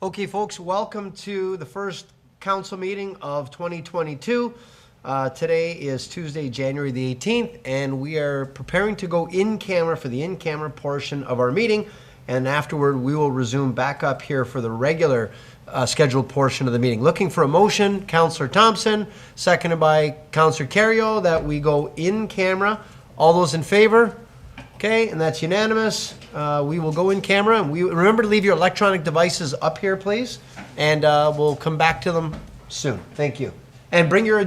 Okay, folks, welcome to the first council meeting of 2022. Today is Tuesday, January the 18th, and we are preparing to go in camera for the in-camera portion of our meeting, and afterward we will resume back up here for the regular scheduled portion of the meeting. Looking for a motion, Councillor Thompson, seconded by Councillor Carriol, that we go in camera. All those in favor? Okay, and that's unanimous. We will go in camera, and we remember to leave your electronic devices up here, please, and we'll come back to them soon. Thank you. And bring your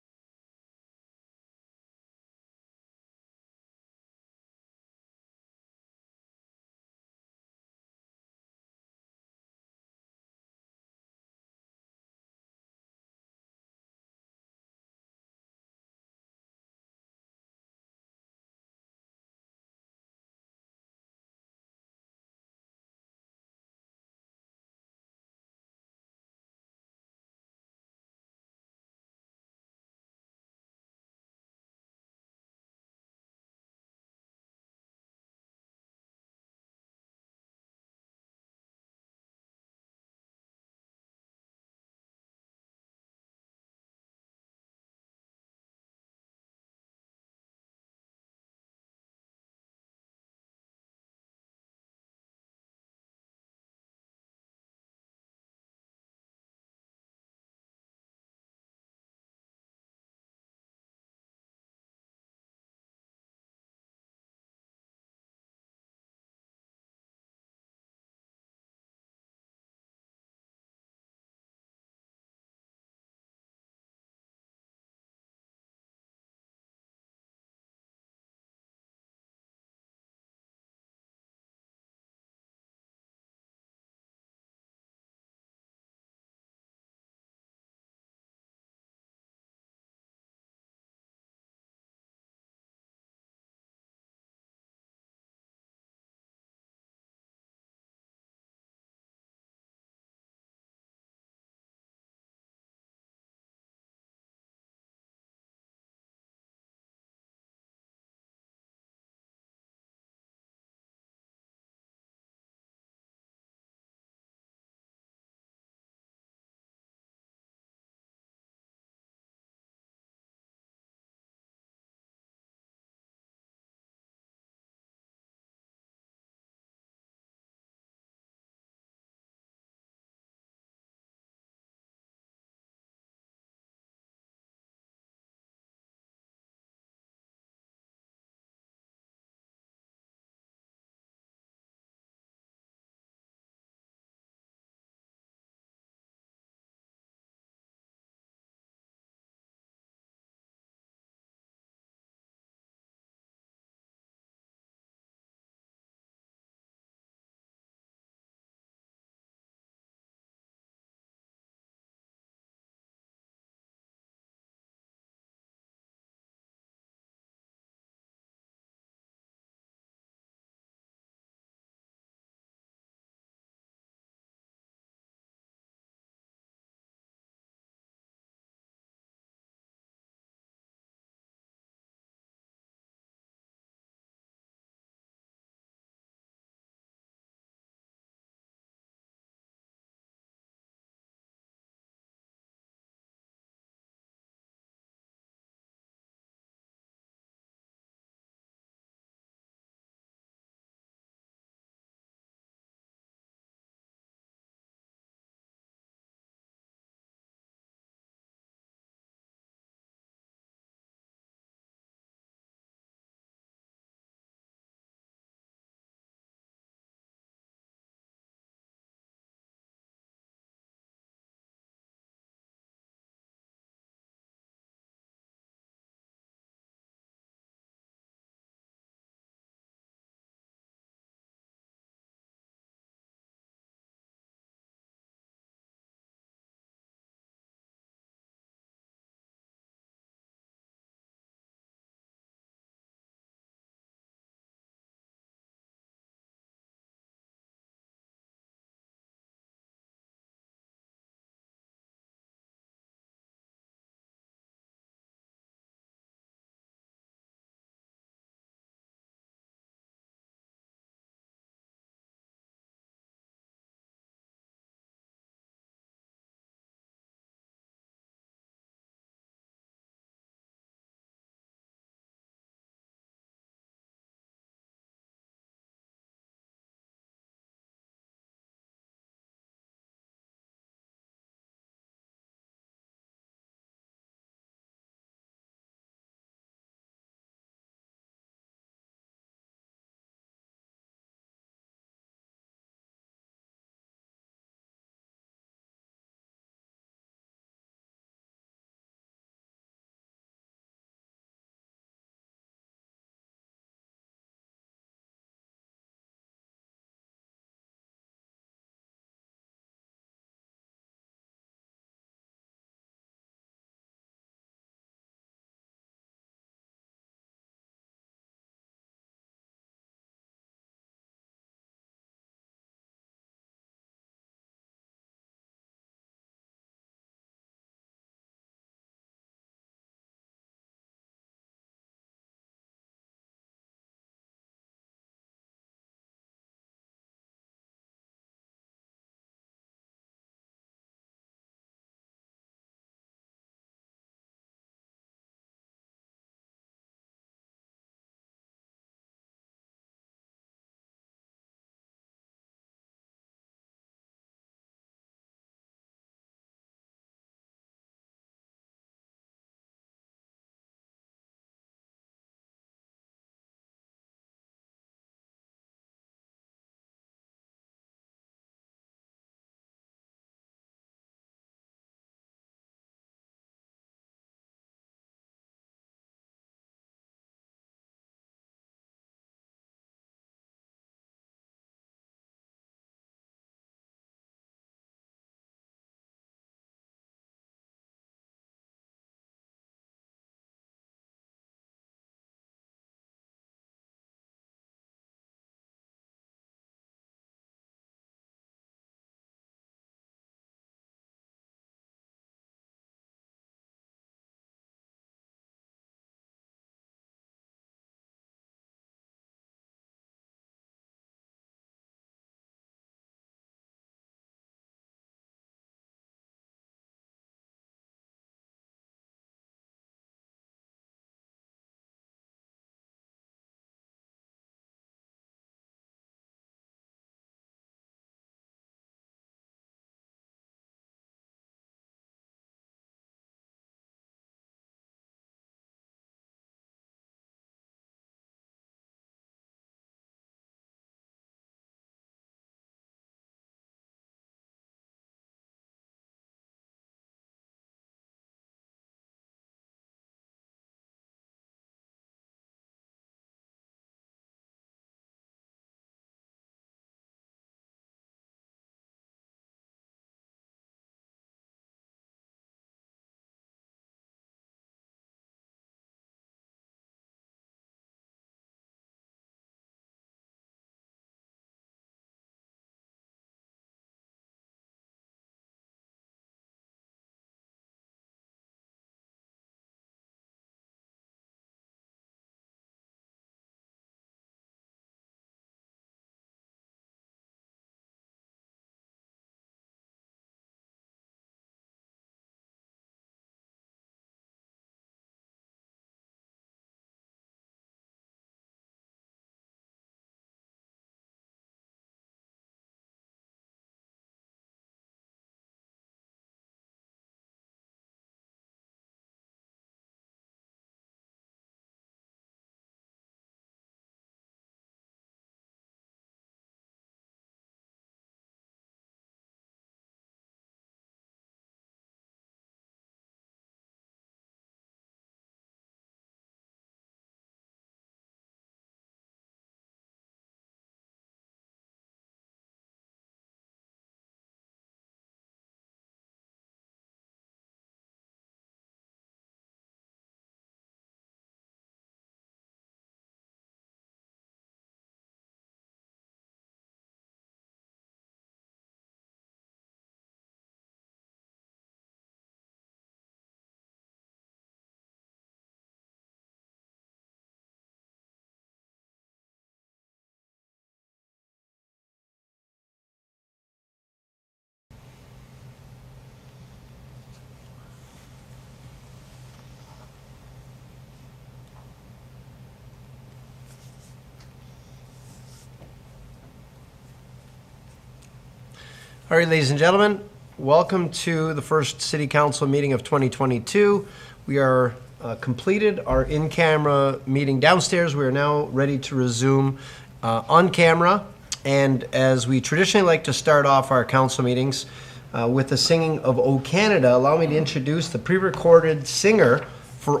All right, ladies and gentlemen, welcome to the first City Council meeting of 2022. We are completed our in-camera meeting downstairs. We are now ready to resume on camera. And as we traditionally like to start off our council meetings with the singing of O Canada, allow me to introduce the pre-recorded singer for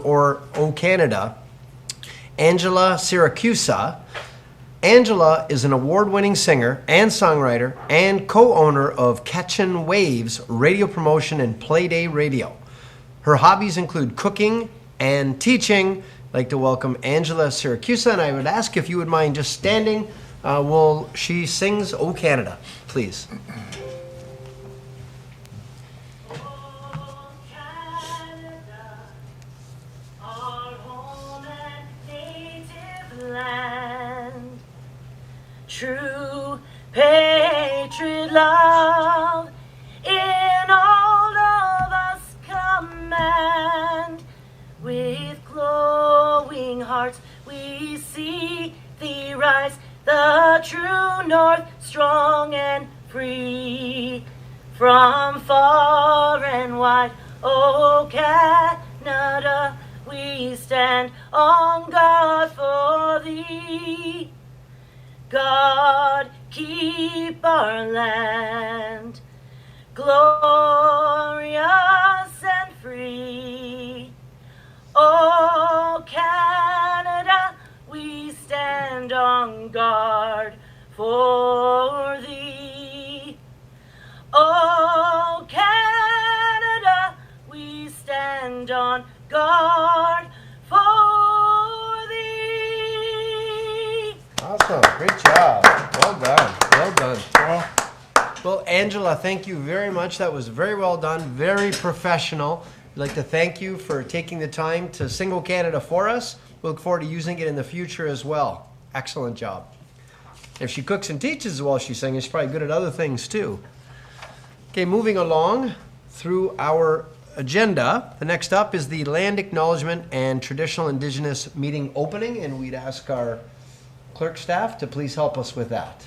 O Canada, Angela Siracusa. Angela is an award-winning singer and songwriter and co-owner of Catchin' Waves radio promotion and Playday Radio. Her hobbies include cooking and teaching. I'd like to welcome Angela Siracusa, and I would ask if you would mind just standing while she sings O Canada, please. True patriot love in all of us command. With glowing hearts we see thee rise, the true north, strong and free. From far and wide, O Canada, we stand on guard for thee. God, keep our land glorious and free. O Canada, we stand on guard for thee. O Canada, we stand on guard for thee. Awesome. Great job. Well done. Well done. Well, Angela, thank you very much. That was very well done. Very professional. I'd like to thank you for taking the time to sing O Canada for us. We look forward to using it in the future as well. Excellent job. If she cooks and teaches while she's singing, she's probably good at other things too. Okay, moving along through our agenda. The next up is the Land Acknowledgement and Traditional Indigenous Meeting opening, and we'd ask our clerk staff to please help us with that.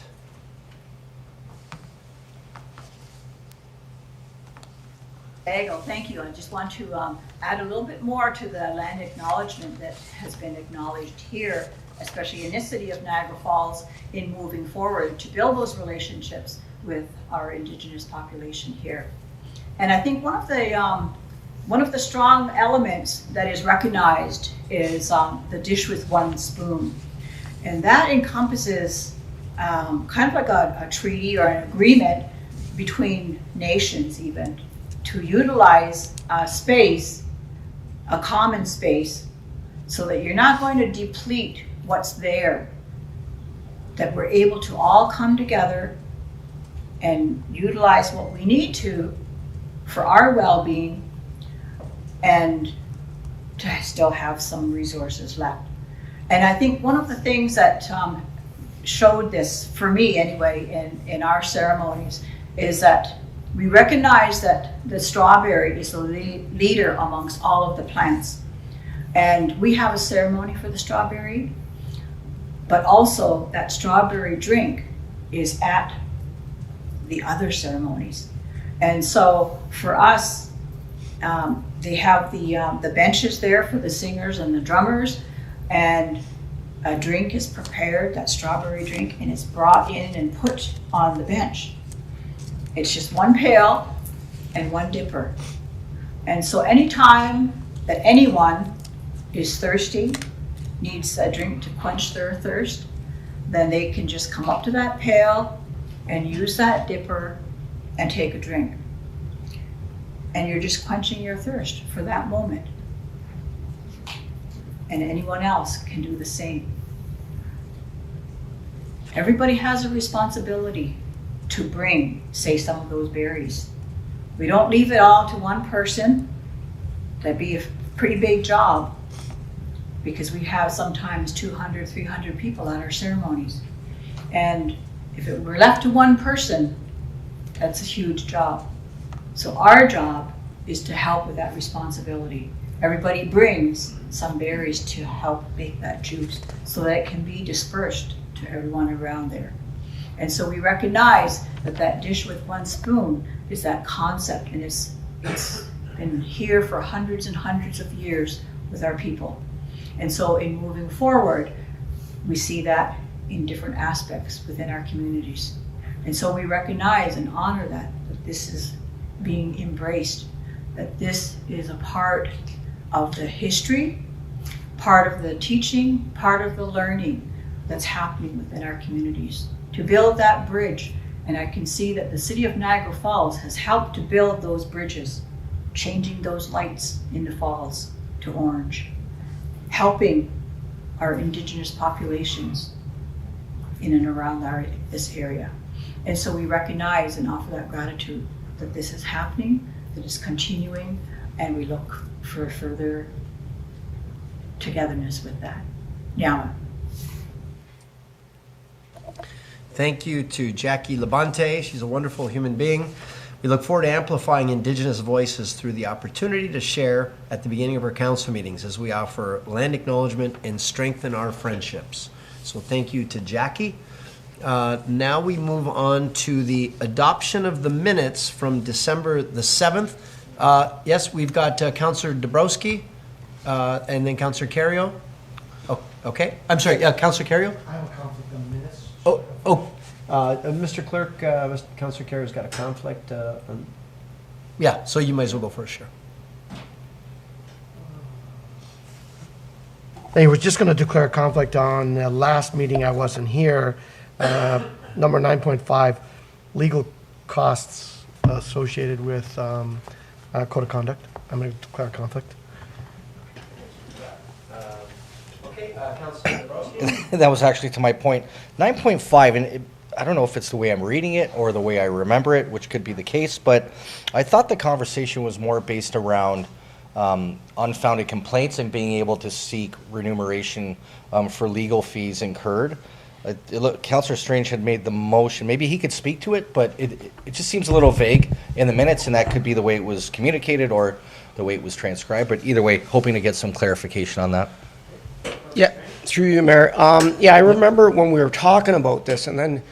Thank you. I just want to add a little bit more to the land acknowledgement that has been acknowledged here, especially in this city of Niagara Falls, in moving forward to build those relationships with our Indigenous population here. And I think one of the strong elements that is recognized is the dish with one spoon. And that encompasses kind of like a treaty or an agreement between nations even to utilize space, a common space, so that you're not going to deplete what's there, that we're able to all come together and utilize what we need to for our well-being and to still have some resources left. And I think one of the things that showed this, for me anyway, in our ceremonies, is that we recognize that the strawberry is the leader amongst all of the plants. And we have a ceremony for the strawberry, but also that strawberry drink is at the other ceremonies. And so for us, they have the benches there for the singers and the drummers, and a drink is prepared, that strawberry drink, and it's brought in and put on the bench. It's just one pail and one dipper. And so anytime that anyone is thirsty, needs a drink to quench their thirst, then they can just come up to that pail and use that dipper and take a drink. And you're just quenching your thirst for that moment. And anyone else can do the same. Everybody has a responsibility to bring, say, some of those berries. We don't leave it all to one person. That'd be a pretty big job, because we have sometimes 200, 300 people at our ceremonies. And if it were left to one person, that's a huge job. So our job is to help with that responsibility. Everybody brings some berries to help make that juice so that it can be dispersed to everyone around there. And so we recognize that that dish with one spoon is that concept, and it's been here for hundreds and hundreds of years with our people. And so in moving forward, we see that in different aspects within our communities. And so we recognize and honor that this is being embraced, that this is a part of the history, part of the teaching, part of the learning that's happening within our communities. To build that bridge, and I can see that the City of Niagara Falls has helped to build those bridges, changing those lights in the falls to orange, helping our Indigenous populations in and around this area. And so we recognize and offer that gratitude that this is happening, that it's continuing, and we look for further togetherness with that. Nyama. Thank you to Jackie Labonte. She's a wonderful human being. We look forward to amplifying Indigenous voices through the opportunity to share at the beginning of our council meetings as we offer land acknowledgement and strengthen our friendships. So thank you to Jackie. Now we move on to the adoption of the minutes from December the 7th. Yes, we've got Councillor Dabrowski and then Councillor Carrion. Oh, okay. I'm sorry, Councillor Carrion? I have a conflict on minutes. Mr. Clerk, Councillor Carrion's got a conflict. Yeah, so you might as well go first, sure. I was just going to declare a conflict on the last meeting. I wasn't here. Number 9.5, legal costs associated with code of conduct. I'm going to declare a conflict. Okay, Councillor Dabrowski. That was actually to my point. 9.5, and I don't know if it's the way I'm reading it or the way I remember it, which could be the case, but I thought the conversation was more based around unfounded complaints and being able to seek remuneration for legal fees incurred. Councillor Strange had made the motion. Maybe he could speak to it, but it just seems a little vague in the minutes, and that could be the way it was communicated or the way it was transcribed. But either way, hoping to get some clarification on that. Yeah, through you, Mayor. Yeah, I remember when we were talking about this, and then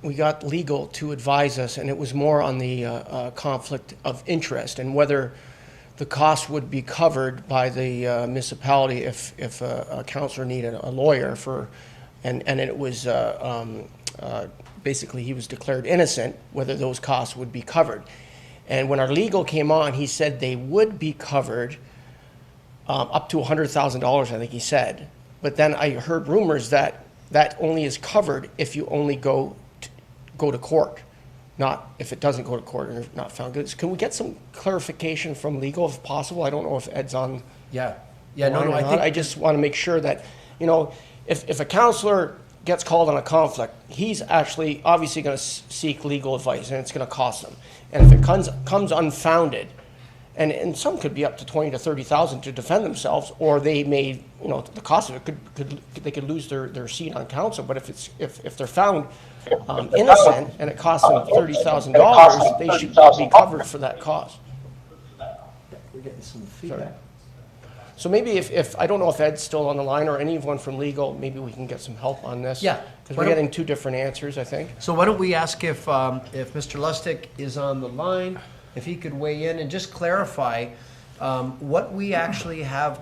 we got legal to advise us, and it was more on the conflict of interest and whether the cost would be covered by the municipality if a councillor needed a lawyer for, and it was basically he was declared innocent, whether those costs would be covered. And when our legal came on, he said they would be covered up to $100,000, I think he said. But then I heard rumors that that only is covered if you only go to court, not if it doesn't go to court and not found good. Can we get some clarification from legal if possible? I don't know if Ed's on. Yeah, no, I just want to make sure that, you know, if a councillor gets called on a conflict, he's actually obviously going to seek legal advice, and it's going to cost him. And if it comes unfounded, and some could be up to $20,000 to $30,000 to defend themselves, or they may, you know, the cost of it they could lose their seat on council. But if they're found innocent and it costs them $30,000, they should be covered for that cost. We're getting some feedback. So maybe if I don't know if Ed's still on the line or anyone from legal, maybe we can get some help on this. Yeah. Because we're getting two different answers, I think. So why don't we ask if Mr. Lustig is on the line, if he could weigh in and just clarify what we actually have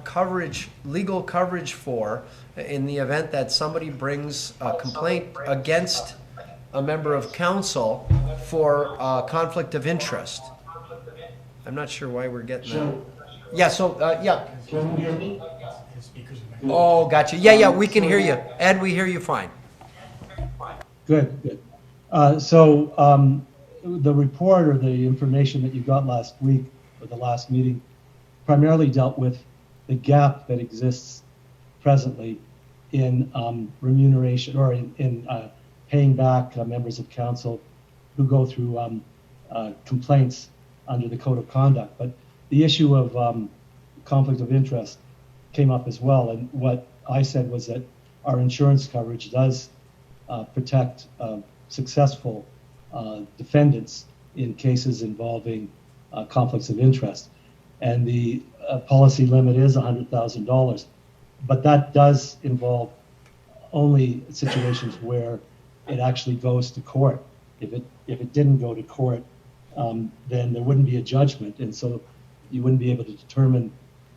legal coverage for in the event that somebody brings a complaint against a member of council for conflict of interest. I'm not sure why we're getting that. Yeah, yeah. Oh, gotcha. Yeah, we can hear you. Ed, we hear you fine. Good. The report or the information that you got last week or the last meeting primarily dealt with the gap that exists presently in remuneration or in paying back members of council who go through complaints under the code of conduct. But the issue of conflict of interest came up as well. And what I said was that our insurance coverage does protect successful defendants in cases involving conflicts of interest. And the policy limit is $100,000. But that does involve only situations where it actually goes to court. If it didn't go to court, then there wouldn't be a judgment, and so you wouldn't be able to determine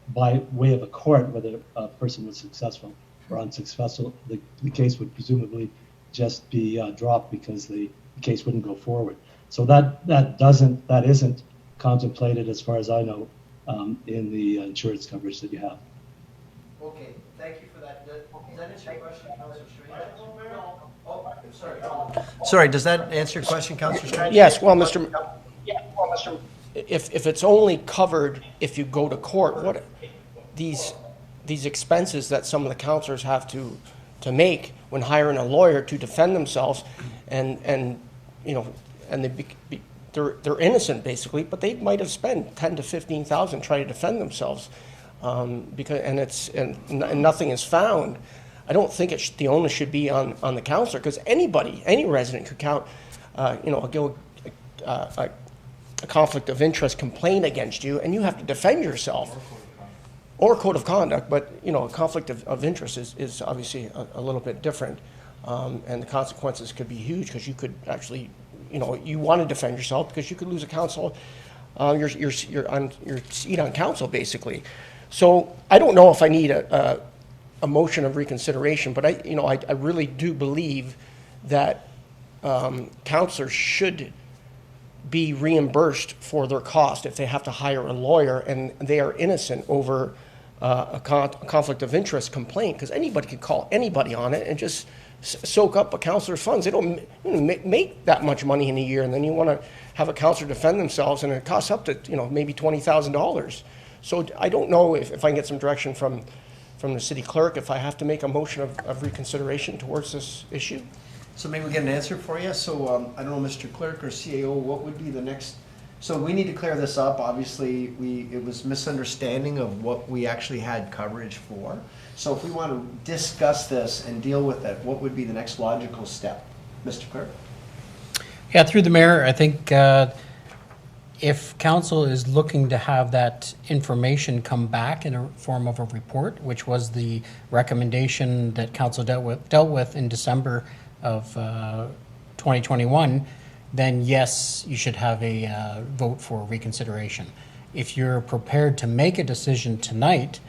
by way of a court whether a person was successful or unsuccessful. The case would presumably just be dropped because the case wouldn't go forward. So that isn't contemplated, as far as I know, in the insurance coverage that you have. Okay, thank you for that. Does that answer your question, Councillor Strange? Oh, sorry. Sorry, does that answer your question, Councillor Strange? Yes, well, if it's only covered if you go to court, what these expenses that some of the councillors have to make when hiring a lawyer to defend themselves, and you know, and they're innocent basically, but they might have spent $10,000 to $15,000 trying to defend themselves, because nothing is found. I don't think the onus should be on the councillor, because any resident could count, a conflict of interest complaint against you, and you have to defend yourself, or code of conduct. But a conflict of interest is obviously a little bit different, and the consequences could be huge, because you could actually, you want to defend yourself because you could lose a council, your seat on council basically. So I don't know if I need a motion of reconsideration, but I really do believe that councillors should be reimbursed for their cost if they have to hire a lawyer and they are innocent over a conflict of interest complaint, because anybody can call anybody on it and just soak up a councillor's funds. They don't make that much money in a year, and then you want to have a councillor defend themselves, and it costs up to maybe $20,000. So I don't know if I can get some direction from the city clerk if I have to make a motion of reconsideration towards this issue. So maybe we get an answer for you. So I don't know, Mr. Clerk or CAO, what would be the next? So we need to clear this up. Obviously, it was misunderstanding of what we actually had coverage for. So if we want to discuss this and deal with it, what would be the next logical step, Mr. Clerk? Yeah, through the mayor, I think if council is looking to have that information come back in a form of a report, which was the recommendation that council dealt with in December of 2021, then yes, you should have a vote for reconsideration. If you're prepared to make a decision tonight,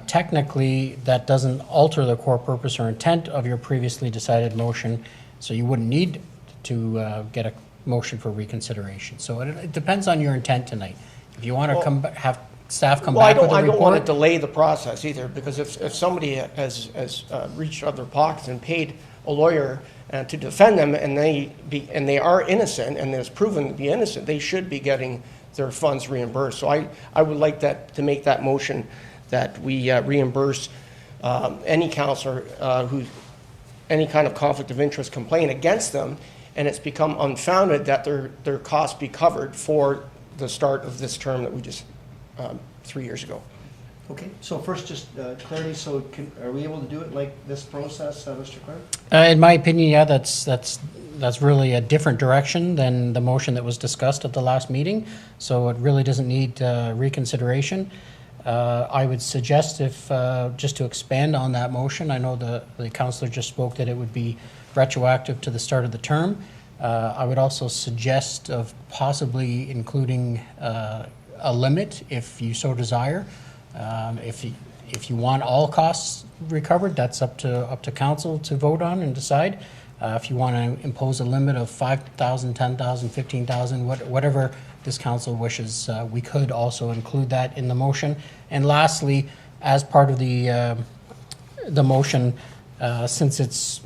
technically that doesn't alter the core purpose or intent of your previously decided motion, so you wouldn't need to get a motion for reconsideration. So it depends on your intent tonight. If you want to have staff come back with a report. I don't want to delay the process either, because if somebody has reached out of their pockets and paid a lawyer to defend them, and they are innocent, and it's proven to be innocent, they should be getting their funds reimbursed. So I would like to make that motion that we reimburse any councillor who any kind of conflict of interest complaint against them, and it's become unfounded, that their costs be covered for the start of this term that we just 3 years ago. Okay, so first just clarity, so are we able to do it like this process, Mr. Clerk? In my opinion, yeah, that's really a different direction than the motion that was discussed at the last meeting, so it really doesn't need reconsideration. I would suggest, if just to expand on that motion, I know the councillor just spoke that it would be retroactive to the start of the term. I would also suggest of possibly including a limit if you so desire. If you want all costs recovered, that's up to council to vote on and decide. If you want to impose a limit of $5,000, $10,000, $15,000, whatever this council wishes, we could also include that in the motion. And lastly, as part of the motion, since it's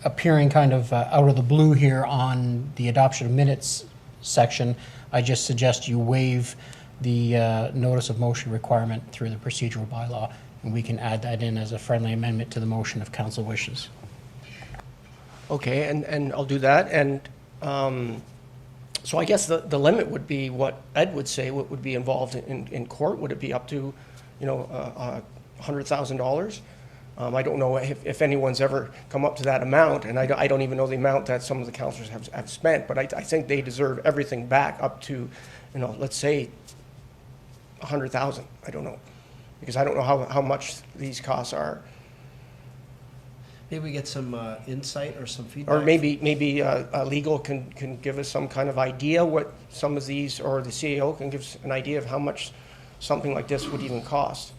appearing kind of out of the blue here on the adoption of minutes section, I just suggest you waive the notice of motion requirement through the procedural bylaw, and we can add that in as a friendly amendment to the motion if council wishes. Okay, and I'll do that. And so I guess the limit would be what Ed would say, what would be involved in court. Would it be up to, $100,000? I don't know if anyone's ever come up to that amount, and I don't even know the amount that some of the councillors have spent, but I think they deserve everything back up to, let's say 100,000. I don't know, because I don't know how much these costs are. Maybe we get some insight or some feedback. Or maybe legal can give us some kind of idea what some of these, or the CAO can give us an idea of how much something like this would even cost,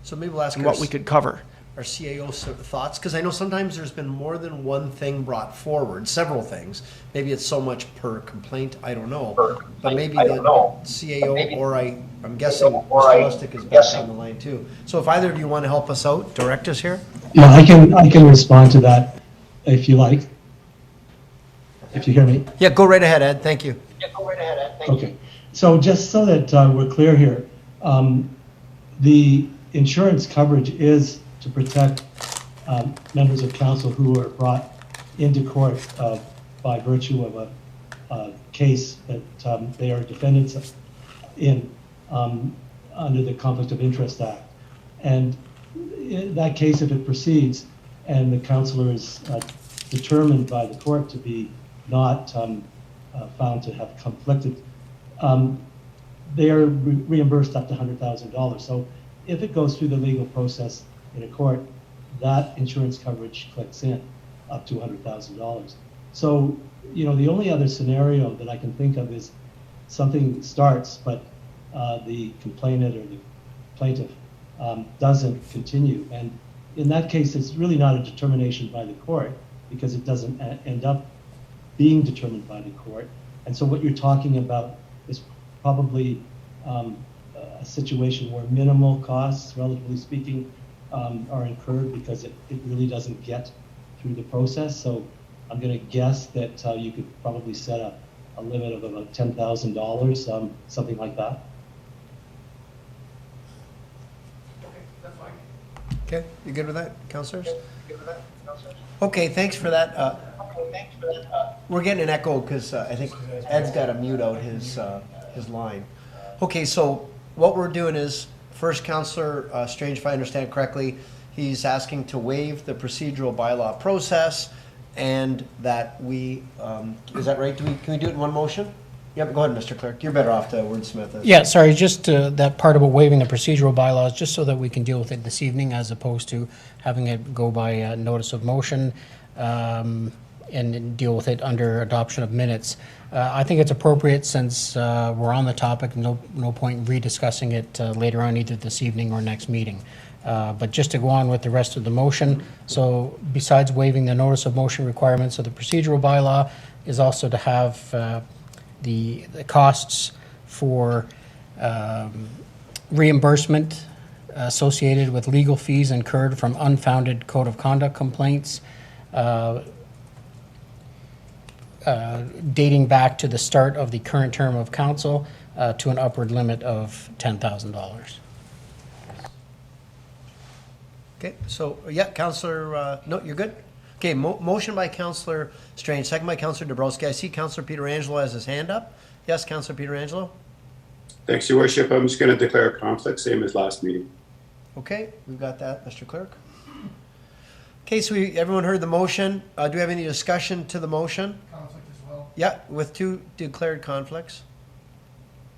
So maybe we'll ask and what we could cover. our CAO thoughts, because I know sometimes there's been more than one thing brought forward, several things. Maybe it's so much per complaint, I don't know. But maybe the CAO, or I'm guessing Mr. Lustig is back on the line too. So if either of you want to help us out, direct us here. Yeah, I can respond to that if you like. If you hear me. Yeah, go right ahead, Ed, thank you. Okay, so just so that we're clear here, the insurance coverage is to protect members of council who are brought into court by virtue of a case that they are defendants in under the Conflict of Interest Act. And in that case, if it proceeds and the councillor is determined by the court to be not found to have conflicted, they are reimbursed up to $100,000. So if it goes through the legal process in a court, that insurance coverage clicks in up to $100,000. So, you know, the only other scenario that I can think of is something starts, but the complainant or the plaintiff doesn't continue. And in that case, it's really not a determination by the court because it doesn't end up being determined by the court. And so what you're talking about is probably a situation where minimal costs, relatively speaking, are incurred because it really doesn't get through the process. So I'm going to guess that you could probably set a limit of about $10,000, something like that. Okay, you good with that, councillors? Okay, thanks for that. We're getting an echo because I think Ed's got to mute out his line. Okay, so what we're doing is, first, Councillor Strange, if I understand correctly, he's asking to waive the procedural bylaw process, and that we, is that right? Can we do it in one motion? Yep, go ahead, Mr. Clerk. You're better off to wordsmith this. Yeah, sorry, just that part about waiving the procedural bylaws, just so that we can deal with it this evening as opposed to having it go by notice of motion and deal with it under adoption of minutes. I think it's appropriate since we're on the topic, no point in rediscussing it later on either this evening or next meeting. But just to go on with the rest of the motion, so besides waiving the notice of motion requirements of the procedural bylaw is also to have the costs for reimbursement associated with legal fees incurred from unfounded code of conduct complaints dating back to the start of the current term of council to an upward limit of $10,000. Okay, so, yeah, Councillor, no, you're good? Okay, motion by Councillor Strange, second by Councillor Dabrowski. I see Councillor Pietrangelo has his hand up. Yes, Councillor Pietrangelo? Thanks, Your Worship. I'm just going to declare a conflict, same as last meeting. Okay, we've got that, Mr. Clerk. Okay, so everyone heard the motion. Do we have any discussion to the motion? Conflict as well. Yeah, with two declared conflicts.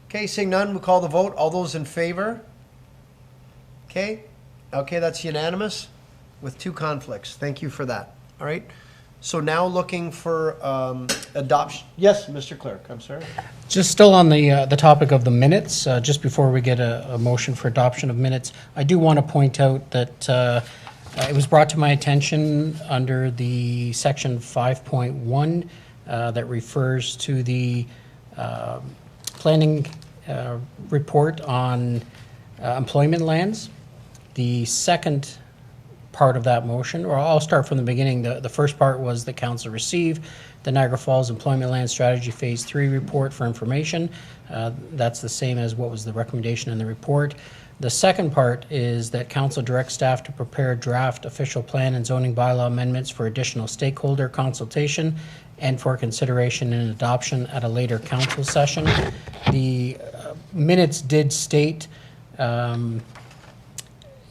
Okay, seeing none, we'll call the vote. All those in favor? Okay, that's unanimous with two conflicts. Thank you for that. All right, so now looking for adoption. Yes, Mr. Clerk, I'm sorry. Just still on the topic of the minutes, just before we get a motion for adoption of minutes, I do want to point out that it was brought to my attention under the section 5.1 that refers to the planning report on employment lands. The second part of that motion, or I'll start from the beginning. The first part was the council received the Niagara Falls Employment Land Strategy Phase 3 report for information. That's the same as what was the recommendation in the report. The second part is that council directs staff to prepare draft official plan and zoning bylaw amendments for additional stakeholder consultation and for consideration and adoption at a later council session. The minutes did state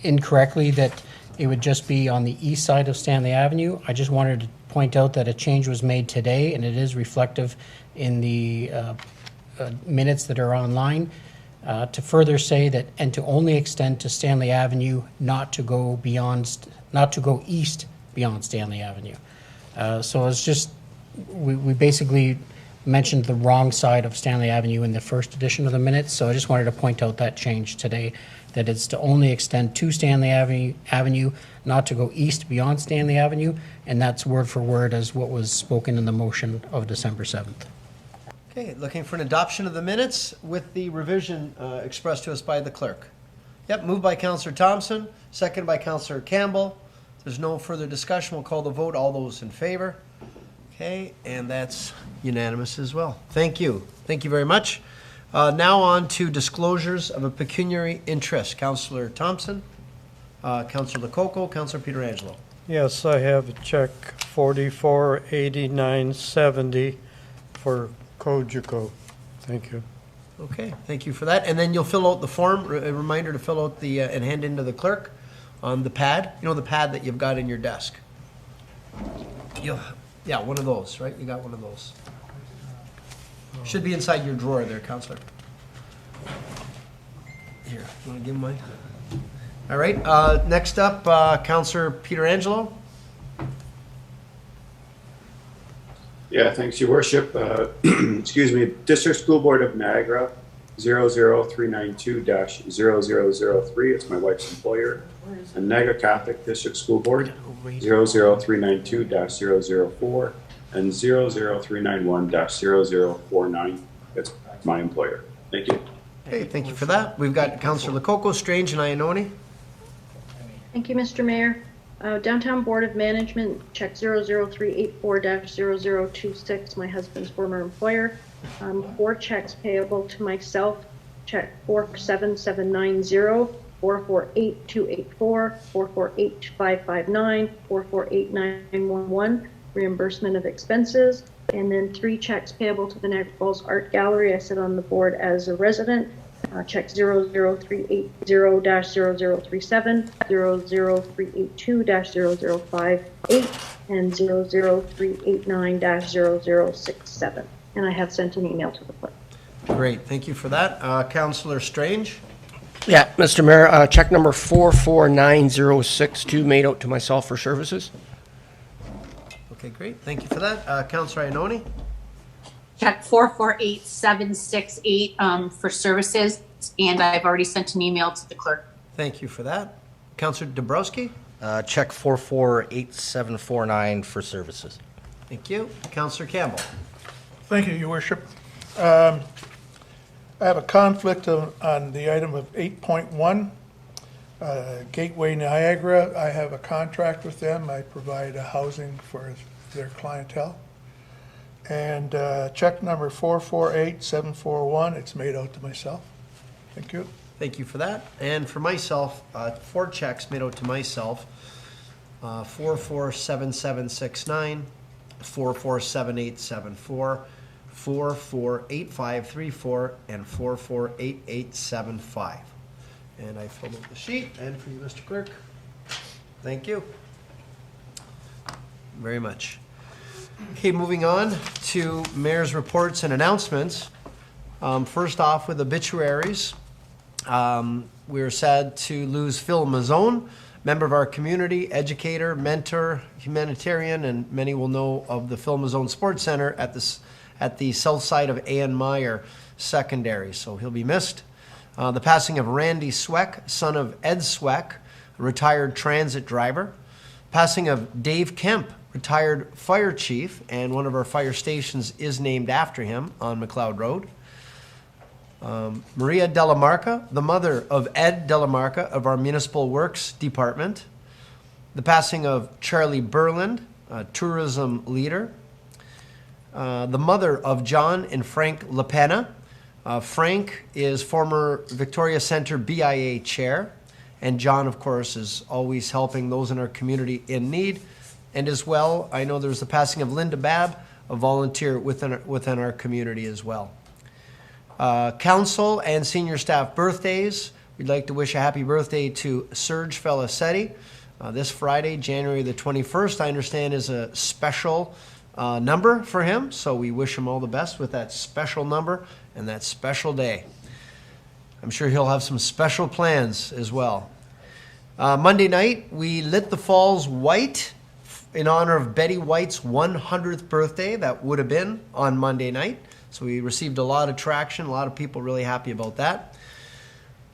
incorrectly that it would just be on the east side of Stanley Avenue. I just wanted to point out that a change was made today, and it is reflective in the minutes that are online, to further say that, and to only extend to Stanley Avenue, not to go east beyond Stanley Avenue. So it's just, we basically mentioned the wrong side of Stanley Avenue in the first edition of the minutes, so I just wanted to point out that change today, that it's to only extend to Stanley Avenue, not to go east beyond Stanley Avenue, and that's word for word as what was spoken in the motion of December 7th. Okay, looking for an adoption of the minutes with the revision expressed to us by the clerk. Yep, moved by Councillor Thompson, seconded by Councillor Campbell. If there's no further discussion, we'll call the vote. All those in favor? Okay, and that's unanimous as well. Thank you. Thank you very much. Now on to disclosures of a pecuniary interest. Councillor Thompson, Councillor Lococo, Councillor Pietrangelo. Yes, I have a check 448970 for Cogeco. Thank you. Okay, thank you for that. And then you'll fill out the form, a reminder to fill out the, and hand into the clerk on the pad. You know the pad that you've got in your desk? Yeah, one of those, right? You got one of those. Should be inside your drawer there, Councillor. Here, you want to give him mine? All right, next up, Councillor Pietrangelo. Yeah, thanks, Your Worship. Excuse me, District School Board of Niagara, 00392-0003. It's my wife's employer. And Niagara Catholic District School Board, 00392-004 and 00391-0049. It's my employer. Thank you. Okay, thank you for that. We've got Councillor Lococo, Strange, and Ioannoni. Thank you, Mr. Mayor. Downtown Board of Management, check 00384-0026, my husband's former employer. 4 checks payable to myself, check 47790, 448284, 448559, 448911, reimbursement of expenses, and then 3 checks payable to the Niagara Falls Art Gallery. I sit on the board as a resident. Check 00380-0037, 00382-0058, and 00389-0067. And I have sent an email to the clerk. Great, thank you for that. Councillor Strange. Yeah, Mr. Mayor, check number 449062 made out to myself for services. Okay, great, thank you for that. Councillor Ioannoni. Check 448768 for services, and I've already sent an email to the clerk. Thank you for that. Councillor Dabrowski. Check 448749 for services. Thank you. Councillor Campbell. Thank you, Your Worship. I have a conflict on the item of 8.1. Gateway Niagara, I have a contract with them. I provide housing for their clientele. And check number 448741, it's made out to myself. Thank you. Thank you for that. And for myself, 4 checks made out to myself, 447769, 447874, 448534, and 448875. And I filled out the sheet. And for you, Mr. Clerk, thank you very much. Okay, moving on to mayor's reports and announcements. First off with obituaries. We're sad to lose Phil Mazzone, member of our community, educator, mentor, humanitarian, and many will know of the Phil Mazzone Sports Center at the south side of A.N. Meyer Secondary, so he'll be missed. The passing of Randy Sweck, son of Ed Sweck, a retired transit driver. Passing of Dave Kemp, retired fire chief, and one of our fire stations is named after him on McLeod Road. Maria Delamarca, the mother of Ed Delamarca of our Municipal Works Department. The passing of Charlie Berland, a tourism leader. The mother of John and Frank LaPena. Frank is former Victoria Centre BIA chair, and John, of course, is always helping those in our community in need. And as well, I know there's the passing of Linda Babb, a volunteer within our community as well. Council and senior staff birthdays. We'd like to wish a happy birthday to Serge Felicetti. This Friday, January the 21st, I understand is a special number for him. So we wish him all the best with that special number and that special day. I'm sure he'll have some special plans as well. Monday night, we lit the falls white in honor of Betty White's 100th birthday. That would have been on Monday night. So we received a lot of traction, a lot of people really happy about that.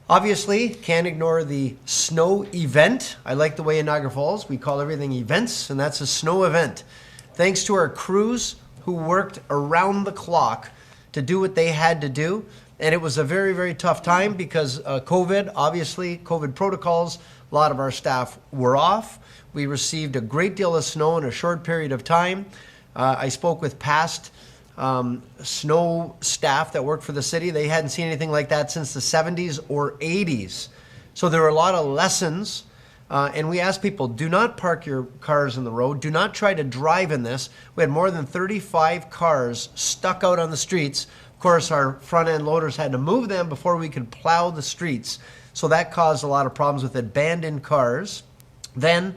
Obviously, can't ignore the snow event. I like the way in Niagara Falls we call everything events, and that's a snow event. Thanks to our crews who worked around the clock to do what they had to do. And it was a very, very tough time because COVID, obviously, COVID protocols, a lot of our staff were off. We received a great deal of snow in a short period of time. I spoke with past snow staff that worked for the city. They hadn't seen anything like that since the 70s or 80s. So there were a lot of lessons. And we asked people, do not park your cars in the road. Do not try to drive in this. We had more than 35 cars stuck out on the streets. Of course, our front end loaders had to move them before we could plow the streets. So that caused a lot of problems with abandoned cars. Then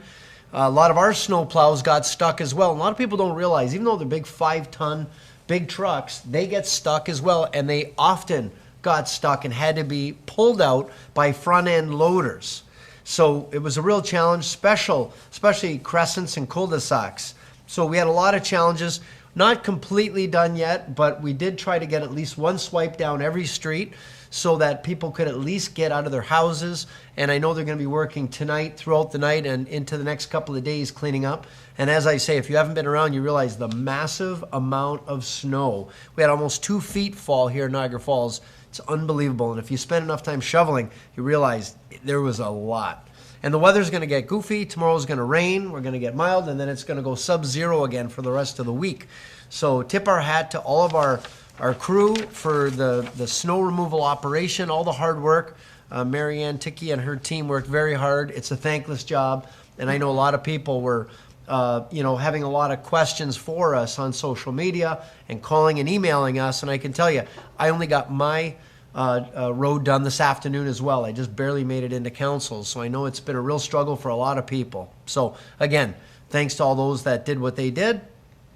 a lot of our snow plows got stuck as well. A lot of people don't realize, even though they're big 5-ton, big trucks, they get stuck as well. And they often got stuck and had to be pulled out by front end loaders. So it was a real challenge, especially crescents and cul-de-sacs. So we had a lot of challenges, not completely done yet, but we did try to get at least one swipe down every street so that people could at least get out of their houses. And I know they're going to be working tonight, throughout the night, and into the next couple of days cleaning up. And as I say, if you haven't been around, you realize the massive amount of snow. We had almost 2 feet fall here in Niagara Falls. It's unbelievable. And if you spend enough time shoveling, you realize there was a lot. And the weather's going to get goofy. Tomorrow's going to rain. We're going to get mild. And then it's going to go sub-zero again for the rest of the week. So tip our hat to all of our crew for the snow removal operation, all the hard work. Marianne Ticky and her team worked very hard. It's a thankless job. And I know a lot of people were having a lot of questions for us on social media and calling and emailing us. And I can tell you, I only got my road done this afternoon as well. I just barely made it into council. So I know it's been a real struggle for a lot of people. So again, thanks to all those that did what they did.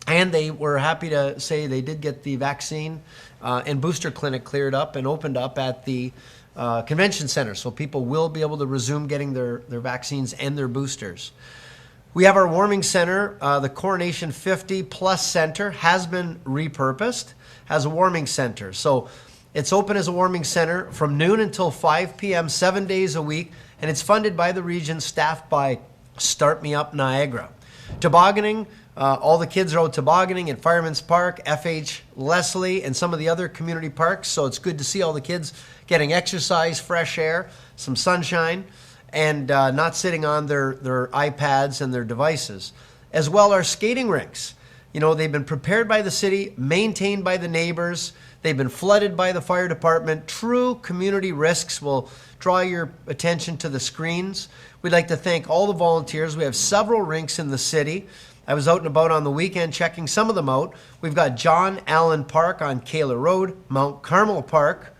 And they were happy to say they did get the vaccine and booster clinic cleared up and opened up at the convention center. So people will be able to resume getting their vaccines and their boosters. We have our warming center. The Coronation 50 Plus Center has been repurposed as a warming center. So it's open as a warming center from noon until 5 p.m., 7 days a week, and it's funded by the region, staffed by Start Me Up Niagara. Tobogganing, all the kids are out tobogganing at Fireman's Park, FH Leslie, and some of the other community parks, so it's good to see all the kids getting exercise, fresh air, some sunshine, and not sitting on their iPads and their devices. As well, our skating rinks. You know, they've been prepared by the city, maintained by the neighbors. They've been flooded by the fire department. True community risks will draw your attention to the screens. We'd like to thank all the volunteers. We have several rinks in the city. I was out and about on the weekend checking some of them out. We've got John Allen Park on Kaler Road, Mount Carmel Park,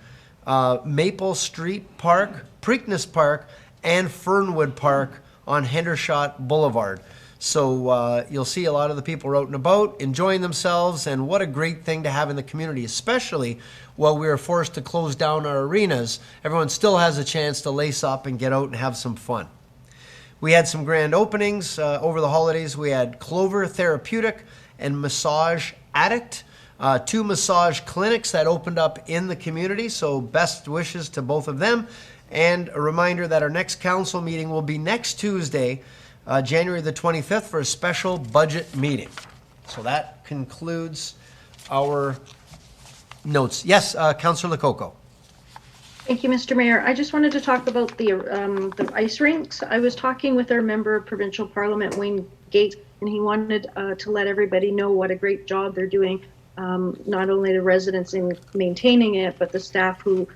Maple Street Park, Preakness Park, and Fernwood Park on Hendershot Boulevard. So you'll see a lot of the people out and about enjoying themselves, and what a great thing to have in the community, especially while we were forced to close down our arenas. Everyone still has a chance to lace up and get out and have some fun. We had some grand openings over the holidays. We had Clover Therapeutic and Massage Addict, 2 massage clinics that opened up in the community, so best wishes to both of them. And a reminder that our next council meeting will be next Tuesday, January the 25th, for a special budget meeting. So that concludes our notes. Yes, Councillor Lococo. Thank you, Mr. Mayor. I just wanted to talk about the ice rinks. I was talking with our member of Provincial Parliament, Wayne Gates, and he wanted to let everybody know what a great job they're doing, not only the residents in maintaining it, but the staff who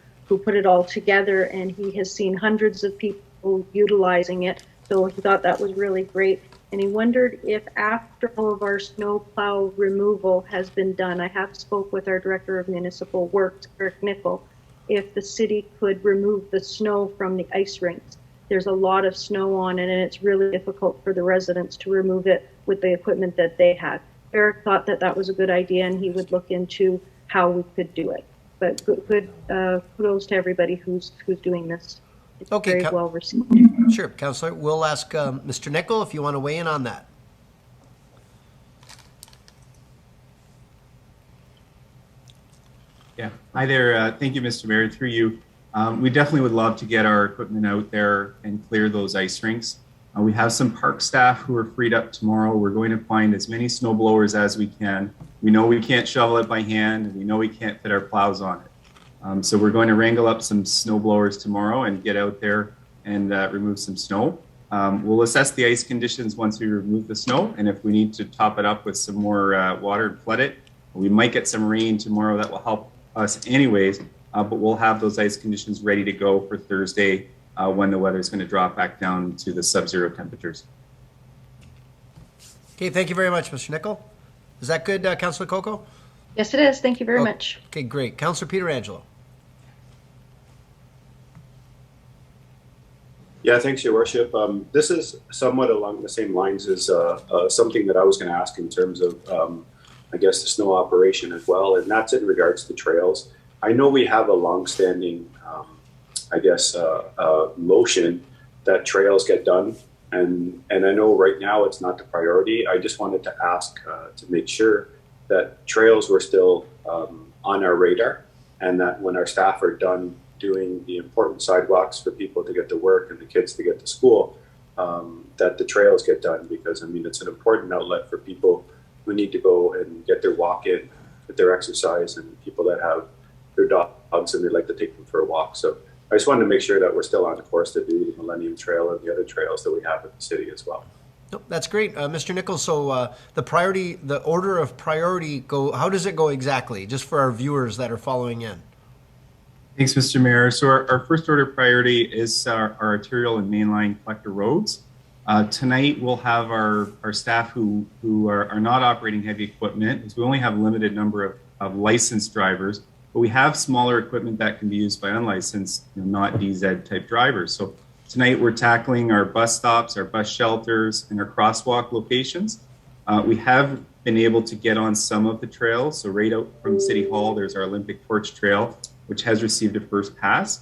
put it all together, and he has seen hundreds of people utilizing it. So he thought that was really great. And he wondered if after all of our snowplow removal has been done, I have spoke with our Director of Municipal Works, Eric Nickel, if the city could remove the snow from the ice rinks. There's a lot of snow on it, and it's really difficult for the residents to remove it with the equipment that they had. Eric thought that that was a good idea, and he would look into how we could do it. But good kudos to everybody who's doing this. It's very well received. Sure, Councillor. We'll ask Mr. Nickel if you want to weigh in on that. Yeah. Hi there. Thank you, Mr. Mayor. Through you, we definitely would love to get our equipment out there and clear those ice rinks. We have some park staff who are freed up tomorrow. We're going to find as many snow blowers as we can. We know we can't shovel it by hand, and we know we can't fit our plows on it. So we're going to wrangle up some snow blowers tomorrow and get out there and remove some snow. We'll assess the ice conditions once we remove the snow, and if we need to top it up with some more water and flood it, we might get some rain tomorrow that will help us anyways, but we'll have those ice conditions ready to go for Thursday when the weather is going to drop back down to the sub-zero temperatures. Okay, thank you very much, Mr. Nickel. Is that good, Councillor Coco? Yes, it is. Thank you very much. Okay, great. Councillor Pietrangelo. Yeah, thanks, Your Worship. This is somewhat along the same lines as something that I was going to ask in terms of, I guess, the snow operation as well, and that's in regards to trails. I know we have a long-standing, I guess, motion that trails get done, and I know right now it's not the priority. I just wanted to ask to make sure that trails were still on our radar, and that when our staff are done doing the important sidewalks for people to get to work and the kids to get to school, that the trails get done, because I mean it's an important outlet for people who need to go and get their walk in, get their exercise, and people that have their dogs and they like to take them for a walk. So I just wanted to make sure that we're still on course to do the Millennium Trail and the other trails that we have in the city as well. Nope, that's great. Mr. Nichols, so the order of priority, how does it go exactly, just for our viewers that are following in? Thanks, Mr. Mayor. So our first order priority is our arterial and mainline collector roads. Tonight we'll have our staff who are not operating heavy equipment, because we only have a limited number of licensed drivers, but we have smaller equipment that can be used by unlicensed, not DZ type drivers. So tonight we're tackling our bus stops, our bus shelters, and our crosswalk locations. We have been able to get on some of the trails. So right out from City Hall, there's our Olympic Torch Trail, which has received a first pass.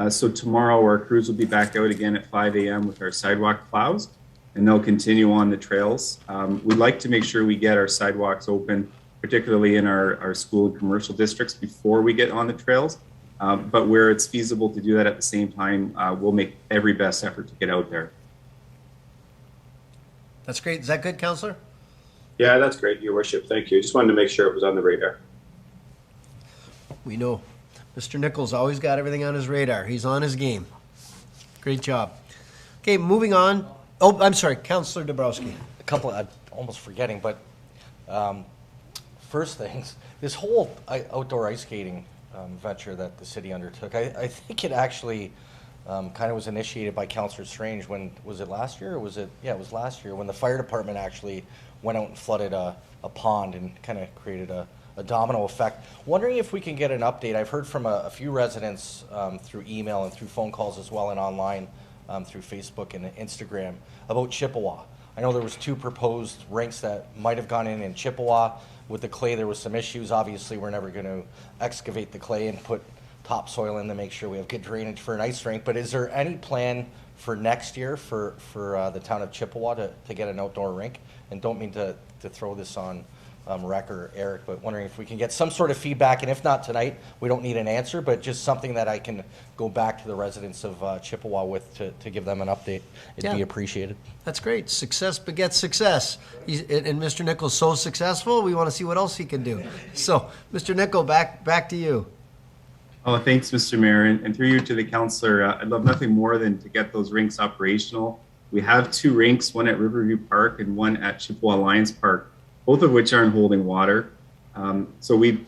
So tomorrow our crews will be back out again at 5 a.m. with our sidewalk plows, and they'll continue on the trails. We'd like to make sure we get our sidewalks open, particularly in our school and commercial districts, before we get on the trails. But where it's feasible to do that at the same time, we'll make every best effort to get out there. That's great. Is that good, Councillor? Yeah, that's great, Your Worship. Thank you. Just wanted to make sure it was on the radar. We know. Mr. Nichols always got everything on his radar. He's on his game. Great job. Okay, moving on. Oh, I'm sorry, Councillor Dabrowski. A couple, I'm almost forgetting, but first things, this whole outdoor ice skating venture that the city undertook, I think it actually kind of was initiated by Councillor Strange when, was it last year or was it, yeah, it was last year when the fire department actually went out and flooded a pond and kind of created a domino effect. Wondering if we can get an update. I've heard from a few residents through email and through phone calls as well, and online through Facebook and Instagram about Chippewa. I know there was 2 proposed rinks that might have gone in Chippewa. With the clay, there was some issues. Obviously, we're never going to excavate the clay and put topsoil in to make sure we have good drainage for an ice rink. But is there any plan for next year for the town of Chippewa to get an outdoor rink? And don't mean to throw this on Rec or Eric, but wondering if we can get some sort of feedback, and if not tonight, we don't need an answer, but just something that I can go back to the residents of Chippewa with to give them an update. It'd be appreciated. That's great. Success begets success. And Mr. Nichols so successful, we want to see what else he can do. So, Mr. Nichols, back to you. Oh, thanks, Mr. Mayor, and through you to the councillor. I'd love nothing more than to get those rinks operational. We have 2 rinks, one at Riverview Park and one at Chippewa Lions Park, both of which aren't holding water. So we've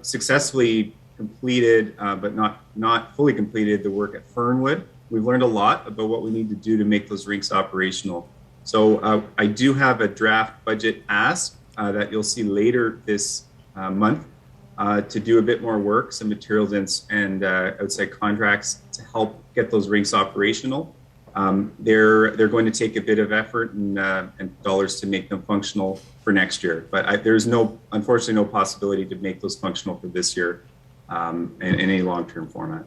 successfully completed, but not fully completed, the work at Fernwood. We've learned a lot about what we need to do to make those rinks operational. So I do have a draft budget ask that you'll see later this month to do a bit more work, some materials and outside contracts to help get those rinks operational. They're going to take a bit of effort and dollars to make them functional for next year, but there's unfortunately no possibility to make those functional for this year in any long-term format.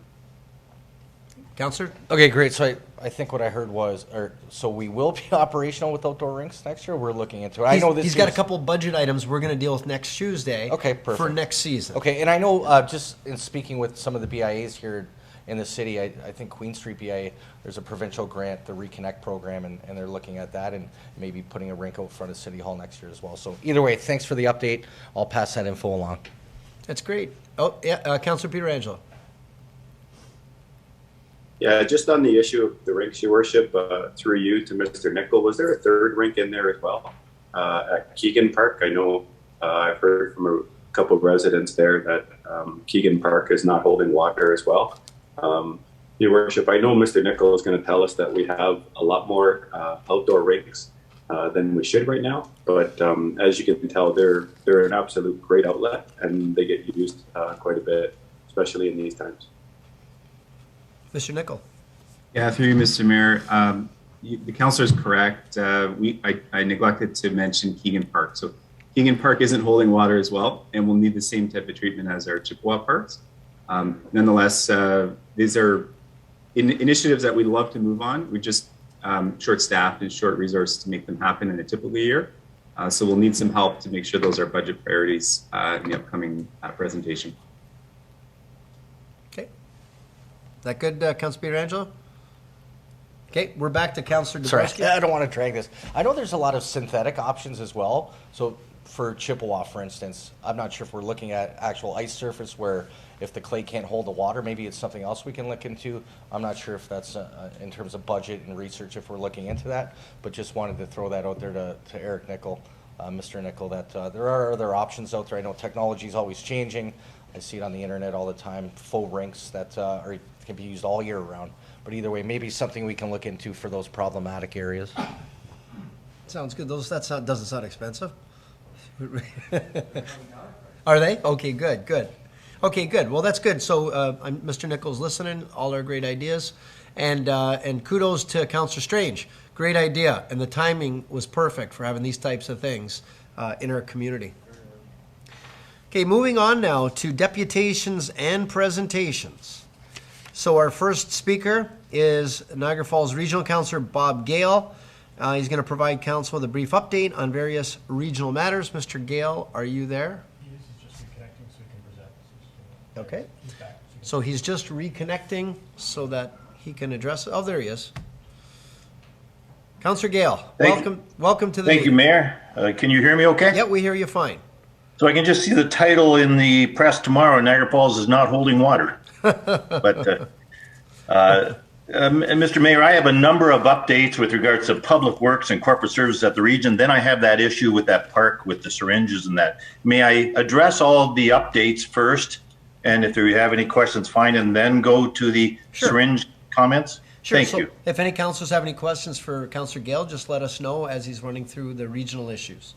Councillor? Okay, great. So I think what I heard was, so we will be operational with outdoor rinks next year. We're looking into it. I know He's got a couple budget items we're going to deal with next Tuesday. Okay, perfect. For next season. Okay, and I know just in speaking with some of the BIAs here in the city, I think Queen Street BIA, there's a provincial grant, the Reconnect program, and they're looking at that and maybe putting a rink out front of City Hall next year as well. So either way, thanks for the update. I'll pass that info along. That's great. Oh, yeah, Councillor Pietrangelo. Yeah, just on the issue of the rinks, Your Worship, through you to Mr. Nickel, was there a third rink in there as well at Keegan Park? I know I've heard from a couple of residents there that Keegan Park is not holding water as well. Your Worship, I know Mr. Nickel is going to tell us that we have a lot more outdoor rinks than we should right now, but as you can tell, they're an absolute great outlet, and they get used quite a bit, especially in these times. Mr. Nickel. Yeah, through you, Mr. Mayor. The councillor is correct. I neglected to mention Keegan Park. So Keegan Park isn't holding water as well, and will need the same type of treatment as our Chippewa parks. Nonetheless, these are initiatives that we'd love to move on. We're just short-staffed and short-resourced to make them happen in a typical year. So we'll need some help to make sure those are budget priorities in the upcoming presentation. Okay. Is that good, Councillor Pietrangelo? Okay, we're back to Councillor Sorry, Dabrowski. I don't want to drag this. I know there's a lot of synthetic options as well. So for Chippewa, for instance, I'm not sure if we're looking at actual ice surface where if the clay can't hold the water, maybe it's something else we can look into. I'm not sure if that's in terms of budget and research if we're looking into that, but just wanted to throw that out there to Eric Nickel, Mr. Nickel, that there are other options out there. I know technology is always changing. I see it on the internet all the time, faux rinks that can be used all year round. But either way, maybe something we can look into for those problematic areas. Sounds good. Doesn't sound expensive. Are they? Okay, good. Okay, good. Well, that's good. So Mr. Nickel's listening. All our great ideas. And kudos to Councillor Strange. Great idea. And the timing was perfect for having these types of things in our community. Okay, moving on now to deputations and presentations. So our first speaker is Niagara Falls Regional Councillor Bob Gale. He's going to provide council with a brief update on various regional matters. Mr. Gale, are you there? He is just reconnecting so he can present. Okay. He's back. So he's just reconnecting so that he can address it. Oh, there he is. Councillor Gale, welcome to the Thank you, Mayor. Can you hear me okay? Yeah, we hear you fine. So I can just see the title in the press tomorrow, Niagara Falls is not holding water. But, Mr. Mayor, I have a number of updates with regards to public works and corporate services at the region. Then I have that issue with that park with the syringes and that. May I address all the updates first? And if you have any questions, fine, and then go to the syringe comments? Sure. Thank so you. If any councillors have any questions for Councillor Gale, just let us know as he's running through the regional issues.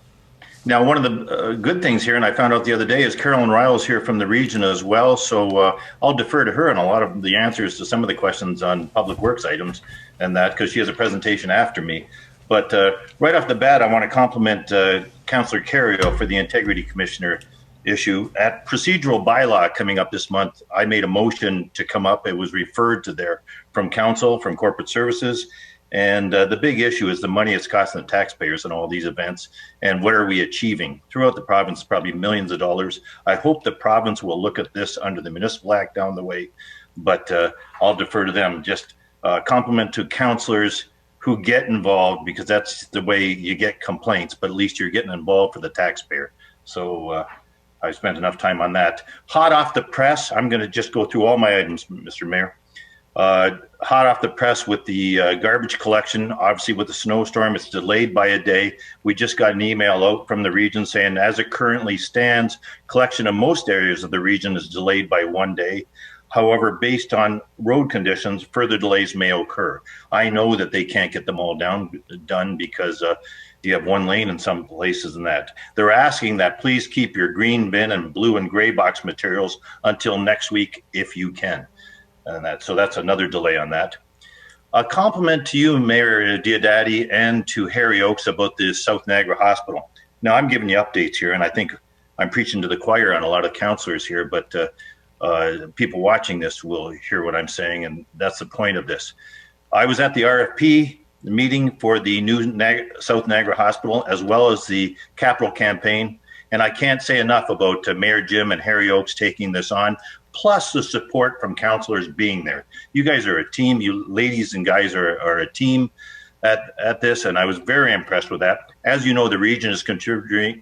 Now, one of the good things here, and I found out the other day, is Carolynn Ioannoni's here from the region as well. So I'll defer to her on a lot of the answers to some of the questions on public works items and that, because she has a presentation after me. But right off the bat, I want to compliment Councillor Carrió for the Integrity Commissioner issue. At procedural bylaw coming up this month, I made a motion to come up. It was referred to there from council, from corporate services. And the big issue is the money it's costing the taxpayers in all these events, and what are we achieving throughout the province? Probably millions of dollars. I hope the province will look at this under the municipal act down the way, but I'll defer to them. Just compliment to councillors who get involved, because that's the way you get complaints, but at least you're getting involved for the taxpayer. So I've spent enough time on that. Hot off the press, I'm going to just go through all my items, Mr. Mayor. Hot off the press with the garbage collection. Obviously, with the snowstorm, it's delayed by a day. We just got an email out from the region saying, as it currently stands, collection in most areas of the region is delayed by 1 day. However, based on road conditions, further delays may occur. I know that they can't get them all done because you have one lane in some places and that. They're asking that please keep your green bin and blue and gray box materials until next week if you can. And so that's another delay on that. A compliment to you, Mayor Diodati, and to Harry Oakes about the South Niagara Hospital. Now, I'm giving you updates here, and I think I'm preaching to the choir on a lot of councillors here, but people watching this will hear what I'm saying, and that's the point of this. I was at the RFP meeting for the new South Niagara Hospital, as well as the capital campaign. And I can't say enough about Mayor Jim and Harry Oakes taking this on, plus the support from councillors being there. You guys are a team. You ladies and guys are a team at this, and I was very impressed with that. As you know, the region is contributing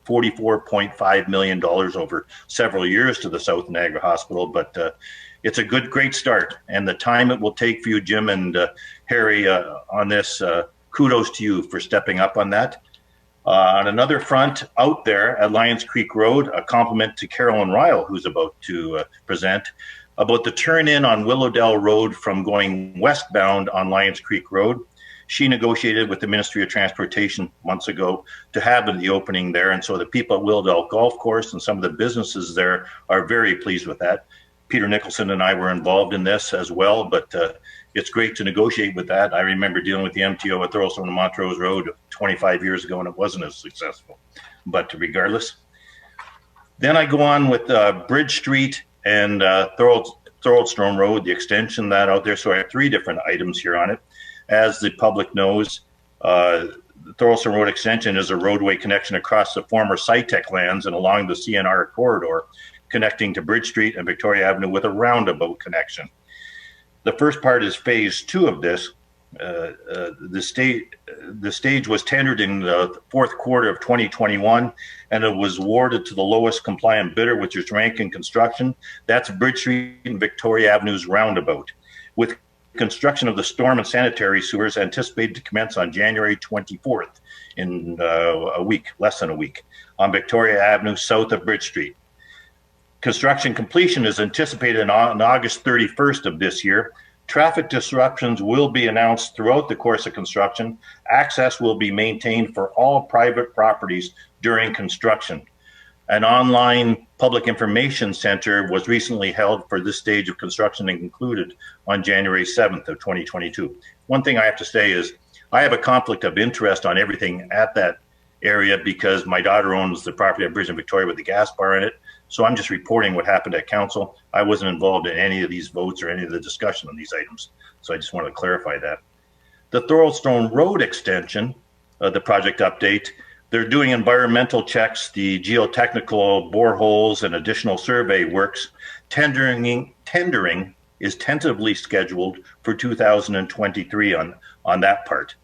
$44.5 million over several years to the South Niagara Hospital, but it's a great start. And the time it will take for you, Jim and Harry, on this, kudos to you for stepping up on that. On another front, out there at Lions Creek Road, a compliment to Carolynn Ioannoni, who's about to present, about the turn-in on Willowdale Road from going westbound on Lions Creek Road. She negotiated with the Ministry of Transportation months ago to have the opening there, and so the people at Willowdale Golf Course and some of the businesses there are very pleased with that. Peter Nicholson and I were involved in this as well, but it's great to negotiate with that. I remember dealing with the MTO at Thurlestone and Montrose Road 25 years ago, and it wasn't as successful, but regardless. Then I go on with Bridge Street and Thurlestone Road, the extension that out there. So I have 3 different items here on it. As the public knows, the Thurlestone Road extension is a roadway connection across the former SciTech lands and along the CNR corridor, connecting to Bridge Street and Victoria Avenue with a roundabout connection. The first part is phase 2 of this. The stage was tendered in the 4th quarter of 2021, and it was awarded to the lowest compliant bidder, which is Rankin Construction. That's Bridge Street and Victoria Avenue's roundabout, with construction of the storm and sanitary sewers anticipated to commence on January 24th, in a week, less than a week, on Victoria Avenue south of Bridge Street. Construction completion is anticipated on August 31st of this year. Traffic disruptions will be announced throughout the course of construction. Access will be maintained for all private properties during construction. An online public information center was recently held for this stage of construction and concluded on January 7th of 2022. One thing I have to say is I have a conflict of interest on everything at that area because my daughter owns the property at Bridge in Victoria with the gas bar in it. So I'm just reporting what happened at council. I wasn't involved in any of these votes or any of the discussion on these items. So I just want to clarify that. The Thurlestone Road extension, the project update, they're doing environmental checks, the geotechnical boreholes and additional survey works. Tendering is tentatively scheduled for 2023 on that part.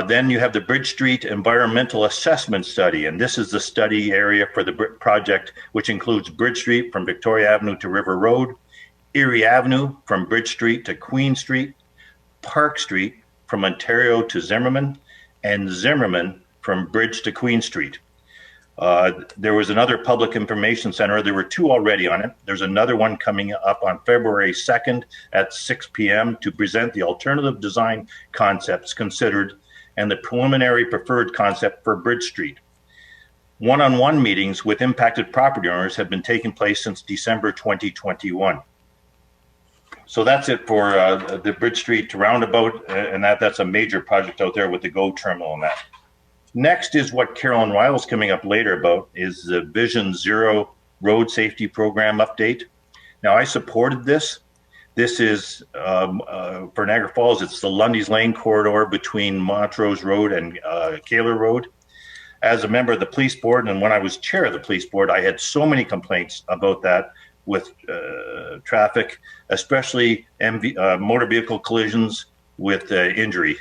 Then you have the Bridge Street Environmental Assessment Study, and this is the study area for the project, which includes Bridge Street from Victoria Avenue to River Road, Erie Avenue from Bridge Street to Queen Street, Park Street from Ontario to Zimmerman, and Zimmerman from Bridge to Queen Street. There was another public information center. There were 2 already on it. There's another one coming up on February 2nd at 6 p.m. to present the alternative design concepts considered and the preliminary preferred concept for Bridge Street. One-on-one meetings with impacted property owners have been taking place since December 2021. So that's it for the Bridge Street roundabout, and that's a major project out there with the GO terminal and that. Next is what Carolynn Ioannoni's coming up later about, is the Vision Zero Road Safety Program update. Now, I supported this. This is, for Niagara Falls, it's the Lundy's Lane corridor between Montrose Road and Kaler Road. As a member of the police board, and when I was chair of the police board, I had so many complaints about that with traffic, especially motor vehicle collisions with injuries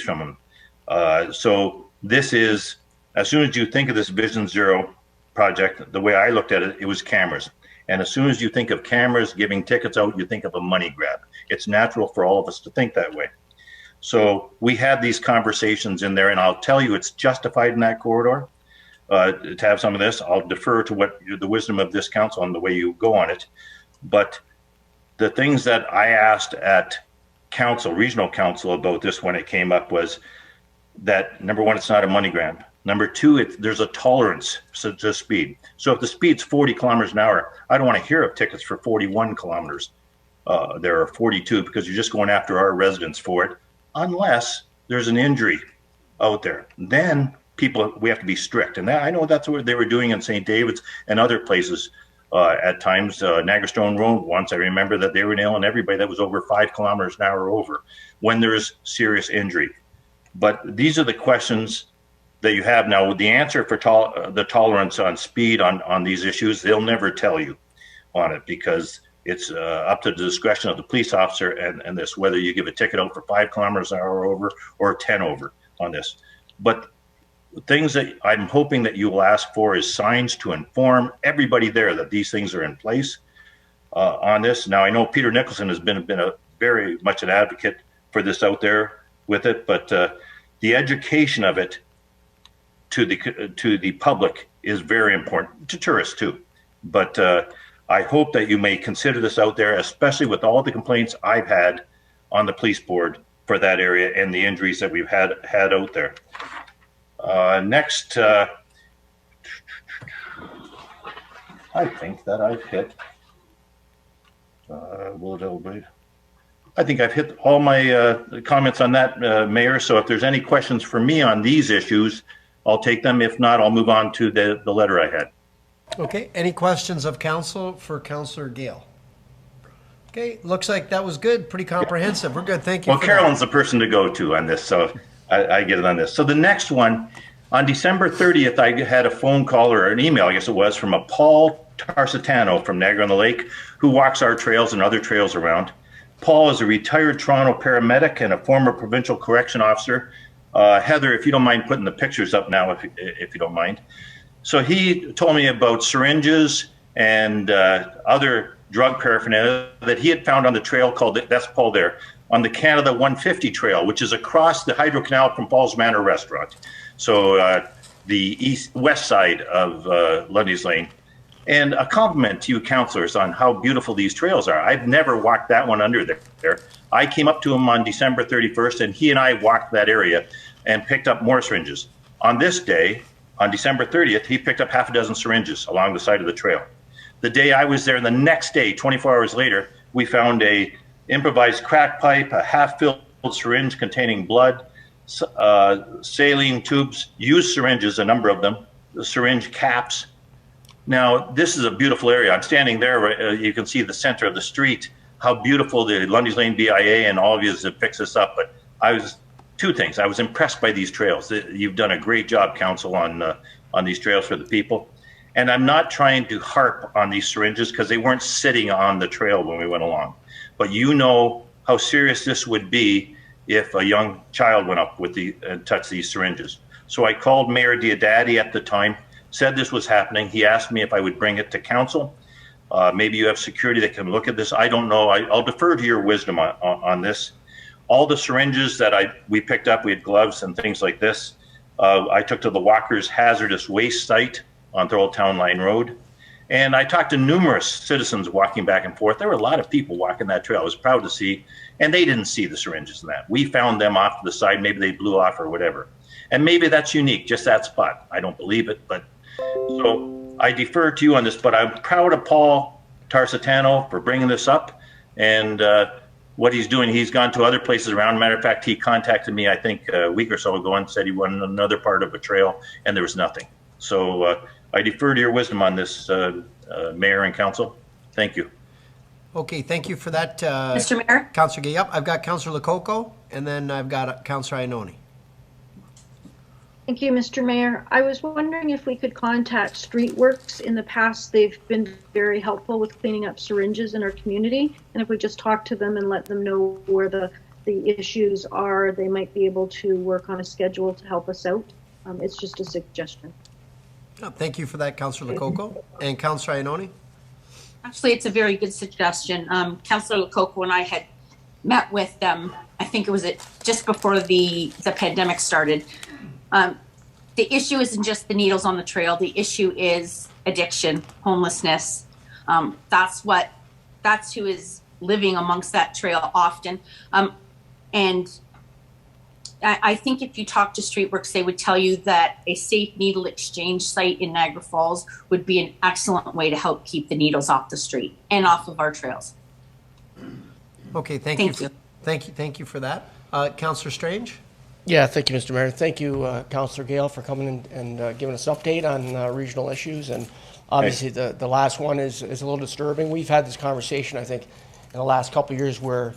from them. So this is, as soon as you think of this Vision Zero project, the way I looked at it, it was cameras. And as soon as you think of cameras giving tickets out, you think of a money grab. It's natural for all of us to think that way. So we had these conversations in there, and I'll tell you it's justified in that corridor to have some of this. I'll defer to what the wisdom of this council on the way you go on it. But the things that I asked at council, regional council, about this when it came up was that, number one, it's not a money grab. Number 2, there's a tolerance to speed. So if the speed's 40 kilometers an hour, I don't want to hear of tickets for 41 kilometers. There are 42 because you're just going after our residents for it, unless there's an injury out there. Then we have to be strict. And I know that's what they were doing in St. David's and other places. At times, Niagara Stone Road, once I remember that they were nailing everybody that was over 5 kilometers an hour over when there's serious injury. But these are the questions that you have now. With the answer for the tolerance on speed on these issues, they'll never tell you on it because it's up to the discretion of the police officer and this, whether you give a ticket out for 5 kilometers an hour over or 10 over on this. But things that I'm hoping that you will ask for is signs to inform everybody there that these things are in place on this. Now, I know Peter Nicholson has been a very much an advocate for this out there with it, but the education of it to the public is very important, to tourists too. But I hope that you may consider this out there, especially with all the complaints I've had on the police board for that area and the injuries that we've had out there. Next, I think that I've hit. I think I've hit all my comments on that, Mayor. So if there's any questions for me on these issues, I'll take them. If not, I'll move on to the letter I had. Okay, any questions of council for Councillor Gale? Okay, looks like that was good, pretty comprehensive. We're good, thank you. Well, Carolyn's the person to go to on this, so I get it on this. So the next one, on December 30th, I had a phone call or an email, I guess it was, from a Paul Tarsitano from Niagara-on-the-Lake, who walks our trails and other trails around. Paul is a retired Toronto paramedic and a former provincial correction officer. Heather, if you don't mind putting the pictures up now, if you don't mind. So he told me about syringes and other drug paraphernalia that he had found on the trail called, that's Paul there, on the Canada 150 trail, which is across the Hydro Canal from Paul's Manor Restaurant. So the west side of Lundy's Lane. And a compliment to you councillors on how beautiful these trails are. I've never walked that one under there. I came up to him on December 31st and he and I walked that area and picked up more syringes. On this day, on December 30th, he picked up half a dozen syringes along the side of the trail. The day I was there, the next day, 24 hours later, we found a improvised crack pipe, a half-filled syringe containing blood, saline tubes, used syringes, a number of them, the syringe caps. Now, this is a beautiful area. I'm standing there, you can see the center of the street, how beautiful the Lundy's Lane BIA and all of you have fixed this up. But two things. I was impressed by these trails. You've done a great job, Council, on these trails for the people. And I'm not trying to harp on these syringes because they weren't sitting on the trail when we went along. But you know how serious this would be if a young child went up with and touched these syringes. So I called Mayor Diodati at the time, said this was happening. He asked me if I would bring it to council. Maybe you have security that can look at this. I don't know. I'll defer to your wisdom on this. All the syringes that we picked up, we had gloves and things like this. I took to the Walker's Hazardous Waste site on Thorold Town Line Road. And I talked to numerous citizens walking back and forth. There were a lot of people walking that trail. I was proud to see. And they didn't see the syringes in that. We found them off to the side. Maybe they blew off or whatever. And maybe that's unique, just that spot. I don't believe it. But so I defer to you on this. But I'm proud of Paul Tarsitano for bringing this up. And what he's doing, he's gone to other places around. Matter of fact, he contacted me, I think, a week or so ago and said he went on another part of a trail and there was nothing. So I defer to your wisdom on this, Mayor and Council. Thank you. Okay, thank you for that. Mr. Mayor? Councillor Gay. Yep, I've got Councillor Lococo, and then I've got Councillor Ioannoni. Thank you, Mr. Mayor. I was wondering if we could contact Streetworks. In the past, they've been very helpful with cleaning up syringes in our community. And if we just talk to them and let them know where the issues are, they might be able to work on a schedule to help us out. It's just a suggestion. Oh, thank you for that, Councillor Lococo. And Councillor Ioannoni? Actually, it's a very good suggestion. Councillor Lococo and I had met with them, I think it was just before the pandemic started. The issue isn't just the needles on the trail. The issue is addiction, homelessness. That's who is living amongst that trail often. And I think if you talk to Streetworks, they would tell you that a safe needle exchange site in Niagara Falls would be an excellent way to help keep the needles off the street and off of our trails. Okay, thank you. Thank you for that. Councillor Strange? Yeah, thank you, Mr. Mayor. Thank you, Councillor Gale, for coming in and giving us an update on regional issues. And Obviously, the last one is a little disturbing. We've had this conversation, I think, in the last couple of years where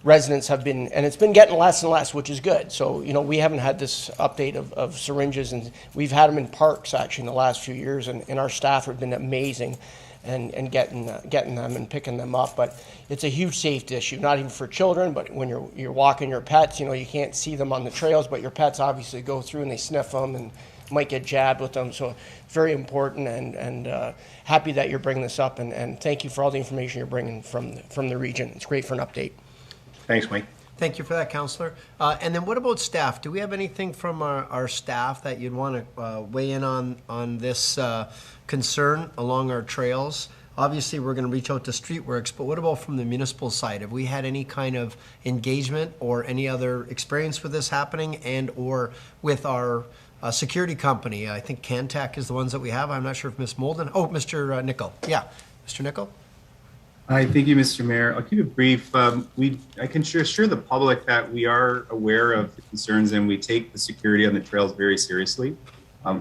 residents have been, and it's been getting less and less, which is good. So, we haven't had this update of syringes, and we've had them in parks actually in the last few years, and our staff have been amazing and getting them and picking them up. But it's a huge safety issue, not even for children, but when you're walking your pets, you can't see them on the trails, but your pets obviously go through and they sniff them and might get jabbed with them. So very important, and happy that you're bringing this up, and thank you for all the information you're bringing from the region. It's great for an update. Thanks, Mike. Thank you for that, Councillor. And then what about staff? Do we have anything from our staff that you'd want to weigh in on this concern along our trails? Obviously, we're going to reach out to Streetworks, but what about from the municipal side? Have we had any kind of engagement or any other experience with this happening, and or with our security company? I think Cantech is the ones that we have. I'm not sure if Ms. Molden. Oh, Mr. Nickel. Yeah, Mr. Nickel. Hi, thank you, Mr. Mayor. I'll keep it brief. I can assure the public that we are aware of the concerns, and we take the security on the trails very seriously.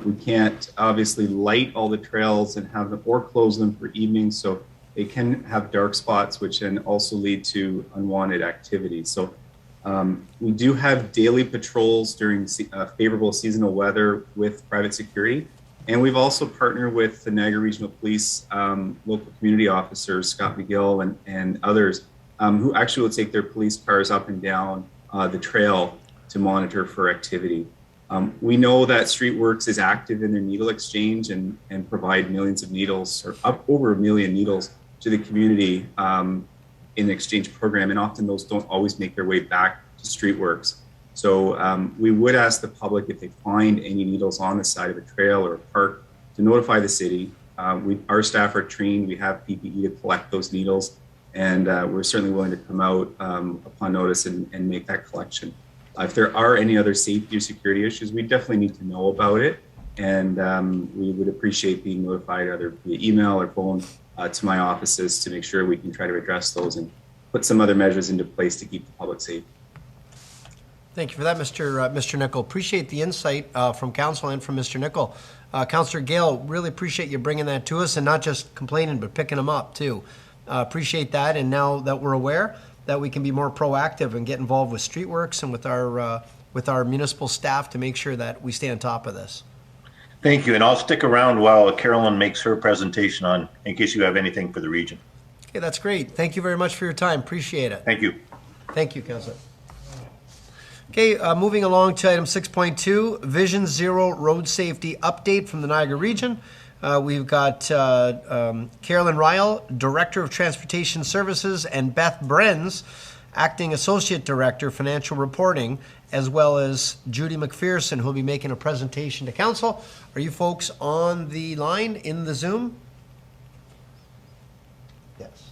We can't obviously light all the trails and have them or close them for evenings, so they can have dark spots, which can also lead to unwanted activities. So we do have daily patrols during favorable seasonal weather with private security. And we've also partnered with the Niagara Regional Police, local community officers, Scott McGill and others, who actually will take their police cars up and down the trail to monitor for activity. We know that Streetworks is active in their needle exchange and provide millions of needles, or up over 1 million needles, to the community in the exchange program. And often those don't always make their way back to Streetworks. So we would ask the public, if they find any needles on the side of a trail or a park, to notify the city. Our staff are trained. We have PPE to collect those needles, and we're certainly willing to come out upon notice and make that collection. If there are any other safety or security issues, we definitely need to know about it, and we would appreciate being notified either via email or phone to my offices to make sure we can try to address those and put some other measures into place to keep the public safe. Thank you for that, Mr. Nickel. Appreciate the insight from Council and from Mr. Nickel. Councillor Gale, really appreciate you bringing that to us, and not just complaining, but picking them up too. Appreciate that, and now that we're aware, that we can be more proactive and get involved with Streetworks and with our municipal staff to make sure that we stay on top of this. Thank you, and I'll stick around while Carolyn makes her presentation in case you have anything for the region. Okay, that's great. Thank you very much for your time. Appreciate it. Thank you. Thank you, Councillor. Okay, moving along to item 6.2, Vision Zero Road Safety Update from the Niagara Region. We've got Carolynn Ioannoni, Director of Transportation Services, and Beth Brenz, Acting Associate Director, Financial Reporting, as well as Judy McPherson, who will be making a presentation to Council. Are you folks on the line in the Zoom? Yes.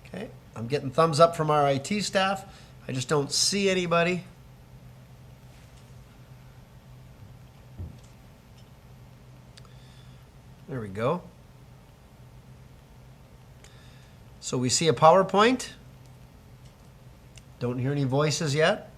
Okay, I'm getting thumbs up from our IT staff. I just don't see anybody. There we go. So we see a PowerPoint. Don't hear any voices yet.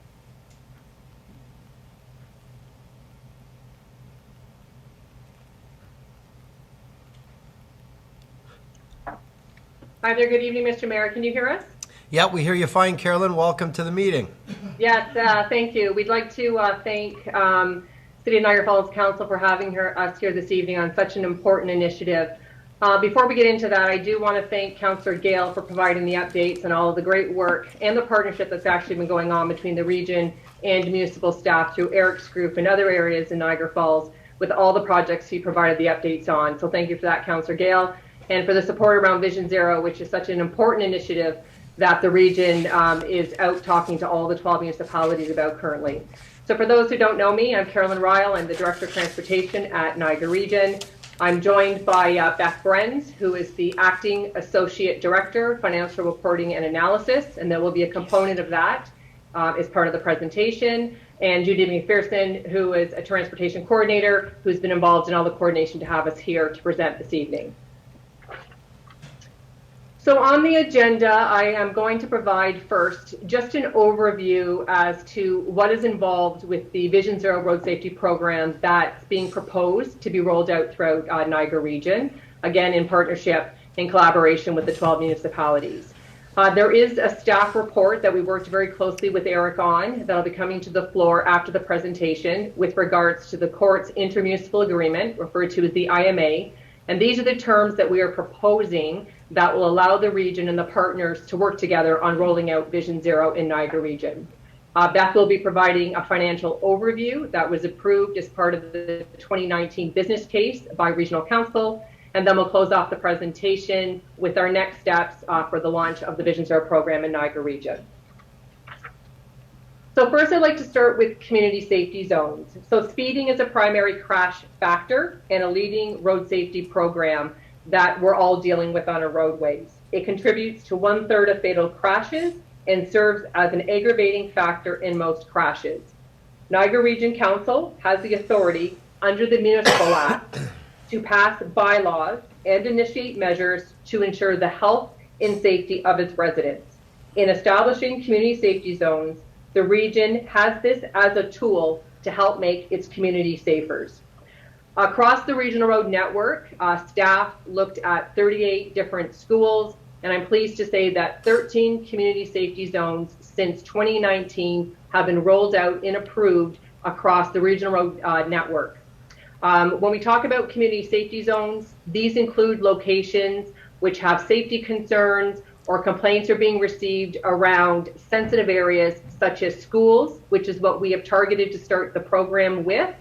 Hi there, good evening, Mr. Mayor. Can you hear us? Yeah, we hear you fine, Carolyn. Welcome to the meeting. Yes, thank you. We'd like to thank City of Niagara Falls Council for having us here this evening on such an important initiative. Before we get into that, I do want to thank Councillor Gale for providing the updates and all of the great work and the partnership that's actually been going on between the region and municipal staff through Eric's group and other areas in Niagara Falls with all the projects he provided the updates on. So thank you for that, Councillor Gale, and for the support around Vision Zero, which is such an important initiative that the region is out talking to all the 12 municipalities about currently. So for those who don't know me, I'm Carolynn Ioannoni. I'm the Director of Transportation at Niagara Region. I'm joined by Beth Brenz, who is the Acting Associate Director, Financial Reporting and Analysis, and there will be a component of that as part of the presentation. And Judy McPherson, who is a Transportation Coordinator, who's been involved in all the coordination to have us here to present this evening. So on the agenda, I am going to provide first just an overview as to what is involved with the Vision Zero Road Safety Program that's being proposed to be rolled out throughout Niagara Region. again in partnership in collaboration with the 12 municipalities. There is a staff report that we worked very closly with Eric on that'll be coming to the floor after the presentation with regards to the court's intermunicipal agreement, referred to as the IMA. And these are the terms that we are proposing that will allow the region and the partners to work together on rolling out Vision Zero in Niagara Region. Beth will be providing a financial overview that was approved as part of the 2019 business case by Regional Council. And then we'll close off the presentation with our next steps for the launch of the Vision Zero program in Niagara Region. So first, I'd like to start with community safety zones. So speeding is a primary crash factor and a leading road safety program that we're all dealing with on our roadways. It contributes to 1/3 of fatal crashes and serves as an aggravating factor in most crashes. Niagara Region Council has the authority under the Municipal Act to pass bylaws and initiate measures to ensure the health and safety of its residents. In establishing community safety zones, the region has this as a tool to help make its community safer. Across the regional road network, staff looked at 38 different schools, and I'm pleased to say that 13 community safety zones since 2019 have been rolled out and approved across the regional road network. When we talk about community safety zones, these include locations which have safety concerns or complaints are being received around sensitive areas such as schools, which is what we have targeted to start the program with.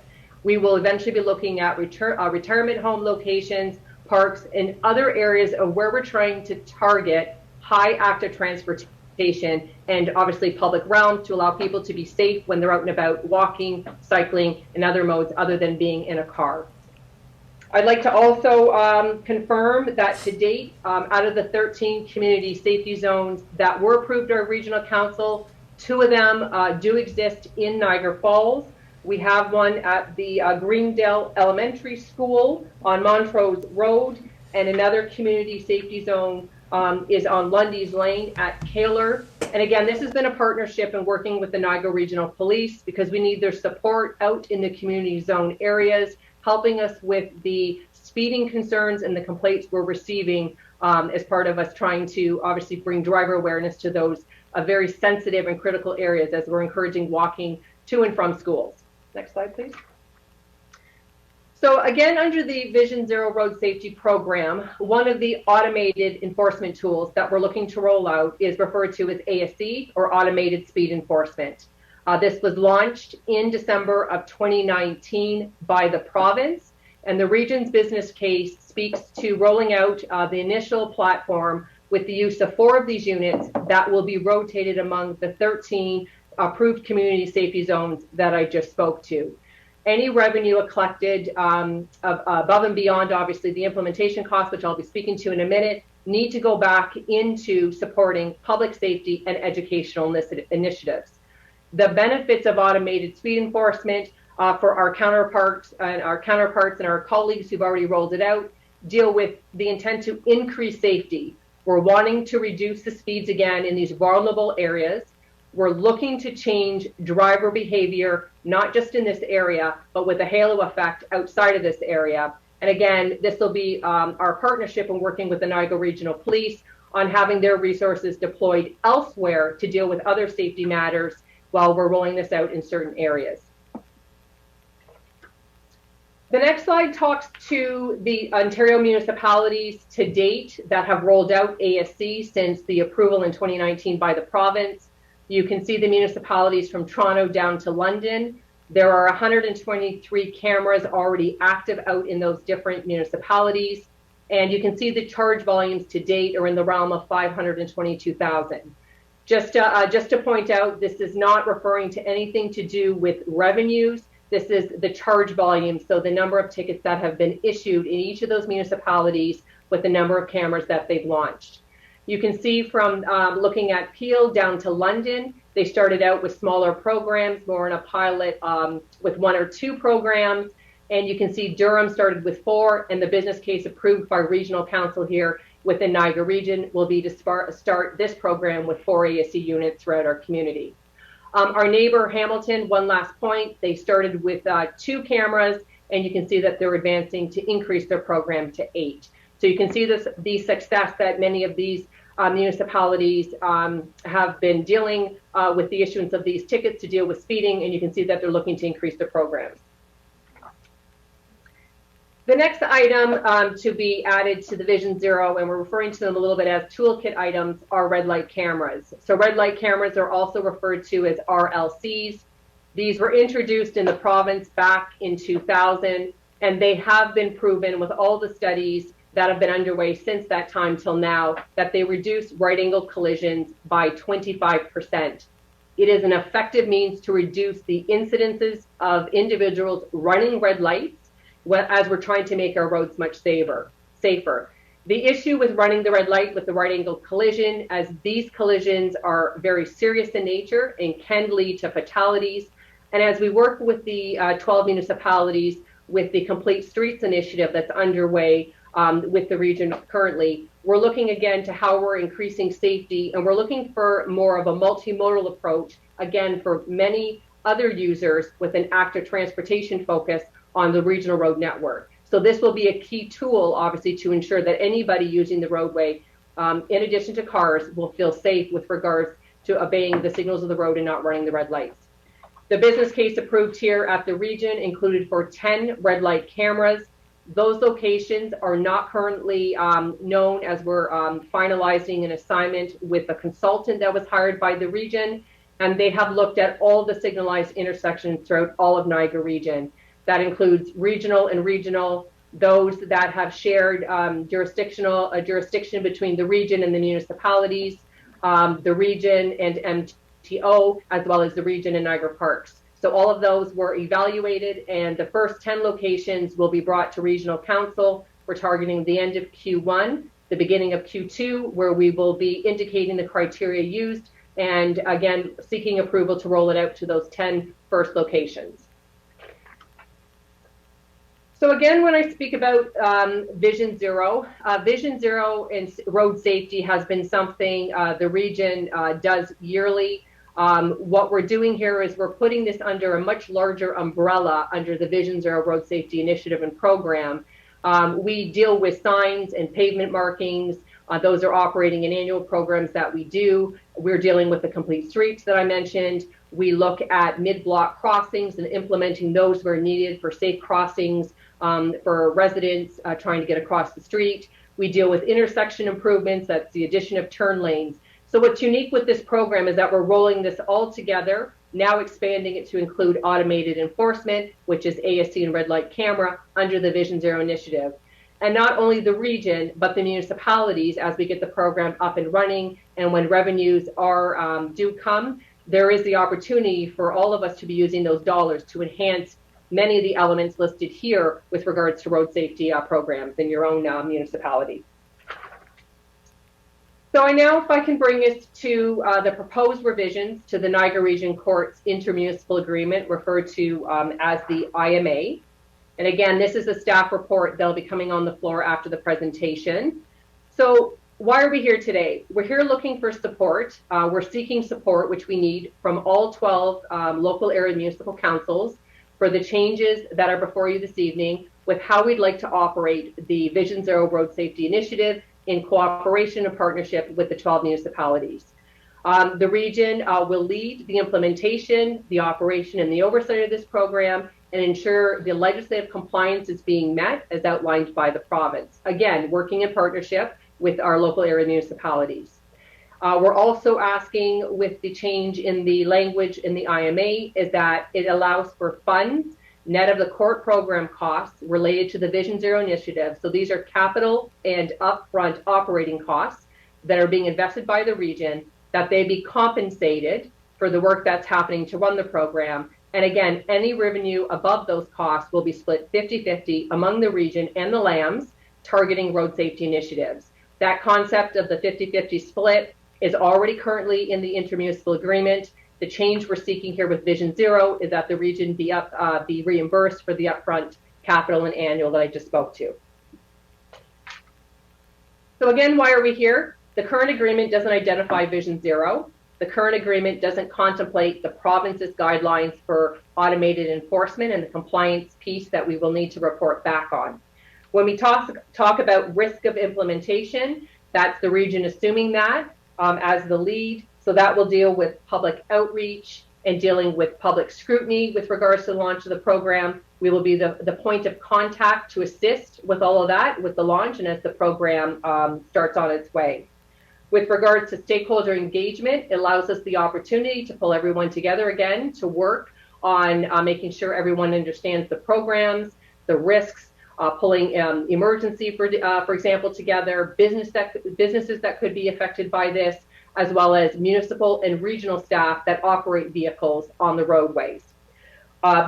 We will eventually be looking at retirement home locations, parks, and other areas of where we're trying to target high active transportation and obviously public realms to allow people to be safe when they're out and about walking, cycling, and other modes other than being in a car. I'd like to also confirm that to date, out of the 13 community safety zones that were approved by our regional council, 2 of them do exist in Niagara Falls. We have one at the Greendale Elementary School on Montrose Road, and another community safety zone is on Lundy's Lane at Kaler. And again, this has been a partnership and working with the Niagara Regional Police because we need their support out in the community zone areas, helping us with the speeding concerns and the complaints we're receiving as part of us trying to obviously bring driver awareness to those very sensitive and critical areas as we're encouraging walking to and from schools. Next slide, please. So again, under the Vision Zero Road Safety Program, one of the automated enforcement tools that we're looking to roll out is referred to as ASE, or Automated Speed Enforcement. This was launched in December of 2019 by the province, and the region's business case speaks to rolling out the initial platform with the use of 4 of these units that will be rotated among the 13 approved community safety zones that I just spoke to. Any revenue collected above and beyond, obviously, the implementation costs, which I'll be speaking to in a minute, need to go back into supporting public safety and educational initiatives. The benefits of automated speed enforcement for our counterparts and our colleagues who've already rolled it out deal with the intent to increase safety. We're wanting to reduce the speeds again in these vulnerable areas. We're looking to change driver behavior, not just in this area, but with a halo effect outside of this area. And again, this will be our partnership in working with the Niagara Regional Police on having their resources deployed elsewhere to deal with other safety matters while we're rolling this out in certain areas. The next slide talks to the Ontario municipalities to date that have rolled out ASC since the approval in 2019 by the province. You can see the municipalities from Toronto down to London. There are 123 cameras already active out in those different municipalities. And you can see the charge volumes to date are in the realm of 522,000. Just to point out, this is not referring to anything to do with revenues. This is the charge volume, so the number of tickets that have been issued in each of those municipalities with the number of cameras that they've launched. You can see from looking at Peel down to London, they started out with smaller programs, more in a pilot with 1 or 2 programs. And you can see Durham started with 4, and the business case approved by regional council here within Niagara Region will be to start this program with 4 ASC units throughout our community. Our neighbor Hamilton, one last point, they started with 2 cameras, and you can see that they're advancing to increase their program to 8. So you can see the success that many of these municipalities have been dealing with the issuance of these tickets to deal with speeding, and you can see that they're looking to increase their programs. The next item to be added to the Vision Zero, and we're referring to them a little bit as toolkit items, are red light cameras. So red light cameras are also referred to as RLCs. These were introduced in the province back in 2000, and they have been proven with all the studies that have been underway since that time till now that they reduce right-angle collisions by 25%. It is an effective means to reduce the incidences of individuals running red lights as we're trying to make our roads much safer. The issue with running the red light with the right angle collision, as these collisions are very serious in nature and can lead to fatalities. And as we work with the 12 municipalities with the Complete Streets initiative that's underway with the region currently, we're looking again to how we're increasing safety, and we're looking for more of a multimodal approach, again, for many other users with an active transportation focus on the regional road network. So this will be a key tool, obviously, to ensure that anybody using the roadway, in addition to cars, will feel safe with regards to obeying the signals of the road and not running the red lights. The business case approved here at the region included for 10 red light cameras. Those locations are not currently known, as we're finalizing an assignment with a consultant that was hired by the region, and they have looked at all the signalized intersections throughout all of Niagara region. That includes regional and regional, those that have shared jurisdiction between the region and the municipalities, the region and MTO, as well as the region and Niagara Parks. So all of those were evaluated, and the first 10 locations will be brought to Regional Council. We're targeting the end of Q1, the beginning of Q2, where we will be indicating the criteria used and, again, seeking approval to roll it out to those 10 first locations. So again, when I speak about Vision Zero and road safety has been something the region does yearly. What we're doing here is we're putting this under a much larger umbrella under the Vision Zero Road Safety Initiative and Program. We deal with signs and pavement markings. Those are operating in annual programs that we do. We're dealing with the Complete Streets that I mentioned. We look at mid-block crossings and implementing those where needed for safe crossings for residents trying to get across the street. We deal with intersection improvements. That's the addition of turn lanes. So what's unique with this program is that we're rolling this all together, now expanding it to include automated enforcement, which is ASC and red light camera under the Vision Zero initiative. And not only the region, but the municipalities, as we get the program up and running, and when revenues are do come, there is the opportunity for all of us to be using those dollars to enhance many of the elements listed here with regards to road safety programs in your own municipality. So if I can bring us to the proposed revisions to the Niagara Region Court's intermunicipal agreement, referred to as the IMA. And again, this is a staff report that'll be coming on the floor after the presentation. So why are we here today? We're here looking for support. We're seeking support, which we need from all 12 local area municipal councils for the changes that are before you this evening with how we'd like to operate the Vision Zero Road Safety Initiative in cooperation and partnership with the 12 municipalities. The region will lead the implementation, the operation, and the oversight of this program and ensure the legislative compliance is being met as outlined by the province. Again, working in partnership with our local area municipalities. We're also asking, with the change in the language in the IMA, is that it allows for funds net of the court program costs related to the Vision Zero initiative. So these are capital and upfront operating costs that are being invested by the region, that they be compensated for the work that's happening to run the program. And again, any revenue above those costs will be split 50-50 among the region and the LAMs targeting road safety initiatives. That concept of the 50-50 split is already currently in the intermunicipal agreement. The change we're seeking here with Vision Zero is that the region be reimbursed for the upfront capital and annual that I just spoke to. So again, why are we here? The current agreement doesn't identify Vision Zero. The current agreement doesn't contemplate the province's guidelines for automated enforcement and the compliance piece that we will need to report back on. When we talk about risk of implementation, that's the region assuming that as the lead. So that will deal with public outreach and dealing with public scrutiny with regards to the launch of the program. We will be the point of contact to assist with all of that, with the launch and as the program starts on its way. With regards to stakeholder engagement, it allows us the opportunity to pull everyone together again to work on making sure everyone understands the programs, the risks, pulling emergency, for example, together, businesses that could be affected by this, as well as municipal and regional staff that operate vehicles on the roadways.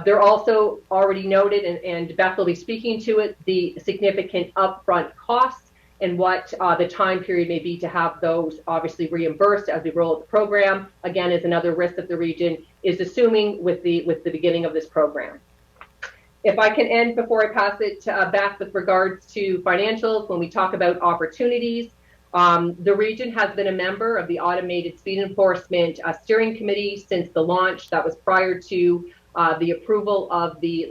They're also already noted, and Beth will be speaking to it, the significant upfront costs and what the time period may be to have those obviously reimbursed as we roll out the program. Again, is another risk that the region is assuming with the beginning of this program. If I can end before I pass it to Beth with regards to financials, when we talk about opportunities, the region has been a member of the Automated Speed Enforcement Steering Committee since the launch. That was prior to the approval of the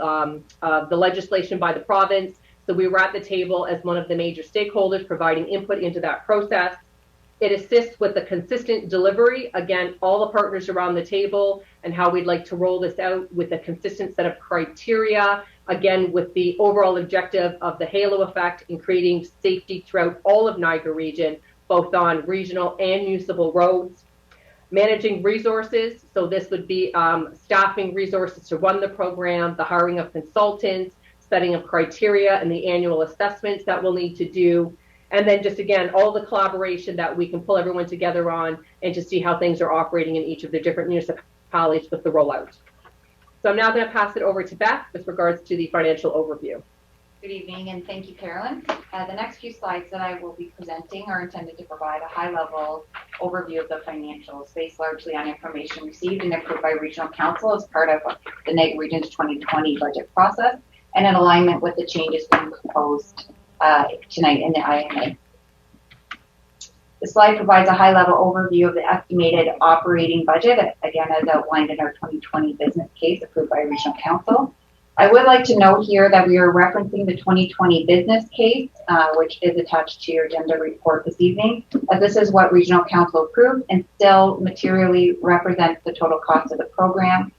legislation by the province. So we were at the table as one of the major stakeholders providing input into that process. It assists with the consistent delivery, again, all the partners around the table, and how we'd like to roll this out with a consistent set of criteria, again, with the overall objective of the halo effect in creating safety throughout all of Niagara region, both on regional and municipal roads. Managing resources, so this would be staffing resources to run the program, the hiring of consultants, setting of criteria and the annual assessments that we'll need to do. And then just again, all the collaboration that we can pull everyone together on and to see how things are operating in each of the different municipalities with the rollout. So I'm now going to pass it over to Beth with regards to the financial overview. Good evening, and thank you, Carolyn. The next few slides that I will be presenting are intended to provide a high-level overview of the financials based largely on information received and approved by Regional Council as part of the Niagara Region's 2020 budget process and in alignment with the changes being proposed tonight in the IMA. The slide provides a high-level overview of the estimated operating budget, again, as outlined in our 2020 business case approved by Regional Council. I would like to note here that we are referencing the 2020 business case, which is attached to your agenda report this evening, as this is what Regional Council approved and still materially represents the total cost of the program.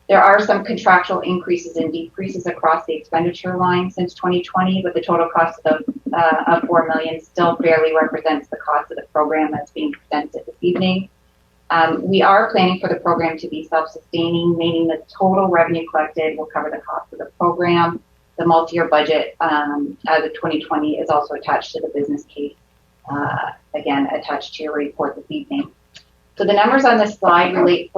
There are some contractual increases and decreases across the expenditure line since 2020, but the total cost of $4 million still barely represents the cost of the program that's being presented this evening. We are planning for the program to be self-sustaining, meaning the total revenue collected will cover the cost of the program. The multi-year budget as of 2020 is also attached to the business case, again, attached to your report this evening. So the numbers on this slide relate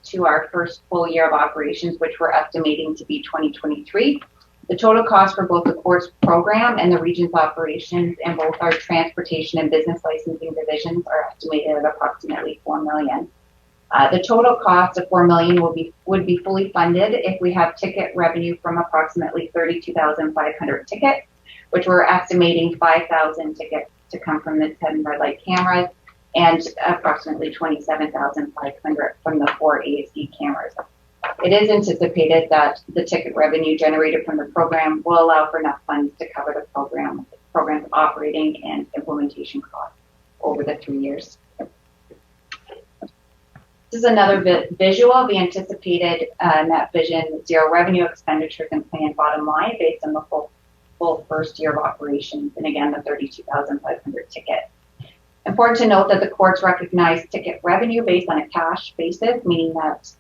to our first full year of operations, which we're estimating to be 2023. The total cost for both the courts program and the region's operations and both our transportation and business licensing divisions are estimated at approximately $4 million. The total cost of $4 million would be fully funded if we have ticket revenue from approximately 32,500 tickets, which we're estimating 5,000 tickets to come from the 10 red light cameras and approximately 27,500 from the 4 ASD cameras. It is anticipated that the ticket revenue generated from the program will allow for enough funds to cover the program's operating and implementation costs over the 3 years. This is another visual of the anticipated net vision zero revenue expenditures and planned bottom line based on the full first year of operations, and again, the 32,500 tickets. Important to note that the courts recognize ticket revenue based on a cash basis, meaning that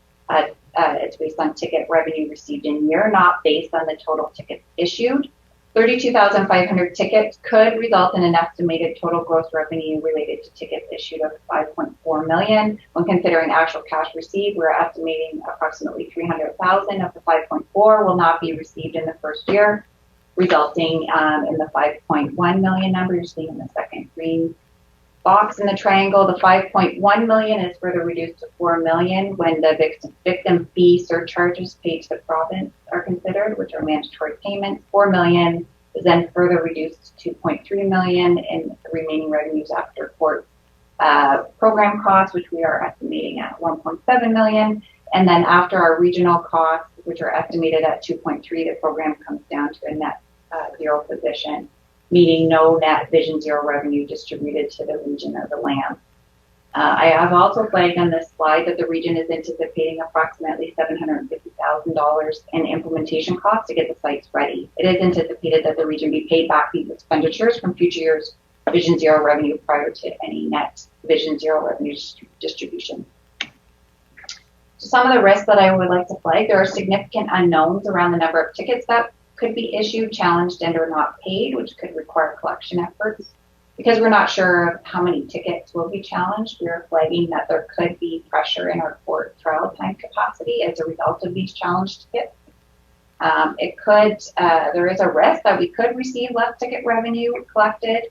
it's based on ticket revenue received in year, not based on the total tickets issued. 32,500 tickets could result in an estimated total gross revenue related to tickets issued of $5.4 million. When considering actual cash received, we're estimating approximately 300,000 of the 5.4 will not be received in the first year, resulting in the 5.1 million number you're seeing in the second green box in the triangle. The 5.1 million is further reduced to 4 million when the victim fee surcharges paid to the province are considered, which are mandatory payments. 4 million is then further reduced to 2.3 million in the remaining revenues after court program costs, which we are estimating at 1.7 million. And then after our regional costs, which are estimated at 2.3, the program comes down to a net zero position, meaning no net Vision Zero revenue distributed to the region or the land. I have also flagged on this slide that the region is anticipating approximately $750,000 in implementation costs to get the sites ready. It is anticipated that the region be paid back these expenditures from future years' Vision Zero revenue prior to any net Vision Zero revenue distribution. So some of the risks that I would like to flag, there are significant unknowns around the number of tickets that could be issued, challenged, and or not paid, which could require collection efforts. Because we're not sure of how many tickets will be challenged, we are flagging that there could be pressure in our court trial time capacity as a result of these challenged tickets. There is a risk that we could receive less ticket revenue collected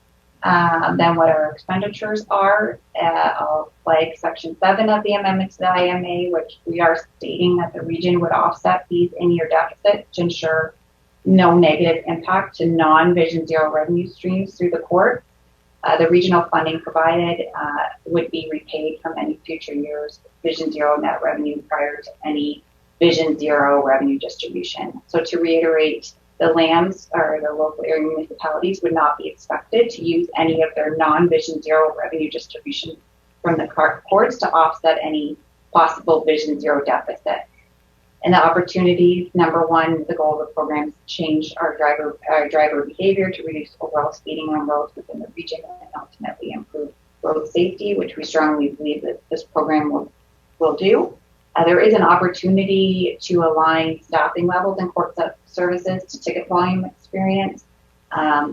than what our expenditures are. I'll flag Section 7 of the amendment to the IMA, which we are stating that the region would offset these in-year deficits to ensure no negative impact to non-Vision Zero revenue streams through the court. The regional funding provided would be repaid from any future year's Vision Zero net revenue prior to any Vision Zero revenue distribution. So to reiterate, the LAMs or the local area municipalities would not be expected to use any of their non-Vision Zero revenue distribution from the courts to offset any possible Vision Zero deficit. And the opportunities, number one, the goal of the program is to change our driver behavior to reduce overall speeding on roads within the region and ultimately improve road safety, which we strongly believe that this program will do. There is an opportunity to align staffing levels in court services to ticket volume experience,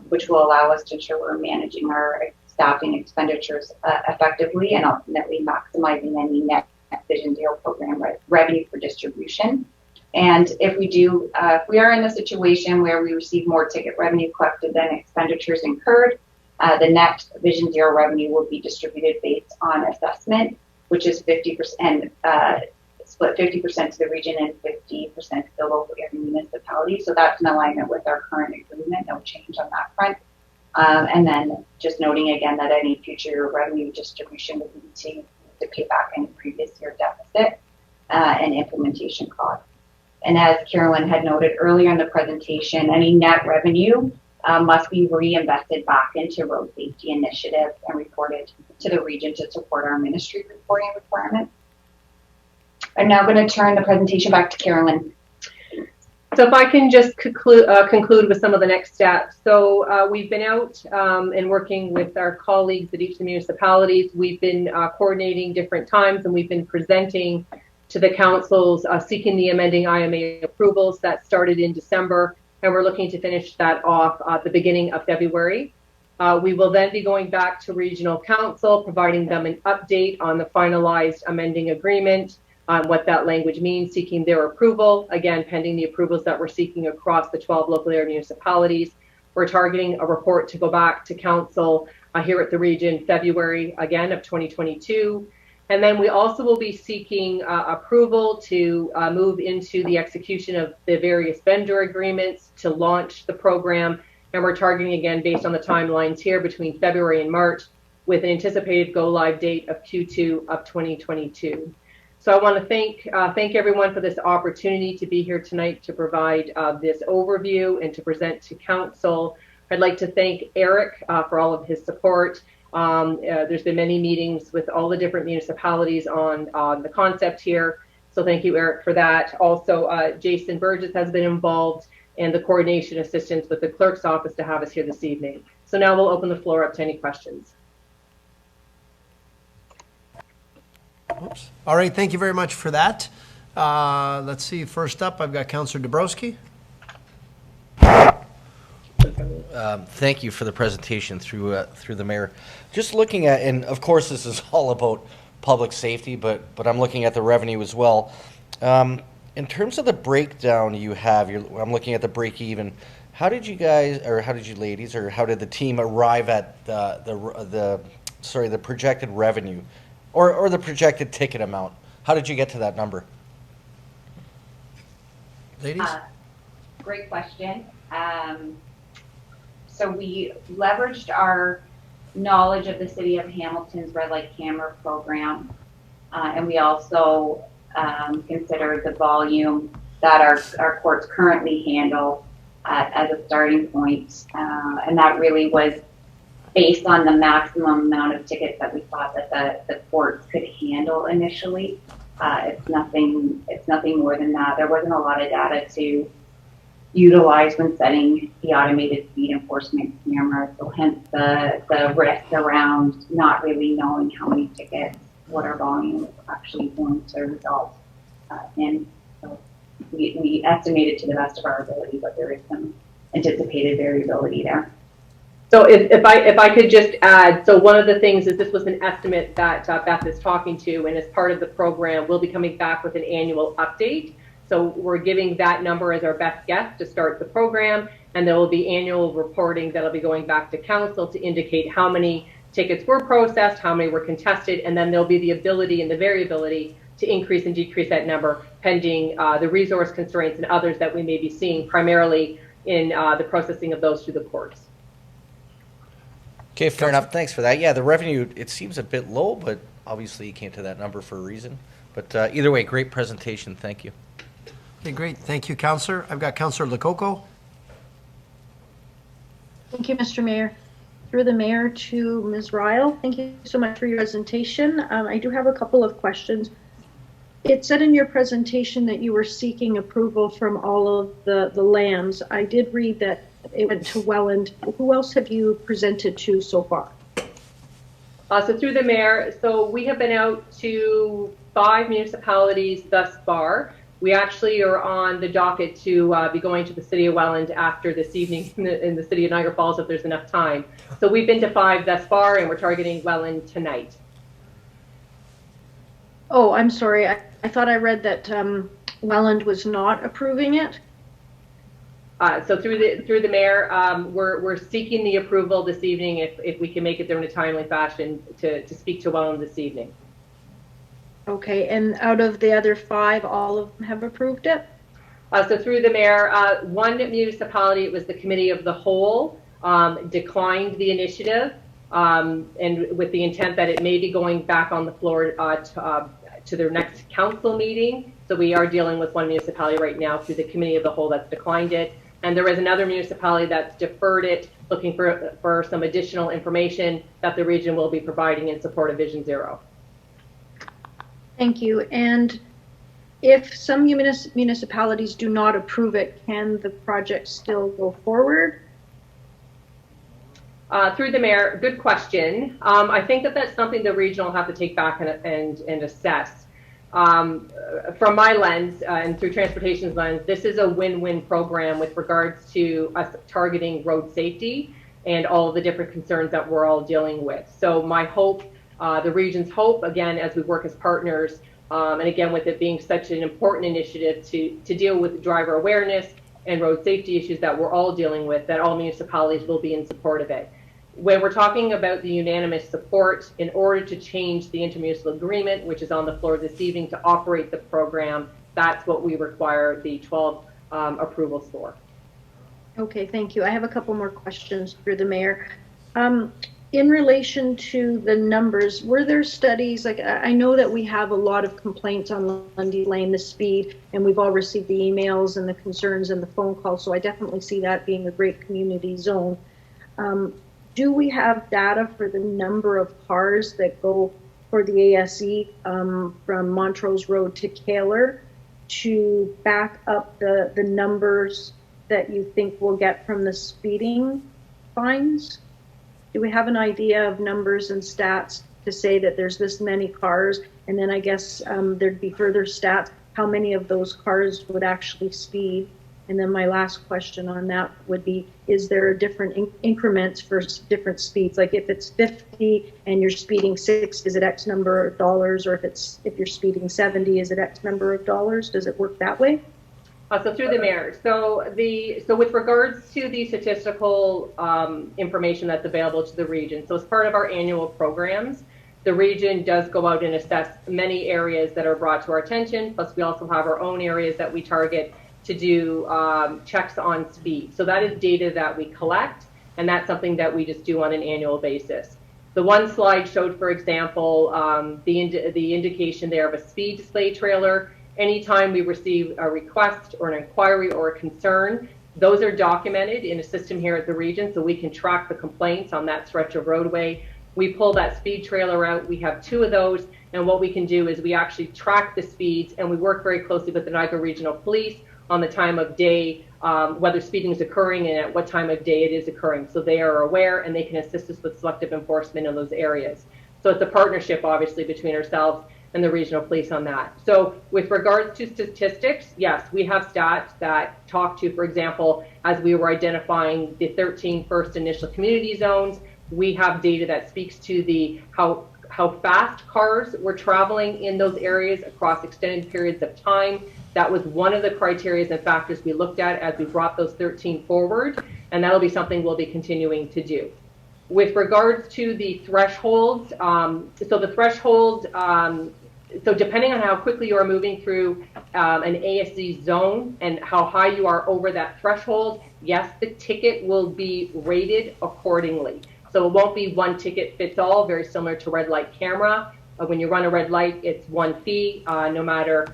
which will allow us to ensure we're managing our staffing expenditures effectively and ultimately maximizing any net Vision Zero program revenue for distribution. And if we are in the situation where we receive more ticket revenue collected than expenditures incurred, the net Vision Zero revenue will be distributed based on assessment, which is 50%, split 50% to the region and 50% to the local area municipality. So that's in alignment with our current agreement, no change on that front. And then just noting again that any future revenue distribution would be to pay back any previous year deficit and implementation costs. And as Carolyn had noted earlier in the presentation, any net revenue must be reinvested back into road safety initiatives and reported to the region to support our ministry reporting requirements. I'm now going to turn the presentation back to Carolyn. So if I can just conclude with some of the next steps. So we've been out and working with our colleagues at each of the municipalities. We've been coordinating different times, and we've been presenting to the councils seeking the amending IMA approvals that started in December, and we're looking to finish that off at the beginning of February. We will then be going back to regional council, providing them an update on the finalized amending agreement, on what that language means, seeking their approval, again, pending the approvals that we're seeking across the 12 local area municipalities. We're targeting a report to go back to council here at the region February, again, of 2022. And then we also will be seeking approval to move into the execution of the various vendor agreements to launch the program. And we're targeting, again, based on the timelines here, between February and March, with an anticipated go-live date of Q2 of 2022. So I want to thank everyone for this opportunity to be here tonight to provide this overview and to present to council. I'd like to thank Eric for all of his support. There's been many meetings with all the different municipalities on the concept here. So thank you, Eric, for that. Also, Jason Burgess has been involved and the coordination assistance with the clerk's office to have us here this evening. So now we'll open the floor up to any questions. Oops. All right, thank you very much for that. Let's see, first up, I've got Councillor Dabrowski. Thank you for the presentation through the mayor. Just looking at, and of course this is all about public safety, but I'm looking at the revenue as well. In terms of the breakdown you have, I'm looking at the break even. How did you guys, or how did you ladies, or how did the team arrive at the projected revenue? Or the projected ticket amount? How did you get to that number? Ladies? Great question. So we leveraged our knowledge of the City of Hamilton's red light camera program, and we also considered the volume that our courts currently handle as a starting point. And that really was based on the maximum amount of tickets that we thought that the courts could handle initially. It's nothing more than that. There wasn't a lot of data to utilize when setting the automated speed enforcement camera. So hence the risk around not really knowing how many tickets, what our volume is actually going to result in. So we estimated to the best of our ability, but there is some anticipated variability there. So if I could just add, so one of the things is this was an estimate that Beth is talking to, and as part of the program, we'll be coming back with an annual update. So we're giving that number as our best guess to start the program, and there will be annual reporting that'll be going back to council to indicate how many tickets were processed, how many were contested, and then there'll be the ability and the variability to increase and decrease that number pending the resource constraints and others that we may be seeing primarily in the processing of those through the courts. Okay, fair enough. Thanks for that. Yeah, the revenue, it seems a bit low, but obviously you came to that number for a reason. But either way, great presentation. Thank you. Okay, great. Thank you, Councillor. I've got Councillor Lococo. Thank you, Mr. Mayor. Through the mayor to Ms. Ryle, thank you so much for your presentation. I do have a couple of questions. It said in your presentation that you were seeking approval from all of the lands. I did read that it went to Welland. Who else have you presented to so far? So through the mayor, so we have been out to 5 municipalities thus far. We actually are on the docket to be going to the city of Welland after this evening in the city of Niagara Falls if there's enough time. So we've been to 5 thus far, and we're targeting Welland tonight. Oh, I'm sorry. I thought I read that Welland was not approving it. So through the mayor, we're seeking the approval this evening if we can make it there in a timely fashion to speak to Welland this evening. Okay, and out of the other 5, all of them have approved it? So through the mayor, one municipality, it was the committee of the whole, declined the initiative, and with the intent that it may be going back on the floor to their next council meeting. So we are dealing with one municipality right now through the committee of the whole that's declined it. And there is another municipality that's deferred it, looking for some additional information that the region will be providing in support of Vision Zero. Thank you. And if some municipalities do not approve it, can the project still go forward? Through the mayor, good question. I think that's something the region will have to take back and assess. From my lens and through transportation's lens, this is a win-win program with regards to us targeting road safety and all of the different concerns that we're all dealing with. So my hope, the region's hope, again, as we work as partners, and again, with it being such an important initiative to deal with driver awareness and road safety issues that we're all dealing with, that all municipalities will be in support of it. When we're talking about the unanimous support, in order to change the intermunicipal agreement, which is on the floor this evening to operate the program, that's what we require the 12 approvals for. Okay, thank you. I have a couple more questions through the mayor. In relation to the numbers, were there studies, like I know that we have a lot of complaints on Lundy Lane, the speed, and we've all received the emails and the concerns and the phone calls, so I definitely see that being a great community zone. Do we have data for the number of cars that go for the ASE from Montrose Road to Kaler to back up the numbers that you think we'll get from the speeding fines? Do we have an idea of numbers and stats to say that there's this many cars? And then I guess there'd be further stats, how many of those cars would actually speed? And then my last question on that would be, is there a different increments for different speeds? Like if it's 50 and you're speeding 6, is it X number of dollars? Or if you're speeding 70, is it X number of dollars? Does it work that way? So through the mayor, so with regards to the statistical information that's available to the region, so as part of our annual programs, the region does go out and assess many areas that are brought to our attention. Plus, we also have our own areas that we target to do checks on speed. So that is data that we collect, and that's something that we just do on an annual basis. The one slide showed, for example, the indication there of a speed display trailer. Anytime we receive a request or an inquiry or a concern, Those are documented in a system here at the region, so we can track the complaints on that stretch of roadway. We pull that speed trailer out. We have 2 of those, and what we can do is we actually track the speeds, and we work very closely with the Niagara Regional Police on the time of day, whether speeding is occurring and at what time of day it is occurring. So they are aware, and they can assist us with selective enforcement in those areas. So it's a partnership, obviously, between ourselves and the regional police on that. So with regards to statistics, yes, we have stats that talk to, for example, as we were identifying the 13 first initial community zones, we have data that speaks to the how fast cars were traveling in those areas across extended periods of time. That was one of the criteria and factors we looked at as we brought those 13 forward, and that'll be something we'll be continuing to do. With regards to the thresholds, so the threshold, so depending on how quickly you are moving through an ASC zone and how high you are over that threshold, yes, the ticket will be rated accordingly. So it won't be one ticket fits all, very similar to red light camera. When you run a red light, it's one fee, no matter,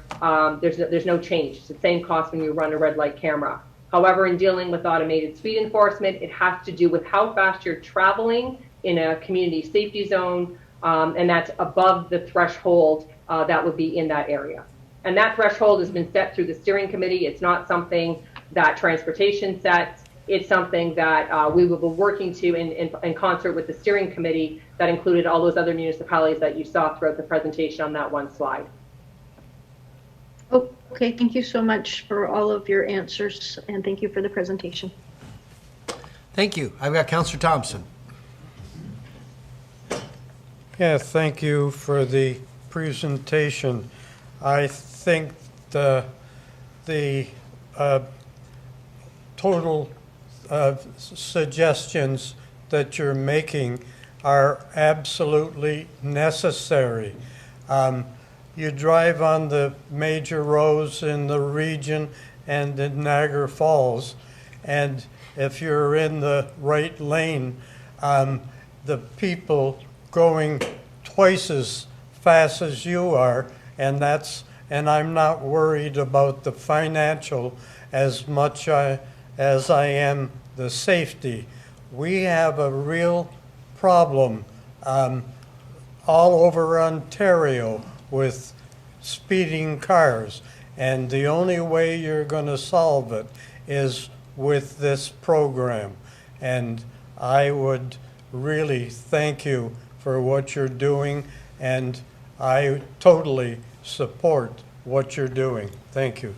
there's no change. It's the same cost when you run a red light camera. However, in dealing with automated speed enforcement, it has to do with how fast you're traveling in a community safety zone, and that's above the threshold that would be in that area. And that threshold has been set through the steering committee. It's not something that transportation sets. It's something that we will be working to in concert with the steering committee that included all those other municipalities that you saw throughout the presentation on that one slide. Okay, thank you so much for all of your answers, and thank you for the presentation. Thank you. I've got Councillor Thompson. Yeah, thank you for the presentation. I think the total suggestions that you're making are absolutely necessary. You drive on the major roads in the region and in Niagara Falls, and if you're in the right lane, the people going twice as fast as you are, and I'm not worried about the financial as much as I am the safety. We have a real problem all over Ontario with speeding cars, and the only way you're going to solve it is with this program. And I would really thank you for what you're doing, and I totally support what you're doing. Thank you.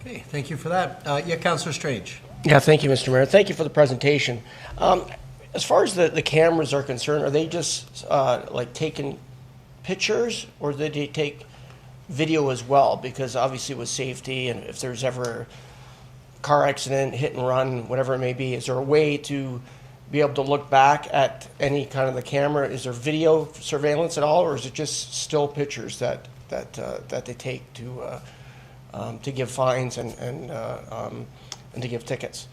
Okay, thank you for that. Yeah, Councillor Strange. Yeah, thank you, Mr. Mayor. Thank you for the presentation. As far as the cameras are concerned, are they just like taking pictures, or did they take video as well? Because obviously with safety, and if there's ever a car accident, hit and run, whatever it may be, is there a way to be able to look back at any kind of the camera? Is there video surveillance at all, or is it just still pictures that they take to give fines and to give tickets?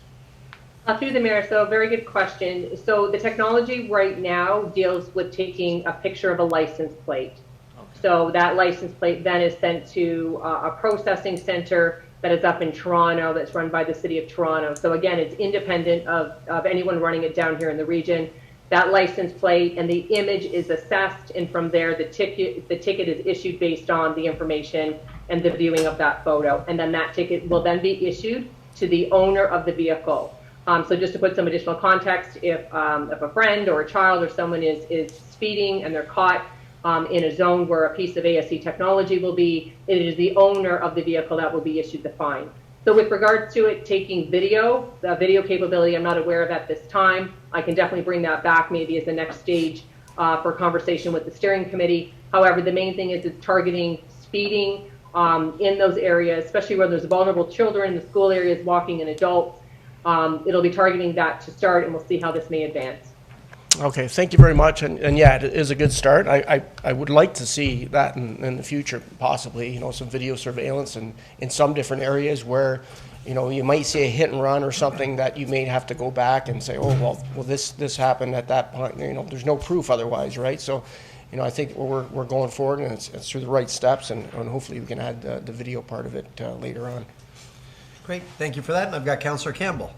Through the mayor, so very good question. So the technology right now deals with taking a picture of a license plate. Okay. So that license plate then is sent to a processing center that is up in Toronto, that's run by the City of Toronto. So again, it's independent of anyone running it down here in the region. That license plate and the image is assessed, and from there the ticket is issued based on the information and the viewing of that photo. And then that ticket will then be issued to the owner of the vehicle. So just to put some additional context, if a friend or a child or someone is speeding and they're caught in a zone where a piece of ASC technology will be, it is the owner of the vehicle that will be issued the fine. So with regards to it taking video, the video capability I'm not aware of at this time. I can definitely bring that back maybe as the next stage for conversation with the steering committee. However, the main thing is it's targeting speeding in those areas, especially where there's vulnerable children, the school areas, walking, and adults. It'll be targeting that to start, and we'll see how this may advance. Okay, thank you very much. And yeah, it is a good start. I would like to see that in the future, possibly, you know, some video surveillance in some different areas where, you know, you might see a hit and run or something that you may have to go back and say, oh, well this happened at that point. You know, there's no proof otherwise, right? So, you know, I think we're going forward, and it's through the right steps, and hopefully we can add the video part of it later on. Great, thank you for that. And I've got Councillor Campbell.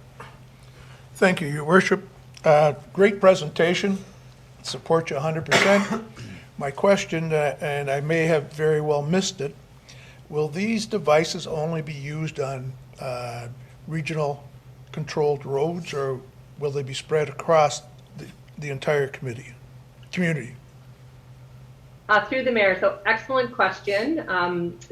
Thank you, Your Worship. Great presentation. Support you 100%. My question, and I may have very well missed it, will these devices only be used on regional controlled roads, or will they be spread across the entire community? Through the mayor, so excellent question.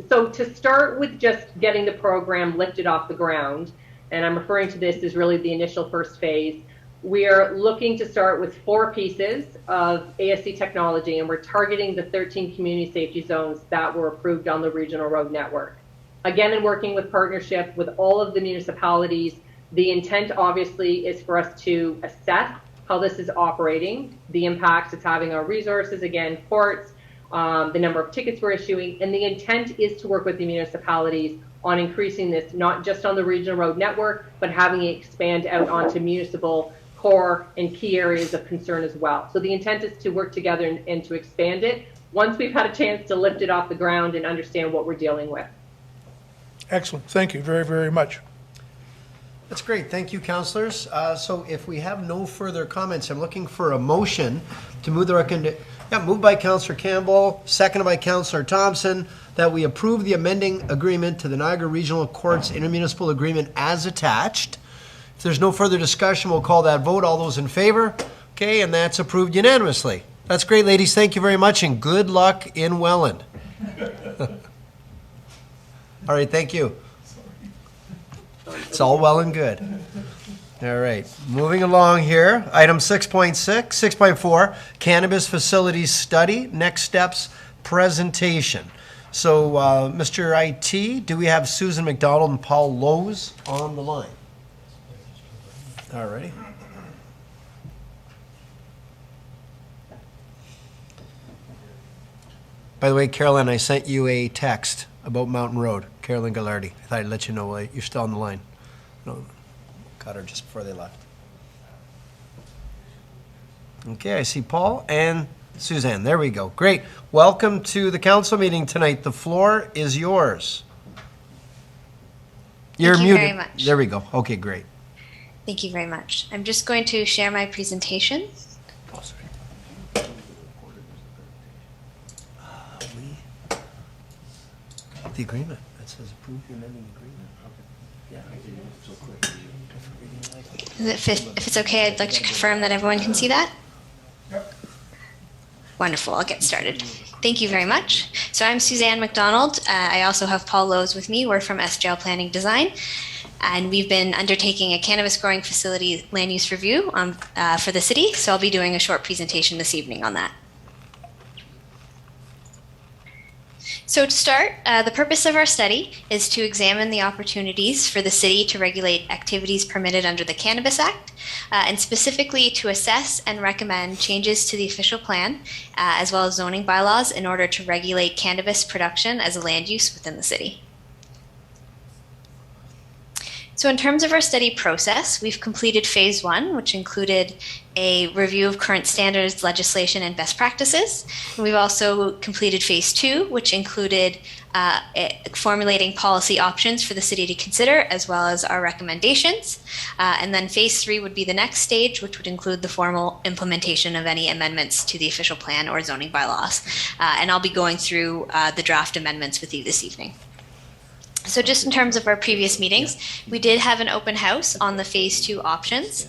So to start with just getting the program lifted off the ground, and I'm referring to this as really the initial first phase, we are looking to start with 4 pieces of ASC technology, and we're targeting the 13 community safety zones that were approved on the regional road network. Again, in working with partnership with all of the municipalities, the intent obviously is for us to assess how this is operating, the impacts it's having on resources, again, ports, the number of tickets we're issuing, and the intent is to work with the municipalities on increasing this, not just on the regional road network, but having it expand out onto municipal core and key areas of concern as well. So the intent is to work together and to expand it once we've had a chance to lift it off the ground and understand what we're dealing with. Excellent. Thank you very, very much. That's great. Thank you, councillors. So if we have no further comments, I'm looking for a motion to move the recommendation. Yeah, moved by Councillor Campbell, seconded by Councillor Thompson, that we approve the amending agreement to the Niagara Regional Courts intermunicipal agreement as attached. If there's no further discussion, we'll call that vote. All those in favor? Okay, and that's approved unanimously. That's great, ladies. Thank you very much, and good luck in Welland. All right, thank you. It's all well and good. All right, moving along here. Item 6.4, Cannabis Facilities Study, Next Steps Presentation. So, Mr. IT, do we have Susan McDonald and Paul Lowe's on the line? All righty. By the way, Carolyn, I sent you a text about Mountain Road, Carolyn Gallardi. I thought I'd let you know you're still on the line. No, got her just before they left. Okay, I see Paul and Suzanne. There we go. Great. Welcome to the council meeting tonight. The floor is yours. You're muted. Thank you very much. There we go. Okay, great. Thank you very much. I'm just going to share my presentation. Oh, sorry. The agreement. That says approve the amending agreement. Okay. Yeah, I did it so quick. If it's okay, I'd like to confirm that everyone can see that. Yep. Wonderful. I'll get started. Thank you very much. So I'm Suzanne McDonald. I also have Paul Lowe's with me. We're from SGL Planning Design. And we've been undertaking a cannabis growing facility land use review for the city. So I'll be doing a short presentation this evening on that. So to start, the purpose of our study is to examine the opportunities for the city to regulate activities permitted under the Cannabis Act, and specifically to assess and recommend changes to the official plan, as well as zoning bylaws in order to regulate cannabis production as a land use within the city. So in terms of our study process, we've completed phase 1, which included a review of current standards, legislation, and best practices. And we've also completed phase 2, which included formulating policy options for the city to consider, as well as our recommendations. And then phase 3 would be the next stage, which would include the formal implementation of any amendments to the official plan or zoning bylaws. And I'll be going through the draft amendments with you this evening. So just in terms of our previous meetings, we did have an open house on the phase 2 options,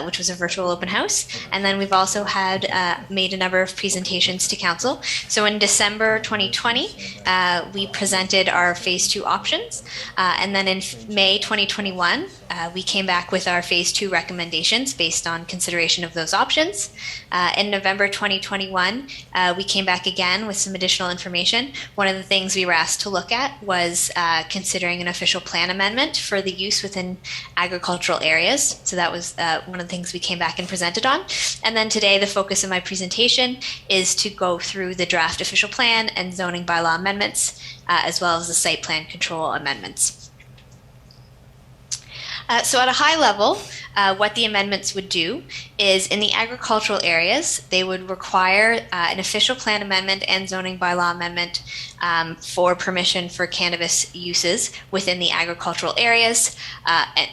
which was a virtual open house. And then we've also had made a number of presentations to council. So in December 2020, we presented our phase 2 options. And then in May 2021, we came back with our phase 2 recommendations based on consideration of those options. In November 2021, we came back again with some additional information. One of the things we were asked to look at was considering an official plan amendment for the use within agricultural areas. So that was one of the things we came back and presented on. And then today, the focus of my presentation is to go through the draft official plan and zoning bylaw amendments, as well as the site plan control amendments. So at a high level, what the amendments would do is in the agricultural areas, they would require an official plan amendment and zoning bylaw amendment for permission for cannabis uses within the agricultural areas.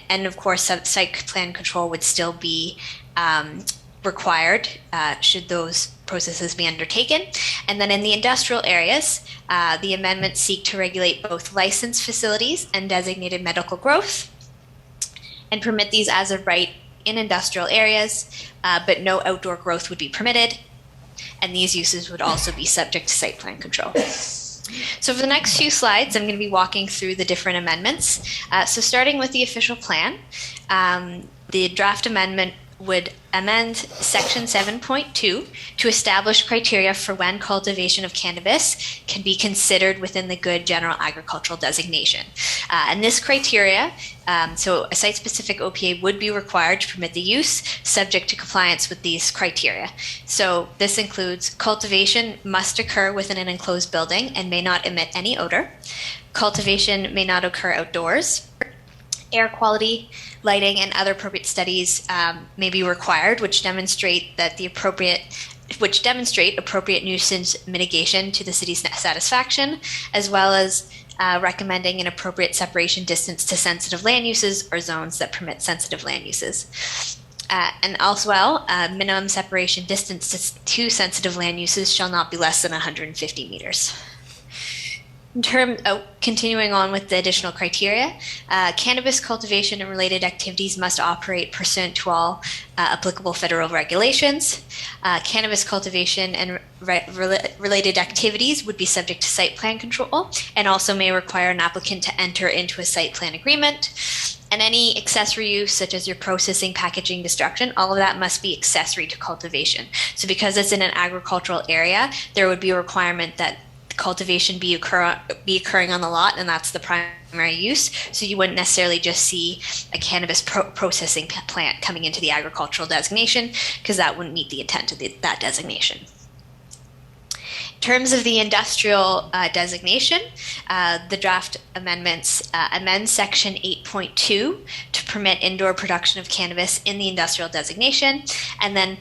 And of course, site plan control would still be required should those processes be undertaken. And then in the industrial areas, the amendments seek to regulate both licensed facilities and designated medical growth and permit these as of right in industrial areas, but no outdoor growth would be permitted. And these uses would also be subject to site plan control. So for the next few slides, I'm going to be walking through the different amendments. So starting with the official plan, the draft amendment would amend Section 7.2 to establish criteria for when cultivation of cannabis can be considered within the good general agricultural designation. And this criteria, so a site-specific OPA would be required to permit the use subject to compliance with these criteria. So this includes cultivation must occur within an enclosed building and may not emit any odor. Cultivation may not occur outdoors. Air quality, lighting, and other appropriate studies may be required, which demonstrate appropriate nuisance mitigation to the city's satisfaction, as well as recommending an appropriate separation distance to sensitive land uses or zones that permit sensitive land uses. And as well, minimum separation distance to sensitive land uses shall not be less than 150 meters. Continuing on with the additional criteria, cannabis cultivation and related activities must operate pursuant to all applicable federal regulations. Cannabis cultivation and related activities would be subject to site plan control and also may require an applicant to enter into a site plan agreement. And any accessory use, such as your processing, packaging, destruction, all of that must be accessory to cultivation. So because it's in an agricultural area, there would be a requirement that cultivation be occurring on the lot, and that's the primary use. So you wouldn't necessarily just see a cannabis processing plant coming into the agricultural designation, because that wouldn't meet the intent of that designation. In terms of the industrial designation, the draft amendments amend Section 8.2 to permit indoor production of cannabis in the industrial designation, and then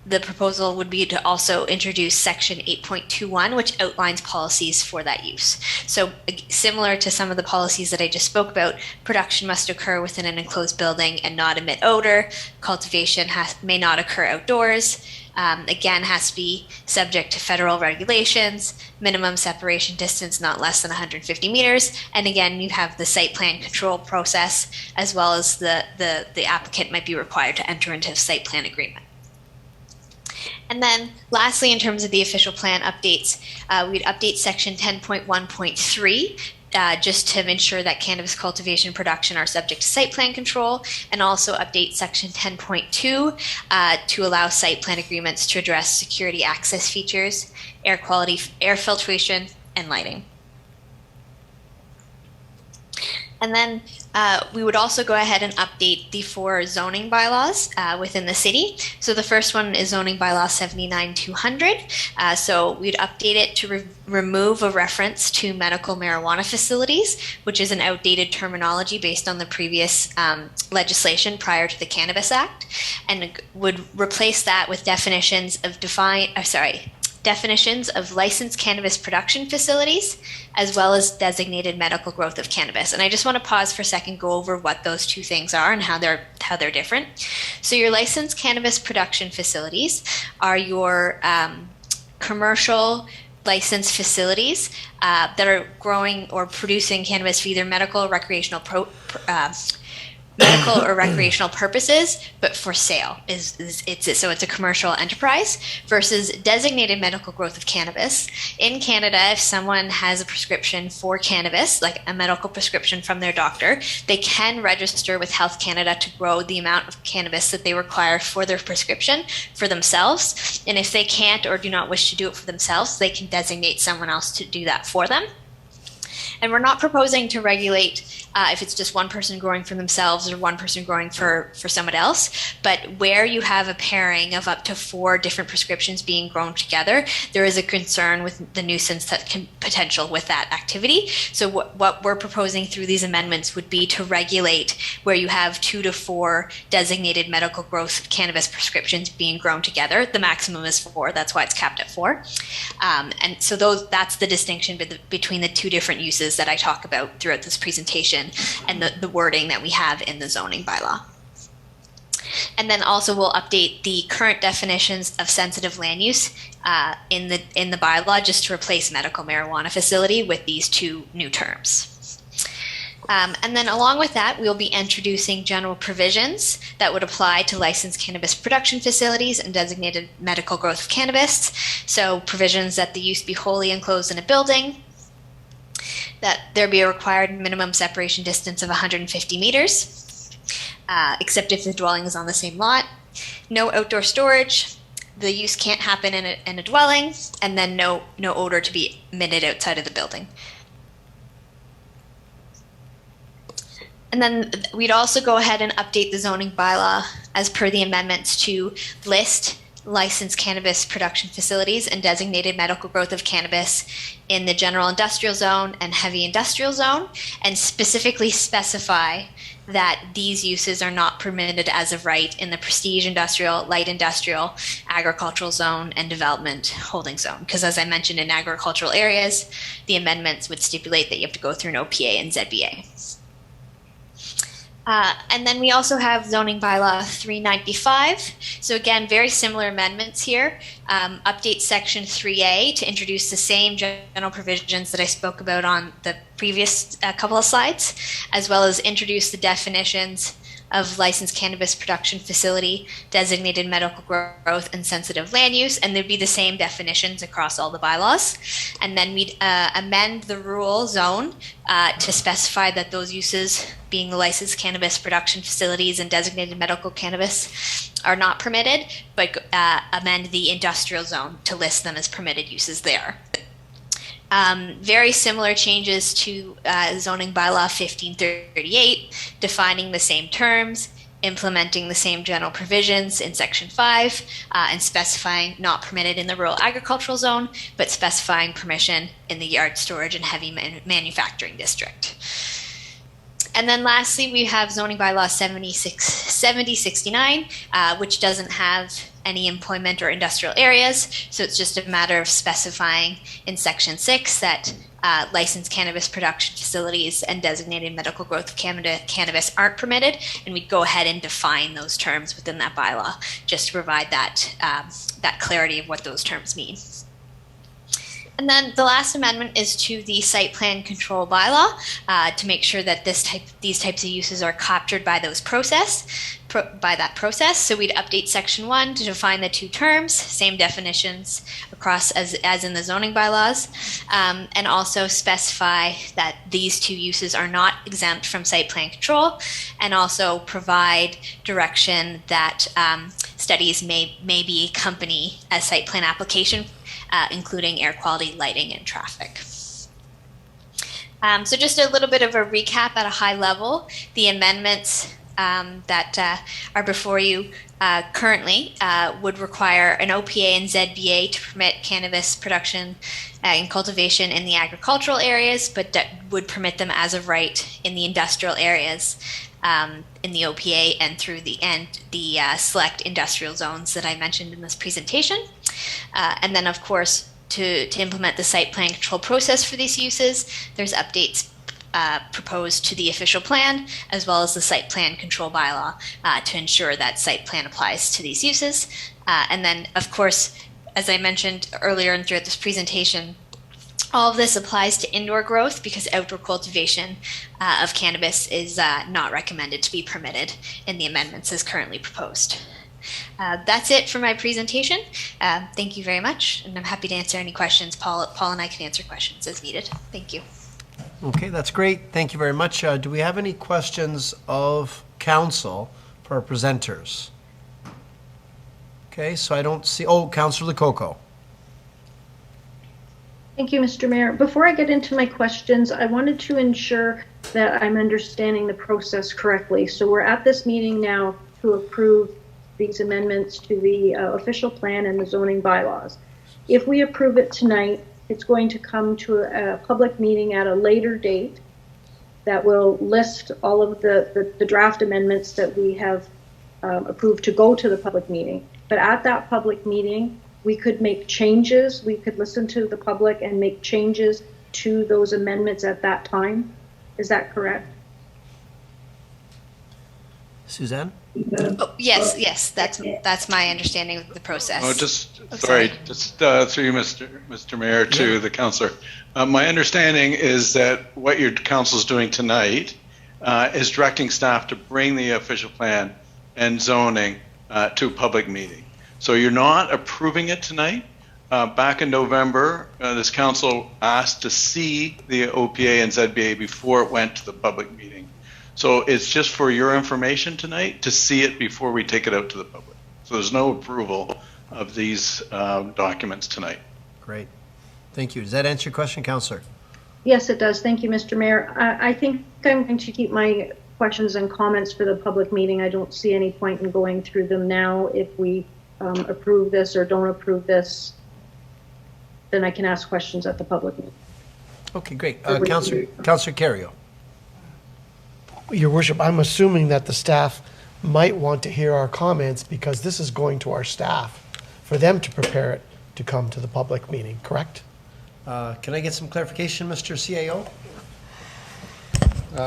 the proposal would be to also introduce Section 8.21, which outlines policies for that use. So similar to some of the policies that I just spoke about, production must occur within an enclosed building and not emit odor. Cultivation may not occur outdoors. Again, has to be subject to federal regulations, minimum separation distance not less than 150 meters. And again, you have the site plan control process, as well as the applicant might be required to enter into a site plan agreement. And then lastly, in terms of the official plan updates, we'd update Section 10.1.3 just to ensure that cannabis cultivation and production are subject to site plan control, and also update Section 10.2 to allow site plan agreements to address security access features, air quality, air filtration, and lighting. And then we would also go ahead and update the 4 zoning bylaws within the city. So the first one is zoning bylaw 79-200. So we'd update it to remove a reference to medical marijuana facilities, which is an outdated terminology based on the previous legislation prior to the Cannabis Act, and would replace that with definitions of licensed cannabis production facilities, as well as designated medical growth of cannabis. And I just want to pause for a second, go over what those two things are and how they're different. So your licensed cannabis production facilities are your commercial licensed facilities that are growing or producing cannabis for either medical or recreational purposes, but for sale. So it's a commercial enterprise, versus designated medical growth of cannabis. In Canada, if someone has a prescription for cannabis, like a medical prescription from their doctor, they can register with Health Canada to grow the amount of cannabis that they require for their prescription for themselves. And if they can't or do not wish to do it for themselves, they can designate someone else to do that for them. And we're not proposing to regulate if it's just one person growing for themselves or one person growing for someone else. But where you have a pairing of up to 4 different prescriptions being grown together, there is a concern with the nuisance that can potential with that activity. So what we're proposing through these amendments would be to regulate where you have 2 to 4 designated medical growth cannabis prescriptions being grown together. The maximum is 4. That's why it's capped at 4. And so that's the distinction between the 2 different uses that I talk about throughout this presentation and the wording that we have in the zoning bylaw. And then also we'll update the current definitions of sensitive land use in the bylaw just to replace medical marijuana facility with these 2 new terms. And then along with that, we'll be introducing general provisions that would apply to licensed cannabis production facilities and designated medical growth of cannabis. So provisions that the use be wholly enclosed in a building, that there be a required minimum separation distance of 150 meters, except if the dwelling is on the same lot, no outdoor storage, the use can't happen in a dwelling, and then no odor to be emitted outside of the building. And then we'd also go ahead and update the zoning bylaw as per the amendments to list licensed cannabis production facilities and designated medical growth of cannabis in the general industrial zone and heavy industrial zone, and specifically specify that these uses are not permitted as of right in the prestige industrial, light industrial, agricultural zone, and development holding zone. Because as I mentioned, in agricultural areas, the amendments would stipulate that you have to go through an OPA and ZBA. And then we also have zoning bylaw 395. So again, very similar amendments here. Update section 3A to introduce the same general provisions that I spoke about on the previous couple of slides, as well as introduce the definitions of licensed cannabis production facility, designated medical growth, and sensitive land use, and there'd be the same definitions across all the bylaws. And then we'd amend the rural zone to specify that those uses, being the licensed cannabis production facilities and designated medical cannabis, are not permitted, but amend the industrial zone to list them as permitted uses there. Very similar changes to zoning bylaw 1538, defining the same terms, implementing the same general provisions in section 5, and specifying not permitted in the rural agricultural zone, but specifying permission in the yard storage and heavy manufacturing district. And then lastly, we have zoning bylaw 7069, which doesn't have any employment or industrial areas. So it's just a matter of specifying in section 6 that licensed cannabis production facilities and designated medical growth of cannabis aren't permitted. And we'd go ahead and define those terms within that bylaw just to provide that, that clarity of what those terms mean. And then the last amendment is to the site plan control bylaw to make sure that these types of uses are captured by that process. So we'd update section 1 to define the 2 terms, same definitions across as in the zoning bylaws, and also specify that these 2 uses are not exempt from site plan control, and also provide direction that studies may be accompany a site plan application, including air quality, lighting, and traffic. So just a little bit of a recap at a high level. The amendments that are before you currently would require an OPA and ZBA to permit cannabis production and cultivation in the agricultural areas, but that would permit them as of right in the industrial areas in the OPA and through the select industrial zones that I mentioned in this presentation. And then, of course, to implement the site plan control process for these uses, there's updates proposed to the official plan as well as the site plan control bylaw to ensure that site plan applies to these uses. And then, of course, as I mentioned earlier and throughout this presentation, all of this applies to indoor growth because outdoor cultivation of cannabis is not recommended to be permitted in the amendments as currently proposed. That's it for my presentation. Thank you very much, and I'm happy to answer any questions. Paul and I can answer questions as needed. Thank you. Okay, that's great. Thank you very much. Do we have any questions of council for our presenters? Okay, so I don't see, Councillor Lococo. Thank you, Mr. Mayor. Before I get into my questions, I wanted to ensure that I'm understanding the process correctly. So we're at this meeting now to approve these amendments to the official plan and the zoning bylaws. If we approve it tonight, it's going to come to a public meeting at a later date that will list all of the draft amendments that we have approved to go to the public meeting. But at that public meeting, we could make changes. We could listen to the public and make changes to those amendments at that time. Is that correct? Suzanne? Oh, yes, that's my understanding of the process. Sorry, through you, Mr. Mayor, to the councillor. My understanding is that what your council is doing tonight is directing staff to bring the official plan and zoning to a public meeting. So you're not approving it tonight. Back in November, this council asked to see the OPA and ZBA before it went to the public meeting. So it's just for your information tonight to see it before we take it out to the public. So there's no approval of these documents tonight. Great. Thank you. Does that answer your question, Councillor? Yes, it does. Thank you, Mr. Mayor. I think I'm going to keep my questions and comments for the public meeting. I don't see any point in going through them now. If we approve this or don't approve this, then I can ask questions at the public meeting. Okay, great. Councillor Carrió. Your Worship, I'm assuming that the staff might want to hear our comments because this is going to our staff for them to prepare it to come to the public meeting, correct? Can I get some clarification, Mr. CAO?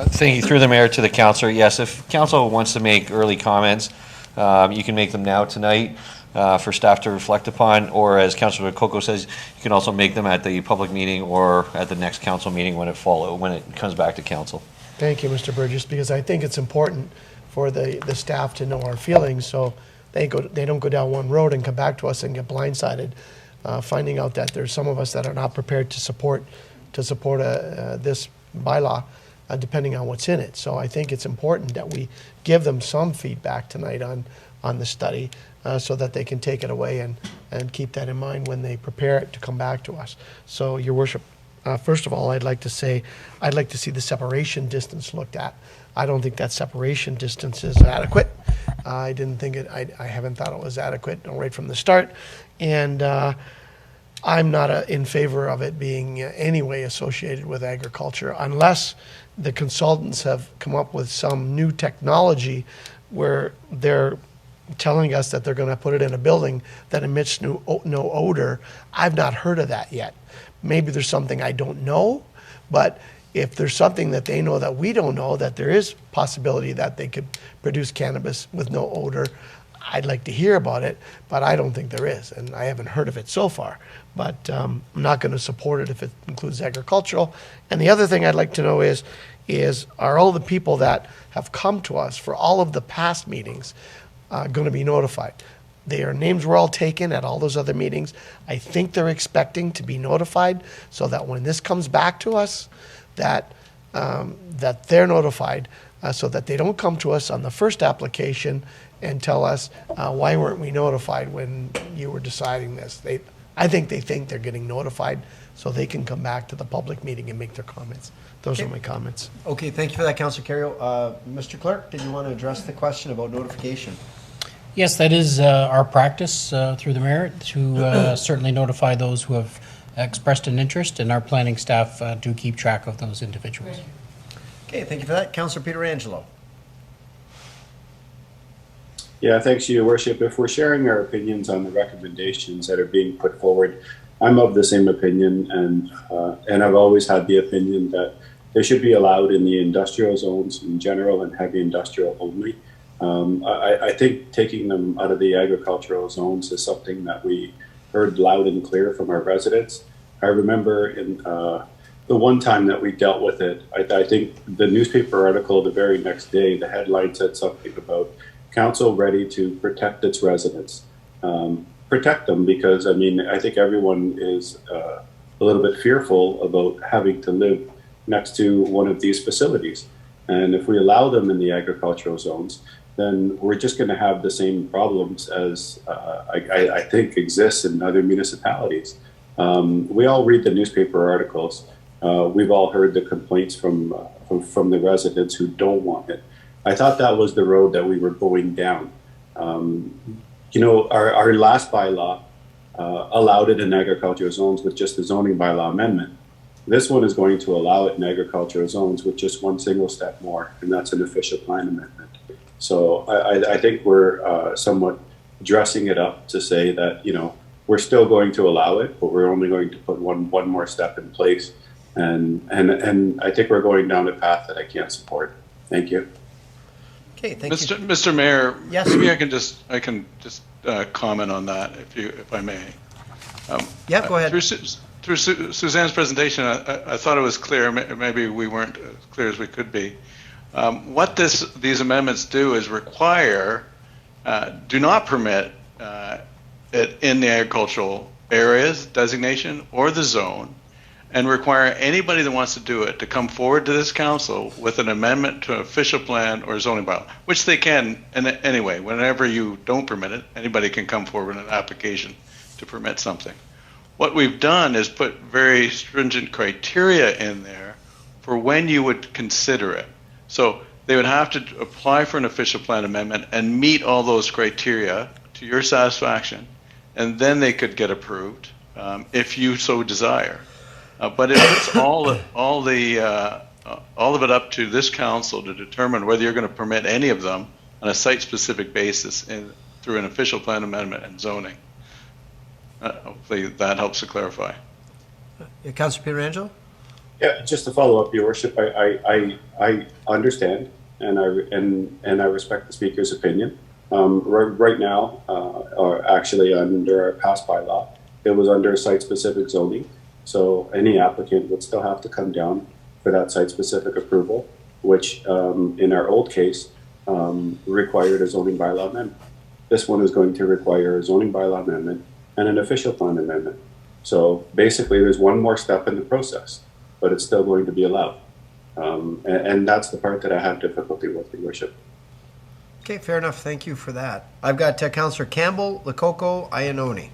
Thank you. Through the mayor to the councillor. Yes, if council wants to make early comments, you can make them now tonight for staff to reflect upon, or as Councillor Lococo says, you can also make them at the public meeting or at the next council meeting when it comes back to council. Thank you, Mr. Burgess, because I think it's important for the staff to know our feelings so they don't go down one road and come back to us and get blindsided, finding out that there's some of us that are not prepared to support this bylaw, depending on what's in it. So I think it's important that we give them some feedback tonight on the study so that they can take it away and keep that in mind when they prepare it to come back to us. So, Your Worship, first of all, I'd like to say I'd like to see the separation distance looked at. I don't think that separation distance is adequate. I didn't think it. I haven't thought it was adequate right from the start, and I'm not in favor of it being any way associated with agriculture unless the consultants have come up with some new technology where they're telling us that they're going to put it in a building that emits no odor. I've not heard of that yet. Maybe there's something I don't know, but if there's something that they know that we don't know, that there is possibility that they could produce cannabis with no odor, I'd like to hear about it, but I don't think there is, and I haven't heard of it so far. But I'm not going to support it if it includes agricultural. And the other thing I'd like to know is are all the people that have come to us for all of the past meetings going to be notified? Their names were all taken at all those other meetings. I think they're expecting to be notified so that when this comes back to us, that they're notified so that they don't come to us on the first application and tell us, why weren't we notified when you were deciding this? I think they think they're getting notified so they can come back to the public meeting and make their comments. Those are my comments. Okay, thank you for that, Councillor Carrió. Mr. Clerk, did you want to address the question about notification? Yes, that is our practice through the mayor to certainly notify those who have expressed an interest, and our planning staff do keep track of those individuals. Okay, thank you for that. Councillor Pietrangelo. Yeah, thanks, Your Worship. If we're sharing our opinions on the recommendations that are being put forward, I'm of the same opinion, and I've always had the opinion that they should be allowed in the industrial zones in general and heavy industrial only. I think taking them out of the agricultural zones is something that we heard loud and clear from our residents. I remember in the one time that we dealt with it, I think the newspaper article the very next day, the headline said something about council ready to protect its residents. Protect them because, I mean, I think everyone is a little bit fearful about having to live next to one of these facilities. And if we allow them in the agricultural zones, then we're just going to have the same problems as I think exists in other municipalities. We all read the newspaper articles. We've all heard the complaints from the residents who don't want it. I thought that was the road that we were going down. Our last bylaw allowed it in agricultural zones with just the zoning bylaw amendment. This one is going to allow it in agricultural zones with just one single step more, and that's an official plan amendment. So I think we're somewhat dressing it up to say that, we're still going to allow it, but we're only going to put one more step in place. And I think we're going down a path that I can't support. Thank you. Okay, thank you. Mr. Mayor, yes. Maybe I can just comment on that, if I may. Yeah, go ahead. Through Suzanne's presentation, I thought it was clear. Maybe we weren't as clear as we could be. What these amendments do is require, do not permit it in the agricultural areas designation or the zone, and require anybody that wants to do it to come forward to this council with an amendment to an official plan or zoning bylaw, which they can. And anyway, whenever you don't permit it, anybody can come forward with an application to permit something. What we've done is put very stringent criteria in there for when you would consider it. So they would have to apply for an official plan amendment and meet all those criteria to your satisfaction, and then they could get approved if you so desire. But it puts all of it up to this council to determine whether you're going to permit any of them on a site-specific basis through an official plan amendment and zoning. Hopefully that helps to clarify. Councillor Pietrangelo? Yeah, just to follow up, Your Worship, I understand and I respect the speaker's opinion. Right now, or actually under our past bylaw, it was under site-specific zoning. So any applicant would still have to come down for that site-specific approval, which in our old case required a zoning bylaw amendment. This one is going to require a zoning bylaw amendment and an official plan amendment. So basically there's one more step in the process, but it's still going to be allowed. And that's the part that I have difficulty with, Your Worship. Okay, fair enough. Thank you for that. I've got Councillor Campbell, Lococo, Ioannoni.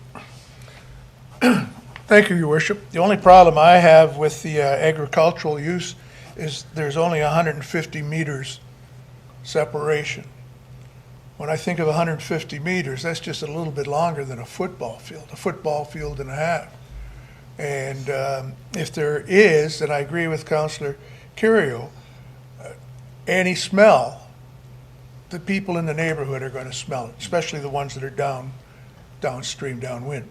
Thank you, Your Worship. The only problem I have with the agricultural use is there's only 150 meters separation. When I think of 150 meters, that's just a little bit longer than a football field and a half. And if there is, and I agree with Councillor Cario, any smell, the people in the neighborhood are going to smell it, especially the ones that are downstream, downwind.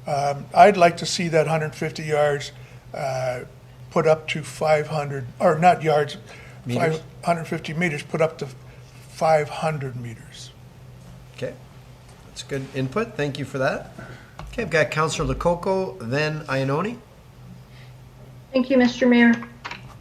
I'd like to see that 150 yards put up to 500, or not yards, 150 meters put up to 500 meters. Okay, that's good input. Thank you for that. Okay, I've got Councillor Lococo, then Ioannoni. Thank you, Mr. Mayor.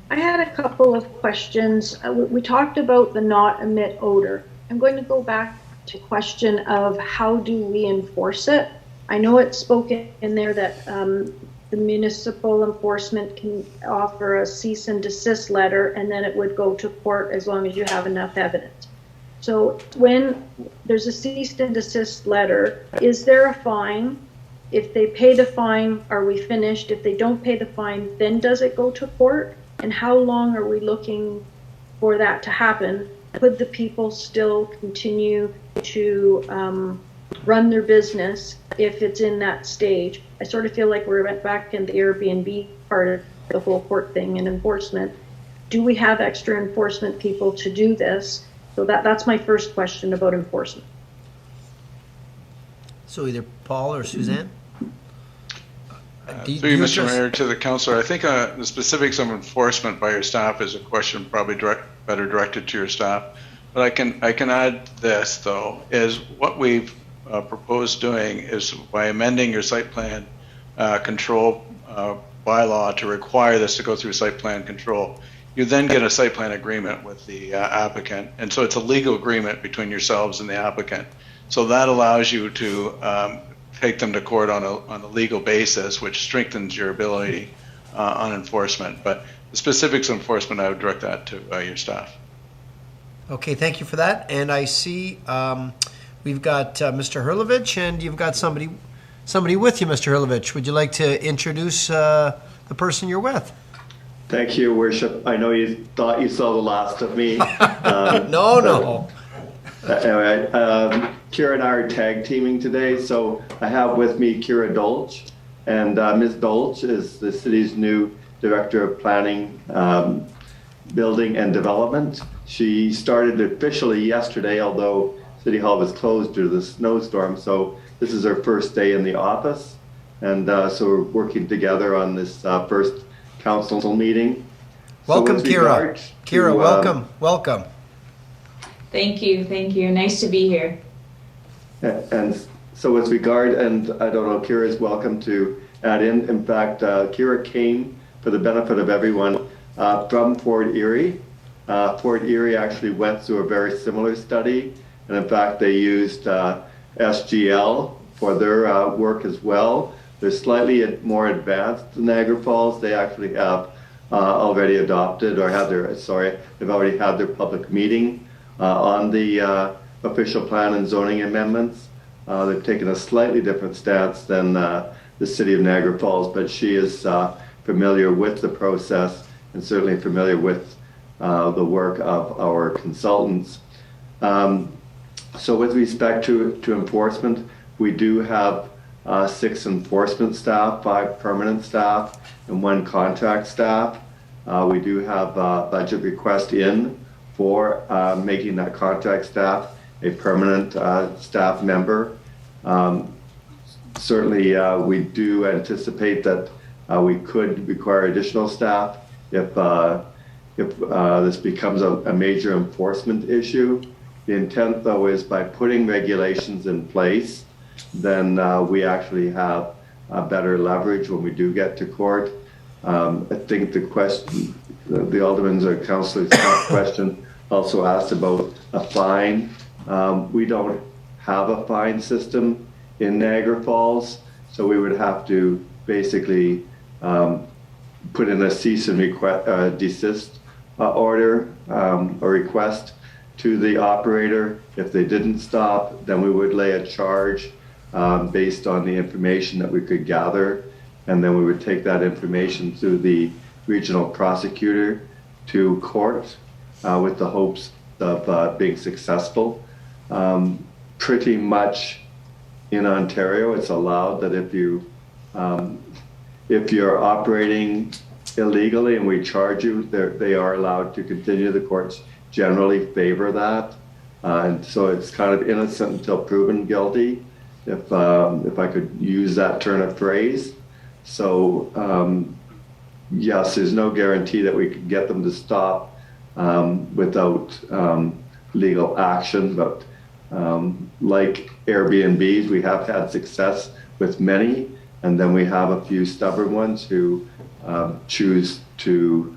I had a couple of questions. We talked about the not emit odor. I'm going to go back to question of how do we enforce it? I know it's spoken in there that the municipal enforcement can offer a cease and desist letter, and then it would go to court as long as you have enough evidence. So when there's a cease and desist letter, is there a fine? If they pay the fine, are we finished? If they don't pay the fine, then does it go to court? And how long are we looking for that to happen? Could the people still continue to run their business if it's in that stage? I sort of feel like we're back in the Airbnb part of the whole court thing and enforcement. Do we have extra enforcement people to do this? So that's my first question about enforcement. So either Paul or Suzanne? Through you, Mr. Mayor, to the councillor, I think the specifics of enforcement by your staff is a question probably better directed to your staff. But I can add this, though, is what we've proposed doing is by amending your site plan control bylaw to require this to go through site plan control. You then get a site plan agreement with the applicant, and so it's a legal agreement between yourselves and the applicant. So that allows you to take them to court on a legal basis, which strengthens your ability on enforcement. But the specifics of enforcement, I would direct that to your staff. Okay, thank you for that. And I see we've got Mr. Hurlovich, and you've got somebody somebody with you, Mr. Hilovich. Would you like to introduce the person you're with? Thank you, Worship. I know you thought you saw the last of me. No. Anyway, Kira and I are tag teaming today, so I have with me Kira Dolch, and Ms. Dolch is the city's new Director of Planning, Building and Development. She started officially yesterday, although City Hall was closed due to the snowstorm, so this is her first day in the office, and so we're working together on this first council meeting. Welcome, Kira. Kira, welcome. Thank you. Nice to be here. And so with regard, and I don't know, Kira is welcome to add in. In fact, Kira came for the benefit of everyone from Fort Erie. Fort Erie actually went through a very similar study. And in fact, they used SGL for their work as well. They're slightly more advanced than Niagara Falls. They actually have already adopted or they've already had their public meeting on the official plan and zoning amendments. They've taken a slightly different stance than the City of Niagara Falls, but she is familiar with the process and certainly familiar with the work of our consultants. So with respect to enforcement, we do have 6 enforcement staff, 5 permanent staff, and 1 contract staff. We do have a budget request in for making that contract staff a permanent staff member. Certainly, we do anticipate that we could require additional staff if this becomes a major enforcement issue. The intent, though, is by putting regulations in place, then we actually have better leverage when we do get to court. I think the question, the Alderman's or Councillor's question also asked about a fine. We don't have a fine system in Niagara Falls, so we would have to basically put in a cease and desist order or request to the operator. If they didn't stop, then we would lay a charge based on the information that we could gather, and then we would take that information to the regional prosecutor to court with the hopes of being successful. Pretty much in Ontario, it's allowed that if you're operating illegally and we charge you, they are allowed to continue. The courts generally favor that, and so it's kind of innocent until proven guilty, if I could use that turn of phrase. So yes, there's no guarantee that we could get them to stop without legal action, but like Airbnbs, we have had success with many, and then we have a few stubborn ones who choose to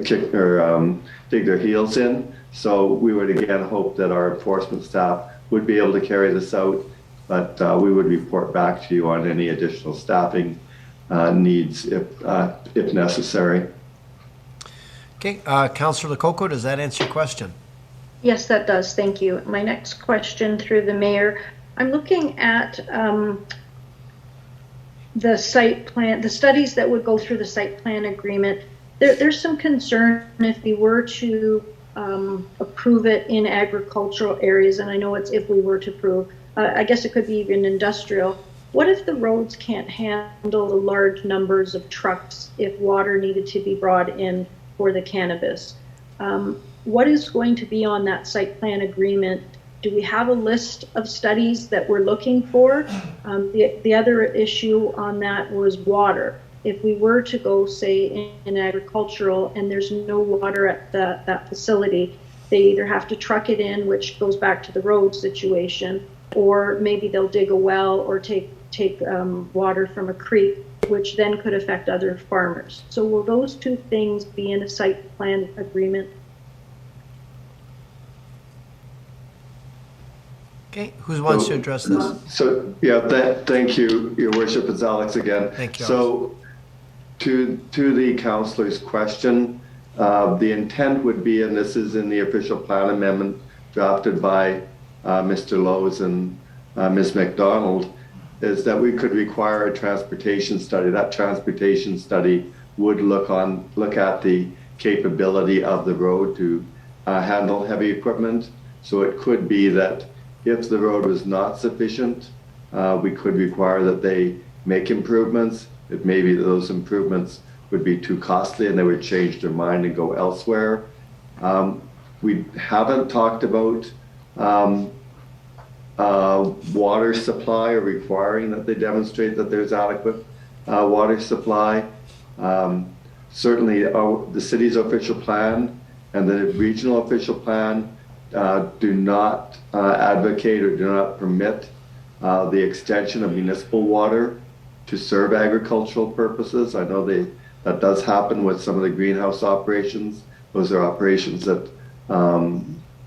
kick or dig their heels in. So we would again hope that our enforcement staff would be able to carry this out, but we would report back to you on any additional staffing needs if necessary. Okay, Councillor Lococo, does that answer your question? Yes, that does. Thank you. My next question through the mayor. I'm looking at the site plan, the studies that would go through the site plan agreement. There's some concern if we were to approve it in agricultural areas, and I know it's if we were to approve, I guess it could be even industrial. What if the roads can't handle the large numbers of trucks if water needed to be brought in for the cannabis? What is going to be on that site plan agreement? Do we have a list of studies that we're looking for? The other issue on that was water. If we were to go, say, in agricultural and there's no water at that facility, they either have to truck it in, which goes back to the road situation, or maybe they'll dig a well or take water from a creek, which then could affect other farmers. So will those two things be in a site plan agreement? Okay, who wants to address this? So yeah, thank you, Your Worship. It's Alex again. Thank you, So to the councillor's question, the intent would be, and this is in the official plan amendment drafted by Mr. Lowe's and Ms. McDonald, is that we could require a transportation study. That transportation study would look at the capability of the road to handle heavy equipment. So it could be that if the road was not sufficient, we could require that they make improvements. It may be that those improvements would be too costly and they would change their mind and go elsewhere. We haven't talked about water supply or requiring that they demonstrate that there's adequate water supply. Certainly the city's official plan and the regional official plan do not advocate or do not permit the extension of municipal water to serve agricultural purposes. I know that does happen with some of the greenhouse operations. Those are operations that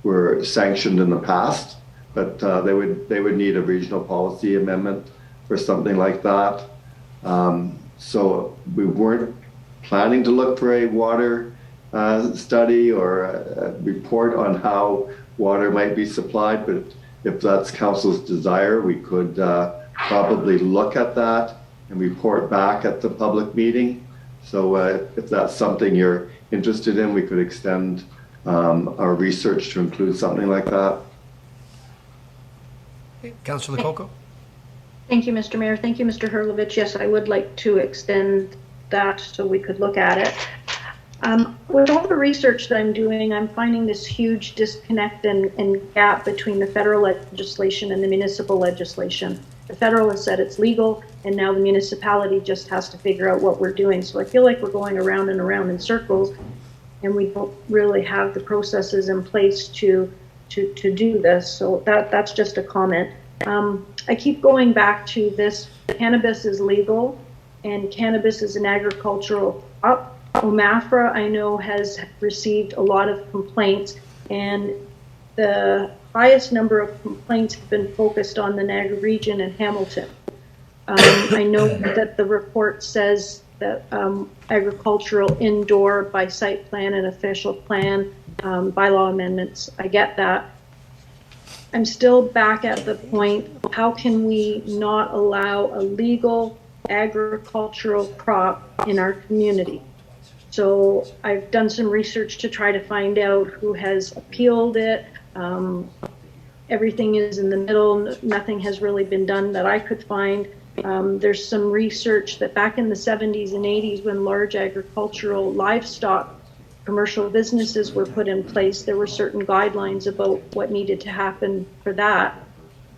were sanctioned in the past, but they would need a regional policy amendment for something like that. So we weren't planning to look for a water study or a report on how water might be supplied, but if that's council's desire, we could probably look at that and report back at the public meeting. So if that's something you're interested in, we could extend our research to include something like that. Councillor Lococo? Thank you, Mr. Mayor. Thank you, Mr. Herlovich. Yes, I would like to extend that so we could look at it. With all the research that I'm doing, I'm finding this huge disconnect and gap between the federal legislation and the municipal legislation. The federal has said it's legal, and now the municipality just has to figure out what we're doing. So I feel like we're going around and around in circles, and we don't really have the processes in place to do this. So that's just a comment. I keep going back to this. Cannabis is legal, and cannabis is an agricultural crop. OMAFRA, I know, has received a lot of complaints, and the highest number of complaints have been focused on the Niagara region and Hamilton. I know that the report says that agricultural indoor by site plan and official plan bylaw amendments, I get that. I'm still back at the point, how can we not allow a legal agricultural crop in our community? So I've done some research to try to find out who has appealed it. Everything is in the middle. Nothing has really been done that I could find. There's some research that back in the 70s and 80s, when large agricultural livestock commercial businesses were put in place, there were certain guidelines about what needed to happen for that.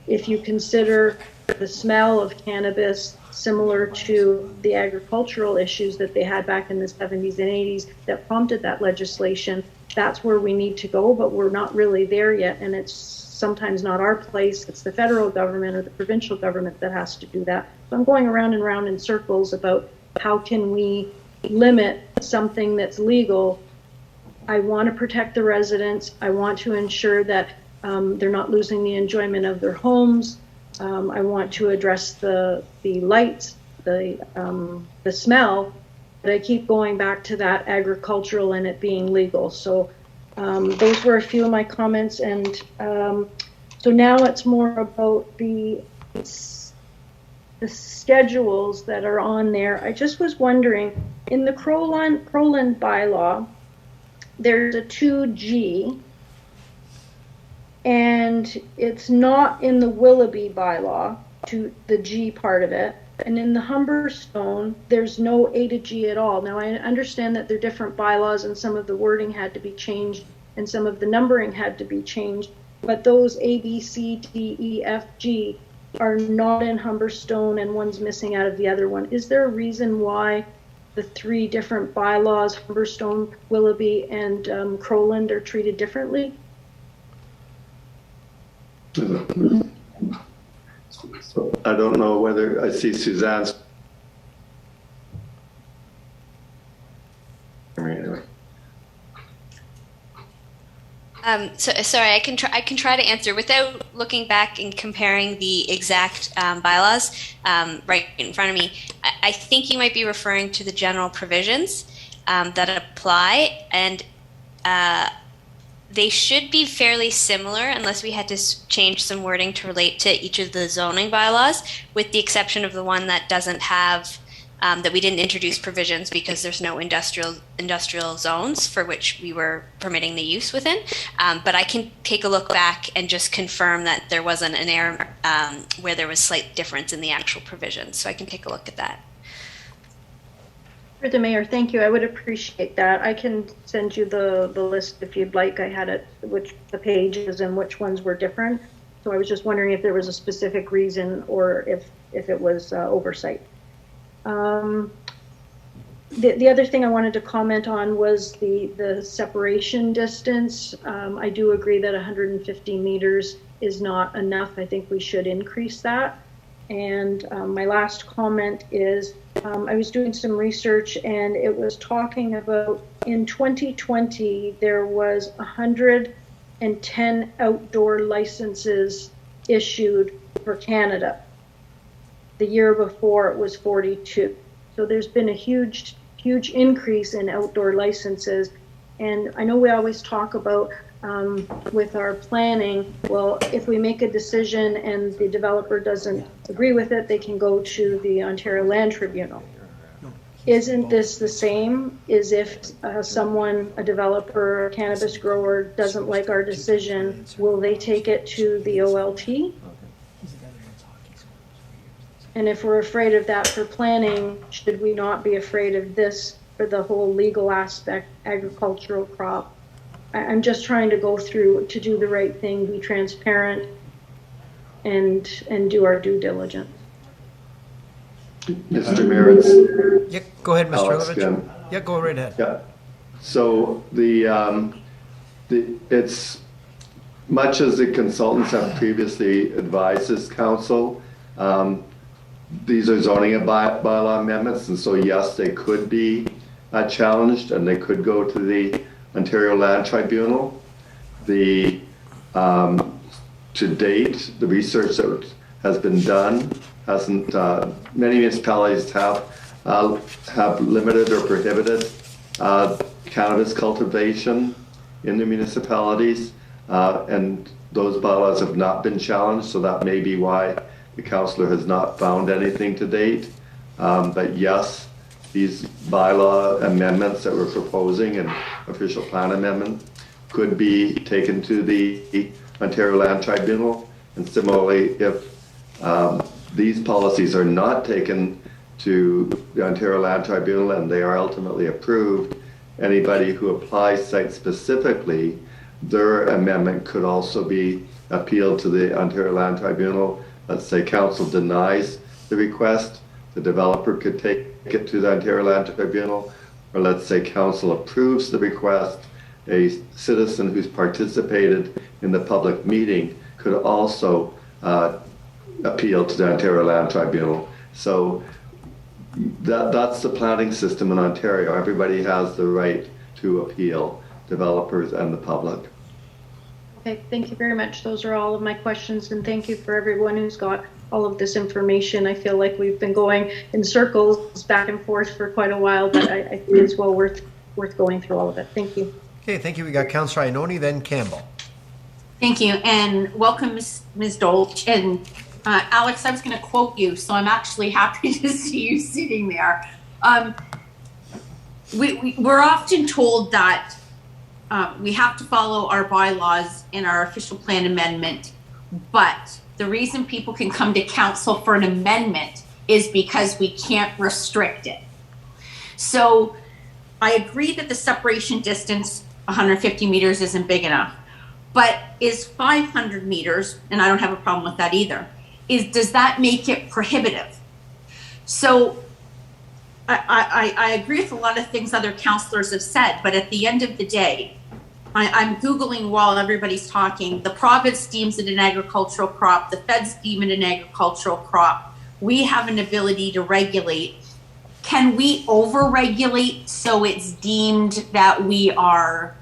If you consider the smell of cannabis similar to the agricultural issues that they had back in the 70s and 80s that prompted that legislation, that's where we need to go, but we're not really there yet, and it's sometimes not our place. It's the federal government or the provincial government that has to do that. So I'm going around and around in circles about how can we limit something that's legal. I want to protect the residents. I want to ensure that they're not losing the enjoyment of their homes. I want to address the lights, the smell, but I keep going back to that agricultural and it being legal. So those were a few of my comments, and so now it's more about the schedules that are on there. I just was wondering, in the Crowland bylaw, there's a 2G, and it's not in the Willoughby bylaw, to the G part of it. And in the Humberstone, there's no A to G at all. Now, I understand that they're different bylaws and some of the wording had to be changed and some of the numbering had to be changed, but those A, B, C, D, E, F, G are not in Humberstone and one's missing out of the other one. Is there a reason why the three different bylaws, Humberstone, Willoughby, and Crowland, are treated differently? So I don't know whether I see Suzanne's. Anyway. So sorry, I can try to answer without looking back and comparing the exact bylaws right in front of me. I think you might be referring to the general provisions that apply, and They should be fairly similar unless we had to change some wording to relate to each of the zoning bylaws, with the exception of the one that doesn't have, that we didn't introduce provisions because there's no industrial zones for which we were permitting the use within. But I can take a look back and just confirm that there wasn't an error where there was slight difference in the actual provisions. So I can take a look at that. For the mayor, thank you. I would appreciate that. I can send you the list if you'd like. I had it, which the pages and which ones were different. So I was just wondering if there was a specific reason or if it was oversight. The other thing I wanted to comment on was the separation distance. I do agree that 150 meters is not enough. I think we should increase that. And my last comment is I was doing some research and it was talking about in 2020 there was 110 outdoor licenses issued for Canada. The year before it was 42. So there's been a huge increase in outdoor licenses. And I know we always talk about with our planning, well, if we make a decision and the developer doesn't agree with it, they can go to the Ontario Land Tribunal. Isn't this the same as if someone, a developer, a cannabis grower, doesn't like our decision, will they take it to the OLT? And if we're afraid of that for planning, should we not be afraid of this for the whole legal aspect, agricultural crop? I'm just trying to go through to do the right thing, be transparent, and do our due diligence. Mr. Mayor, Yeah, go ahead, Mr. Alex Ilovich. again. Yeah, go right ahead. Yeah. So it's much as the consultants have previously advised this council, these are zoning bylaw amendments, and so yes, they could be challenged and they could go to the Ontario Land Tribunal. To date, the research that has been done hasn't. Many municipalities have limited or prohibited cannabis cultivation in the municipalities, and those bylaws have not been challenged. So that may be why the councillor has not found anything to date. But yes, these bylaw amendments that we're proposing and official plan amendment could be taken to the Ontario Land Tribunal. And similarly, if these policies are not taken to the Ontario Land Tribunal and they are ultimately approved, anybody who applies site specifically, their amendment could also be appealed to the Ontario Land Tribunal. Let's say council denies the request, the developer could take it to the Ontario Land Tribunal, or let's say council approves the request, a citizen who's participated in the public meeting could also appeal to the Ontario Land Tribunal. So that's the planning system in Ontario. Everybody has the right to appeal, developers and the public. Okay, thank you very much. Those are all of my questions, and thank you for everyone who's got all of this information. I feel like we've been going in circles back and forth for quite a while, but I think it's well worth going through all of it. Thank you. Okay, thank you. We got Councillor Ioannoni, then Campbell. Thank you, and welcome, Ms. Dolch. And Alex, I was going to quote you, so I'm actually happy to see you sitting there. We're often told that we have to follow our bylaws in our official plan amendment, but the reason people can come to council for an amendment is because we can't restrict it. So I agree that the separation distance, 150 meters, isn't big enough, but is 500 meters, and I don't have a problem with that either, does that make it prohibitive? So I agree with a lot of things other councillors have said, but at the end of the day, I'm Googling while everybody's talking. The province deems it an agricultural crop. The feds deem it an agricultural crop. We have an ability to regulate. Can we over-regulate so it's deemed that we are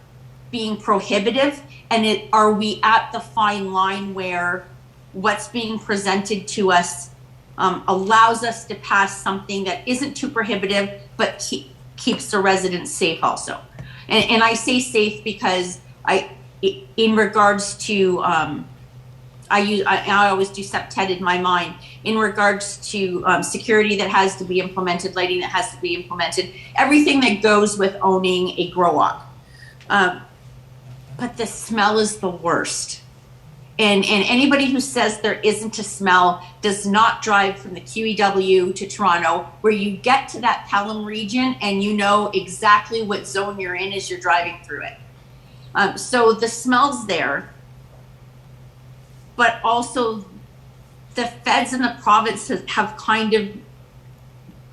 being prohibitive? And are we at the fine line where what's being presented to us allows us to pass something that isn't too prohibitive, but keeps the residents safe also? And I say safe because in regards to, I always do septet in my mind, in regards to security that has to be implemented, lighting that has to be implemented, everything that goes with owning a grow-op. But the smell is the worst. And anybody who says there isn't a smell does not drive from the QEW to Toronto, where you get to that Pelham region and you know exactly what zone you're in as you're driving through it. So the smell's there, but also the feds in the province have kind of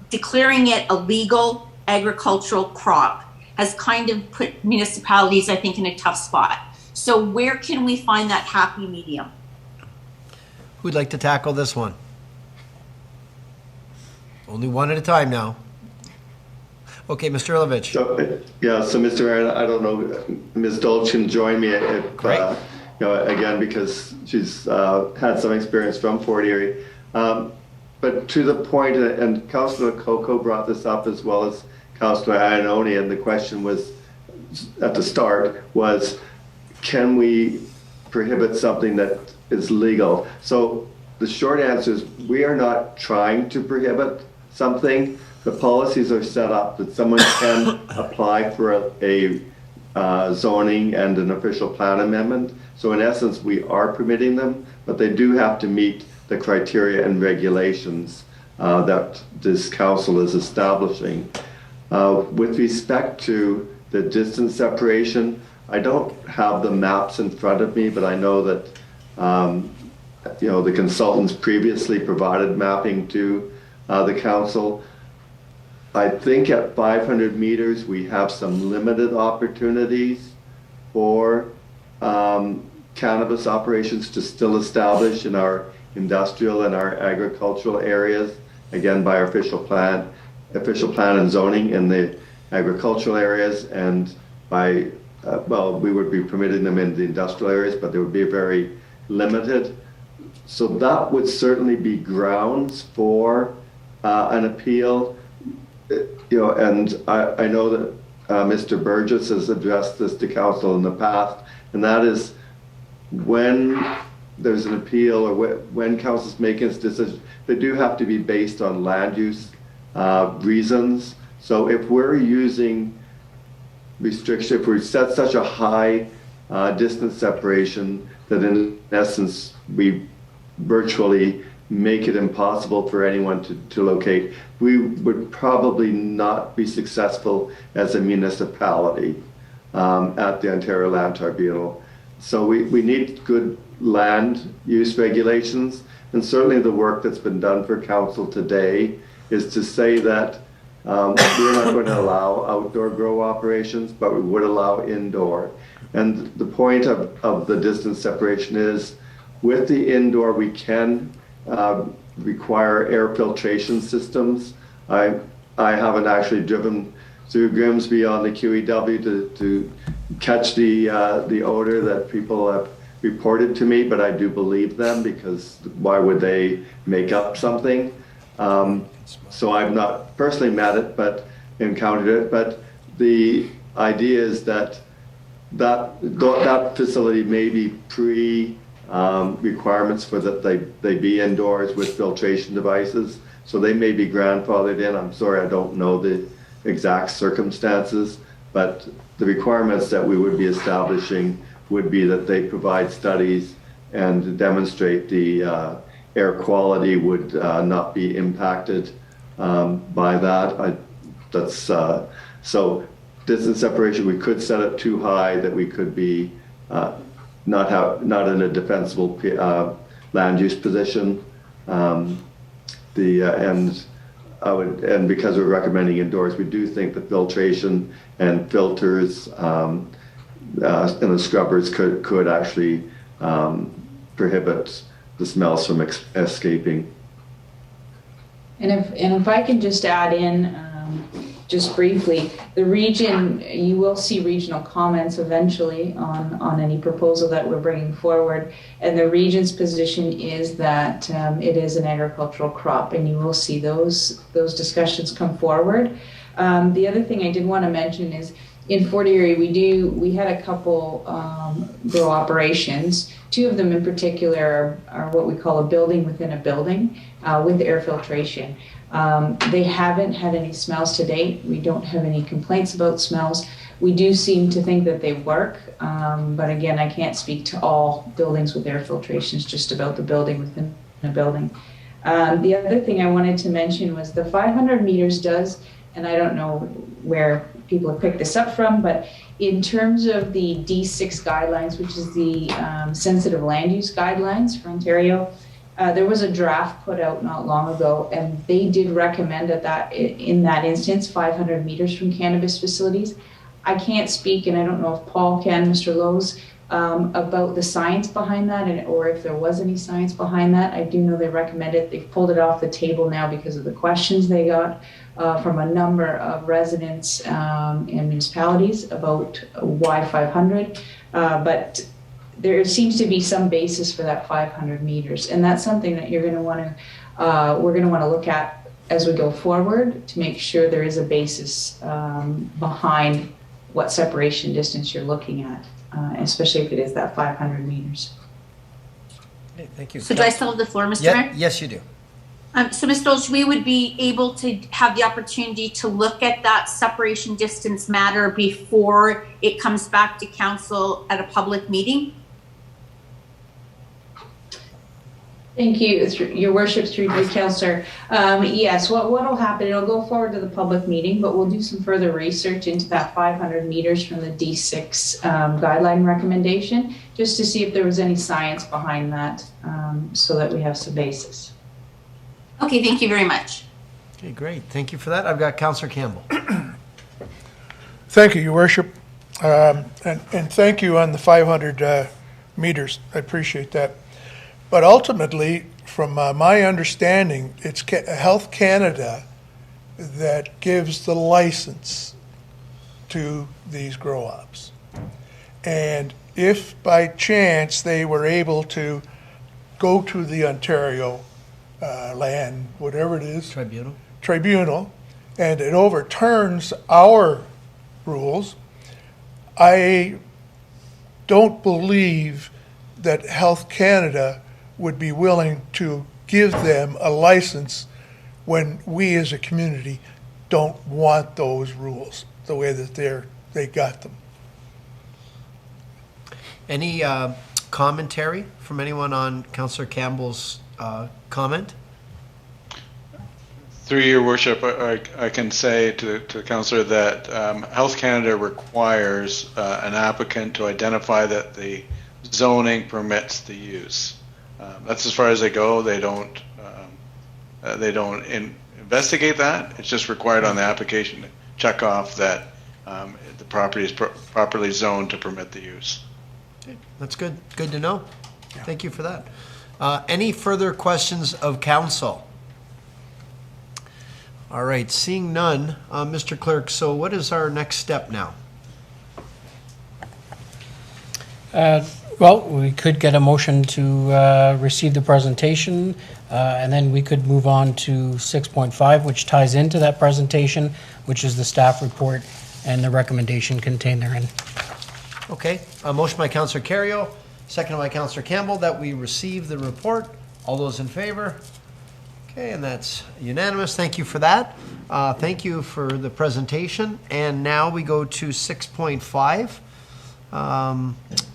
declaring it a legal agricultural crop has kind of put municipalities, I think, in a tough spot. So where can we find that happy medium? Who'd like to tackle this one? Only one at a time now. Okay, Mr. Ilovich. So Mr. Mayor, I don't know, Ms. Dolch can join me again, because she's had some experience from Fort Erie. But to the point, and Councillor Lococo brought this up as well as Councillor Ioannoni, and the question was, at the start, was, can we prohibit something that is legal? So the short answer is we are not trying to prohibit something. The policies are set up that someone can apply for a zoning and an official plan amendment. So in essence, we are permitting them, but they do have to meet the criteria and regulations that this council is establishing. With respect to the distance separation, I don't have the maps in front of me, but I know that the consultants previously provided mapping to the council. I think at 500 meters, we have some limited opportunities for cannabis operations to still establish in our industrial and our agricultural areas, again, by our official plan and zoning in the agricultural areas, and by we would be permitting them in the industrial areas, but they would be very limited. So that would certainly be grounds for an appeal. And I know that Mr. Burgess has addressed this to council in the past, and that is when there's an appeal or when council's making its decision, they do have to be based on land use reasons. So if we're using restriction, if we set such a high distance separation that in essence we virtually make it impossible for anyone to locate, we would probably not be successful as a municipality at the Ontario Land Tribunal. So we need good land use regulations, and certainly the work that's been done for council today is to say that we're not going to allow outdoor grow operations, but we would allow indoor. And the point of the distance separation is, with the indoor, we can require air filtration systems. I haven't actually driven through Grimsby on the QEW to catch the odor that people have reported to me, but I do believe them, because why would they make up something? So I've not personally met it, but encountered it. But the idea is that facility may be requirements for that they be indoors with filtration devices. So they may be grandfathered in. I'm sorry, I don't know the exact circumstances, but the requirements that we would be establishing would be that they provide studies and demonstrate the air quality would not be impacted by that. So distance separation, we could set it too high that we could be not in a defensible land use position. And because we're recommending indoors, we do think that filtration and filters and the scrubbers could actually prohibit the smells from escaping. And if I can just add in, just briefly, the region, you will see regional comments eventually on any proposal that we're bringing forward. And the region's position is that it is an agricultural crop, and you will see those discussions come forward. The other thing I did want to mention is in Fort Erie, we had a couple grow operations. Two of them in particular are what we call a building within a building with air filtration. They haven't had any smells to date. We don't have any complaints about smells. We do seem to think that they work, but again, I can't speak to all buildings with air filtration. It's just about the building within a building. The other thing I wanted to mention was the 500 meters does, and I don't know where people have picked this up from, but in terms of the D6 guidelines, which is the sensitive land use guidelines for Ontario, there was a draft put out not long ago, and they did recommend that in that instance, 500 meters from cannabis facilities. I can't speak, and I don't know if Paul can, Mr. Lowe's, about the science behind that, or if there was any science behind that. I do know they recommend it. They've pulled it off the table now because of the questions they got from a number of residents and municipalities about why 500. But there seems to be some basis for that 500 meters, and that's something that you're going to want to, we're going to want to look at as we go forward to make sure there is a basis behind what separation distance you're looking at, especially if it is that 500 meters. Okay, thank you. So do I still have the floor, Mr. Mayor? Yes, you do. So Ms. Dolge, we would be able to have the opportunity to look at that separation distance matter before it comes back to council at a public meeting? Thank you, Your Worship, through you, Councillor. Yes, what will happen, it'll go forward to the public meeting, but we'll do some further research into that 500 meters from the D6 guideline recommendation, just to see if there was any science behind that, so that we have some basis. Okay, thank you very much. Okay, great. Thank you for that. I've got Councillor Campbell. Thank you, Your Worship. And thank you on the 500 meters. I appreciate that. But ultimately, from my understanding, it's Health Canada that gives the license to these grow-ops. And if by chance they were able to go to the Ontario land, whatever it is, tribunal, and it overturns our rules, I don't believe that Health Canada would be willing to give them a license when we as a community don't want those rules the way that they got them. Any commentary from anyone on Councillor Campbell's comment? Through your worship, I can say to the councillor that Health Canada requires an applicant to identify that the zoning permits the use. That's as far as they go. They don't investigate that. It's just required on the application to check off that the property is properly zoned to permit the use. Okay, that's good. Good to know. Yeah. Thank you for that. Any further questions of council? All right, seeing none, Mr. Clerk, so what is our next step now? Well, we could get a motion to receive the presentation, and then we could move on to 6.5, which ties into that presentation, which is the staff report and the recommendation contained therein. Okay, a motion by Councillor Carrió, seconded by Councillor Campbell, that we receive the report. All those in favor? Okay, and that's unanimous. Thank you for that. Thank you for the presentation. And now we go to 6.5.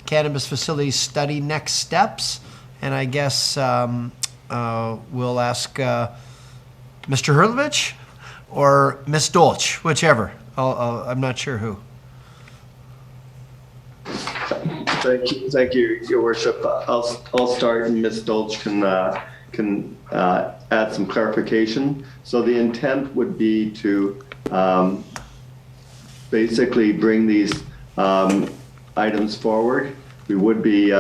Cannabis facility study next steps, and I guess we'll ask Mr. Hurlovich or Ms. Dolch, whichever. I'm not sure who. Thank you, Your Worship. I'll start, and Ms. Dolch can add some clarification. So the intent would be to basically bring these items forward. We would be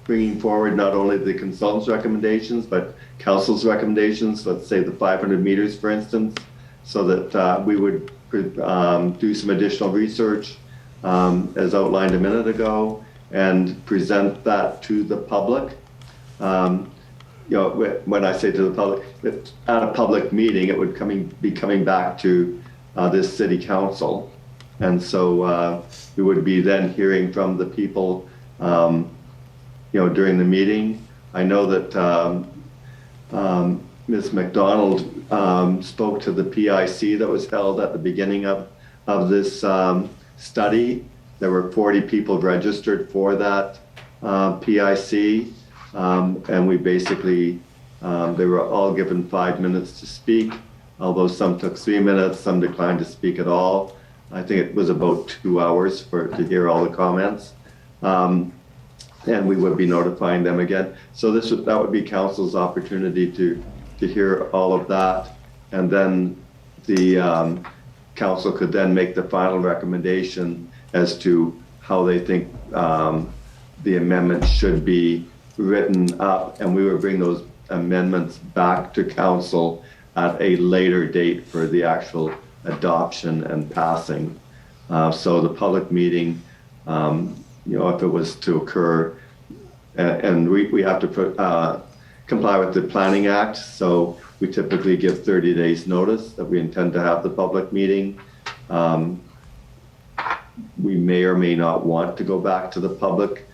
bringing forward not only the consultant's recommendations, but council's recommendations, let's say the 500 meters, for instance, so that we would do some additional research, as outlined a minute ago, and present that to the public. You know, when I say to the public, at a public meeting, it would be coming back to this city council. And so we would be then hearing from the people, during the meeting. I know that Ms. McDonald spoke to the PIC that was held at the beginning of this study. There were 40 people registered for that PIC, and we basically, they were all given 5 minutes to speak, although some took 3 minutes, some declined to speak at all. I think it was about 2 hours to hear all the comments. And we would be notifying them again. So that would be council's opportunity to hear all of that. And then the council could then make the final recommendation as to how they think the amendments should be written up. And we would bring those amendments back to council at a later date for the actual adoption and passing. So the public meeting, if it was to occur, and we have to comply with the Planning Act, so we typically give 30 days notice that we intend to have the public meeting. We may or may not want to go back to the public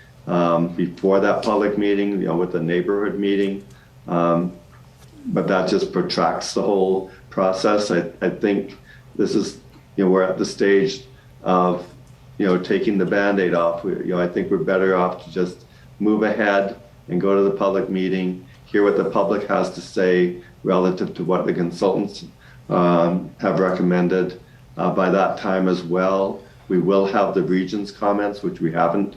before that public meeting, with the neighborhood meeting, but that just protracts the whole process. I think this is, we're at the stage of, taking the Band-Aid off. I think we're better off to just move ahead and go to the public meeting, hear what the public has to say relative to what the consultants have recommended. By that time as well, we will have the region's comments, which we haven't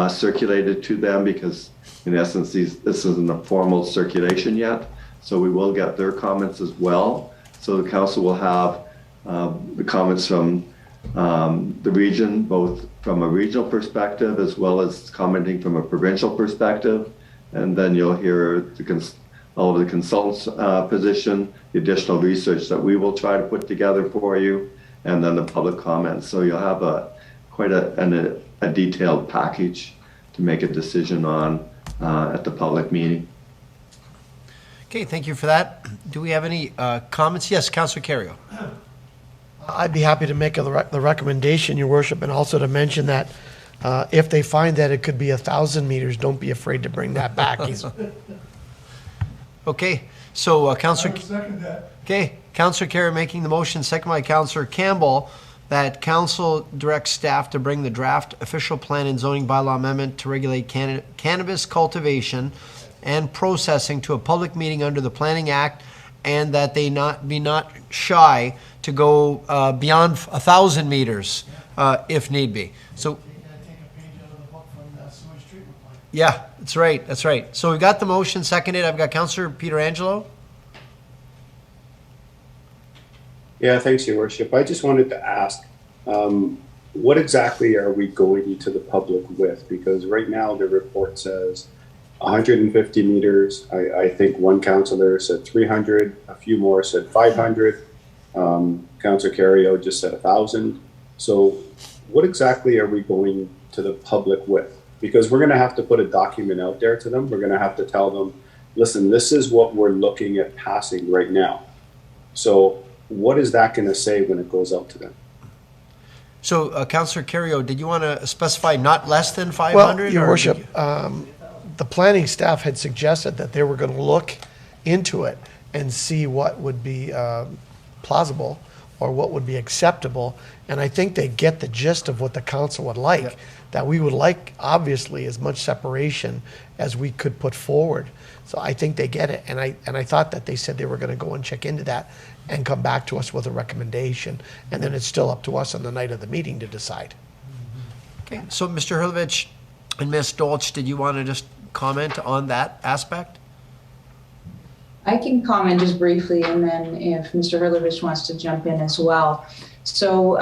circulated to them because in essence, this isn't a formal circulation yet. So we will get their comments as well. So the council will have the comments from the region, both from a regional perspective as well as commenting from a provincial perspective. And then you'll hear all of the consultants' position, the additional research that we will try to put together for you, and then the public comments. So you'll have quite a detailed package to make a decision on at the public meeting. Okay, thank you for that. Do we have any comments? Yes, Councillor Cario. I'd be happy to make the recommendation, Your Worship, and also to mention that if they find that it could be 1,000 meters, don't be afraid to bring that back. Okay, so Councillor... I would second that. Okay, Councillor Cario making the motion, second by Councillor Campbell, that council directs staff to bring the draft official plan and zoning bylaw amendment to regulate cannabis cultivation and processing to a public meeting under the Planning Act, and that they be not shy to go beyond 1,000 meters if need be. So, yeah, that's right, that's right. So we got the motion seconded. I've got Councillor Peter Angelo. Yeah, thanks, Your Worship. I just wanted to ask, what exactly are we going to the public with? Because right now the report says 150 meters. I think one councillor said 300, a few more said 500. Councillor Cario just said 1,000. So what exactly are we going to the public with? Because we're going to have to put a document out there to them. We're going to have to tell them, listen, this is what we're looking at passing right now. So what is that going to say when it goes out to them? So, Councillor Cario, did you want to specify not less than 500? Well, Your Worship, the planning staff had suggested that they were going to look into it and see what would be plausible or what would be acceptable. And I think they get the gist of what the council would like, yeah. That we would like, obviously, as much separation as we could put forward. So I think they get it. And I thought that they said they were going to go and check into that and come back to us with a recommendation. And then it's still up to us on the night of the meeting to decide. Okay, so Mr. Hurlovich and Ms. Dolch, did you want to just comment on that aspect? I can comment just briefly, and then if Mr. Hurlovich wants to jump in as well. So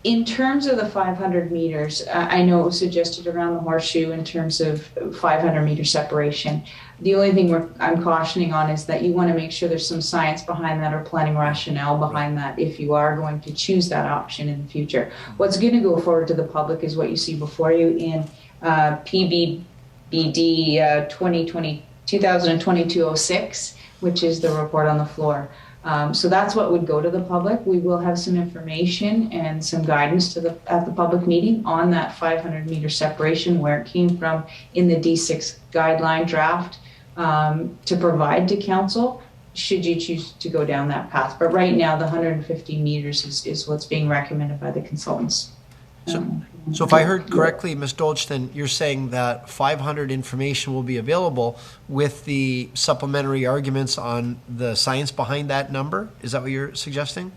in terms of the 500 meters, I know it was suggested around the horseshoe in terms of 500 meter separation. The only thing I'm cautioning on is that you want to make sure there's some science behind that or planning rationale behind that if you are going to choose that option in the future. What's going to go forward to the public is what you see before you in PBBD 2022-06, which is the report on the floor. So that's what would go to the public. We will have some information and some guidance at the public meeting on that 500 meter separation, where it came from in the D6 guideline draft, to provide to council should you choose to go down that path. But right now, the 150 meters is what's being recommended by the consultants. So if I heard correctly, Ms. Dolch, then you're saying that 500 information will be available with the supplementary arguments on the science behind that number? Is that what you're suggesting?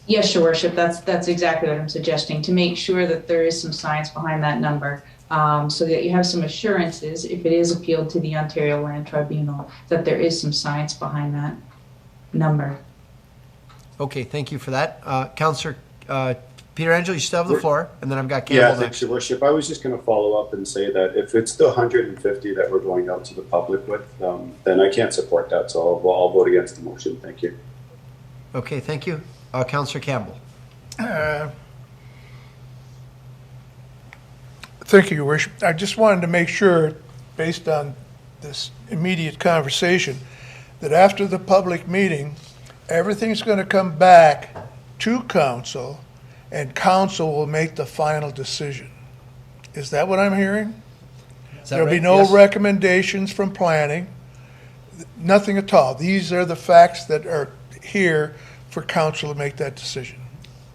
Yes, Your Worship, that's exactly what I'm suggesting, to make sure that there is some science behind that number, so that you have some assurances, if it is appealed to the Ontario Land Tribunal, that there is some science behind that number. Okay, thank you for that. Councillor Peter Angelo, you still have the floor, and then I've got Campbell next. Thanks, Your Worship. I was just going to follow up and say that if it's the 150 that we're going out to the public with, then I can't support that, so I'll vote against the motion. Thank you. Okay, thank you. Councillor Campbell. Thank you, Your Worship. I just wanted to make sure, based on this immediate conversation, that after the public meeting, everything's going to come back to council, and council will make the final decision. Is that what I'm hearing? There'll be no recommendations from planning, nothing at all. These are the facts that are here for council to make that decision.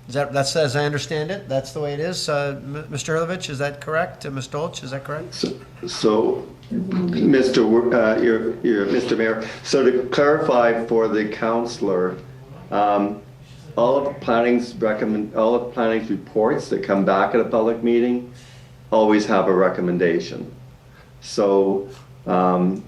That's as I understand it, that's the way it is. Mr. Hurlovich, is that correct? Ms. Dolch, is that correct? So Mr. Mayor, so to clarify for the councillor, all of planning's reports that come back at a public meeting always have a recommendation. So council,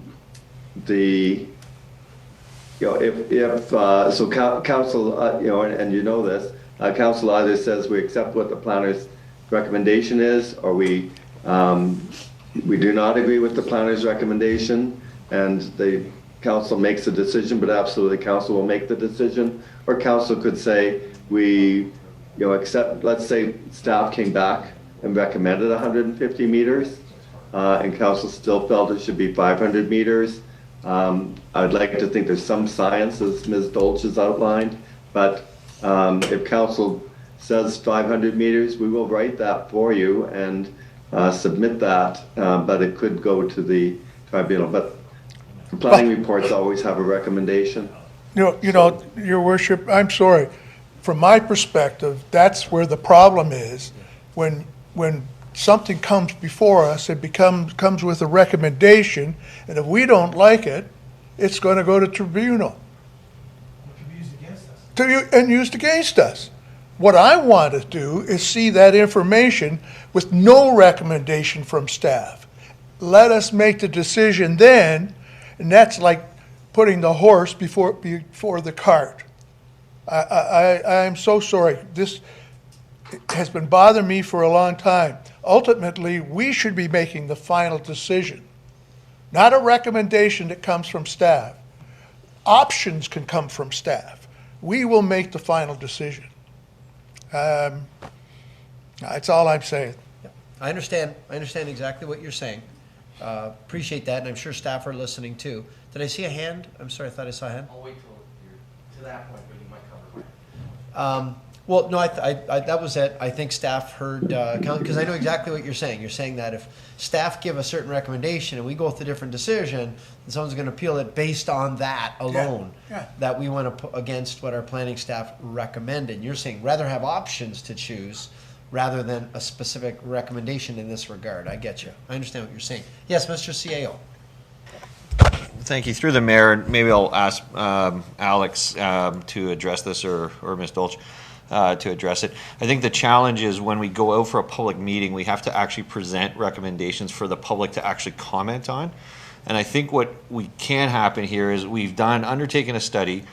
and you know this, council either says we accept what the planner's recommendation is, or we do not agree with the planner's recommendation, and the council makes a decision, but absolutely council will make the decision. Or council could say we accept, let's say staff came back and recommended 150 meters, and council still felt it should be 500 meters. I'd like to think there's some science, as Ms. Dolch has outlined, but if council says 500 meters, we will write that for you and submit that, but it could go to the tribunal. But planning reports always have a recommendation. Your Worship, I'm sorry. From my perspective, that's where the problem is. When something comes before us, it comes with a recommendation, and if we don't like it, it's going to go to tribunal. And used against us. What I want to do is see that information with no recommendation from staff. Let us make the decision then, and that's like putting the horse before the cart. I'm so sorry. This has been bothering me for a long time. Ultimately, we should be making the final decision, not a recommendation that comes from staff. Options can come from staff. We will make the final decision. That's all I'm saying. I understand exactly what you're saying. Appreciate that, and I'm sure staff are listening too. Did I see a hand? I'm sorry, I thought I saw a hand. I'll wait till you're to that point, but you might cover mine. Well, no, that was it. I think staff heard, because I know exactly what you're saying. You're saying that if staff give a certain recommendation and we go with a different decision, then someone's going to appeal it based on that alone, that we want to put against what our planning staff recommended. You're saying rather have options to choose rather than a specific recommendation in this regard. I get you. I understand what you're saying. Yes, Mr. CAO. Thank you. Through the mayor, maybe I'll ask Alex to address this, or Ms. Dolch to address it. I think the challenge is when we go out for a public meeting, we have to actually present recommendations for the public to actually comment on. And I think what can happen here is we've undertaken a study.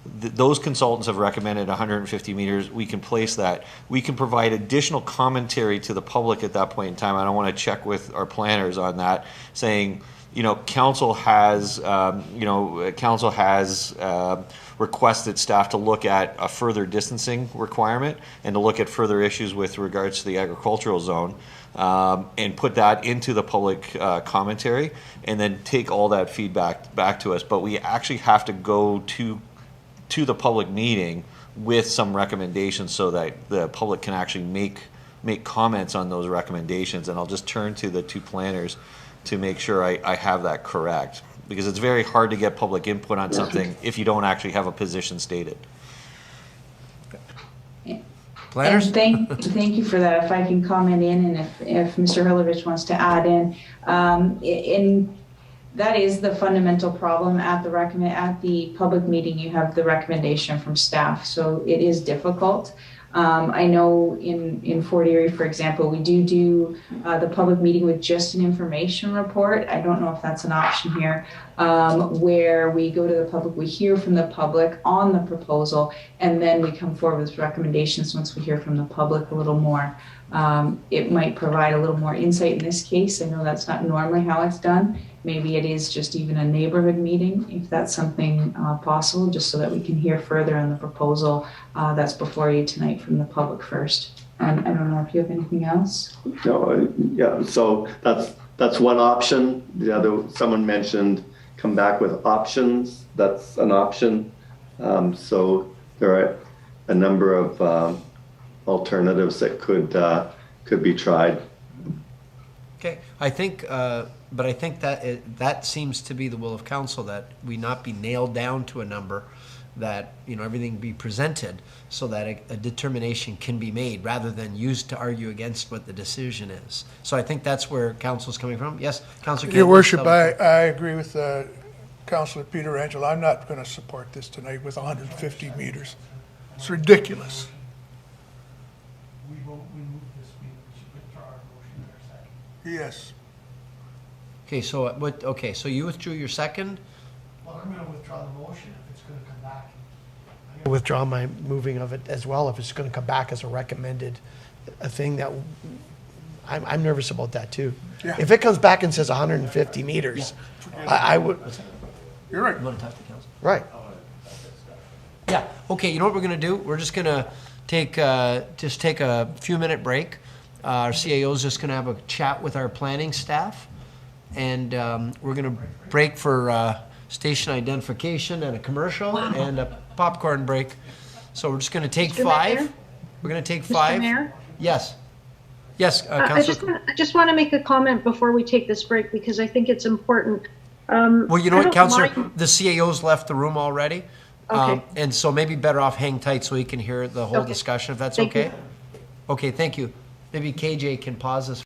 Those consultants have recommended 150 meters. We can place that. We can provide additional commentary to the public at that point in time. I don't want to check with our planners on that, saying council has, requested staff to look at a further distancing requirement and to look at further issues with regards to the agricultural zone, and put that into the public commentary, and then take all that feedback back to us. But we actually have to go to the public meeting with some recommendations so that the public can actually make comments on those recommendations. And I'll just turn to the two planners to make sure I have that correct, because it's very hard to get public input on something if you don't actually have a position stated. Planners? And thank you for that. If I can comment in, and if Mr. Hurlovich wants to add in that is the fundamental problem at the public meeting. You have the recommendation from staff, so it is difficult. I know in Fort Erie, for example, we do the public meeting with just an information report. I don't know if that's an option here, where we go to the public, we hear from the public on the proposal, and then we come forward with recommendations once we hear from the public a little more. It might provide a little more insight in this case. I know that's not normally how it's done. Maybe it is just even a neighborhood meeting, if that's something possible, just so that we can hear further on the proposal that's before you tonight from the public first. And I don't know if you have anything else. No, yeah, so that's one option. The other, someone mentioned come back with options. That's an option. So there are a number of alternatives that could be tried. Okay, I think, but I think that that seems to be the will of council, that we not be nailed down to a number, that, everything be presented so that a determination can be made rather than used to argue against what the decision is. So I think that's where council's coming from. Yes, Councillor Campbell. Your Worship, I agree with Councillor Peter Angelo. I'm not going to support this tonight with 150 meters. It's ridiculous. We moved this meeting, we should withdraw our motion in our second. Yes. Okay, so so you withdrew your second? Well, I'm gonna withdraw the motion if it's gonna come back. Withdraw my moving of it as well if it's going to come back as a recommended a thing that I'm nervous about that too. Yeah. If it comes back and says 150 meters, I would. You're right. You want to talk to council? Right. Yeah, okay, you know what we're gonna do? We're just gonna take a few-minute break. Our CAO's just gonna have a chat with our planning staff, and we're gonna break for station identification and a commercial and a popcorn break. So we're just gonna take Mr. 5. Mayor? We're gonna take Mr. 5. Mayor? Yes. Yes, I Councillor. just want to make a comment before we take this break, because I think it's important. Well, you know I what, don't Councillor? mind- The CAO's left the room already. Okay. And so maybe better off hang tight so he can hear the whole Okay. discussion, if that's Thank you. okay? Okay, thank you. Maybe KJ can pause this.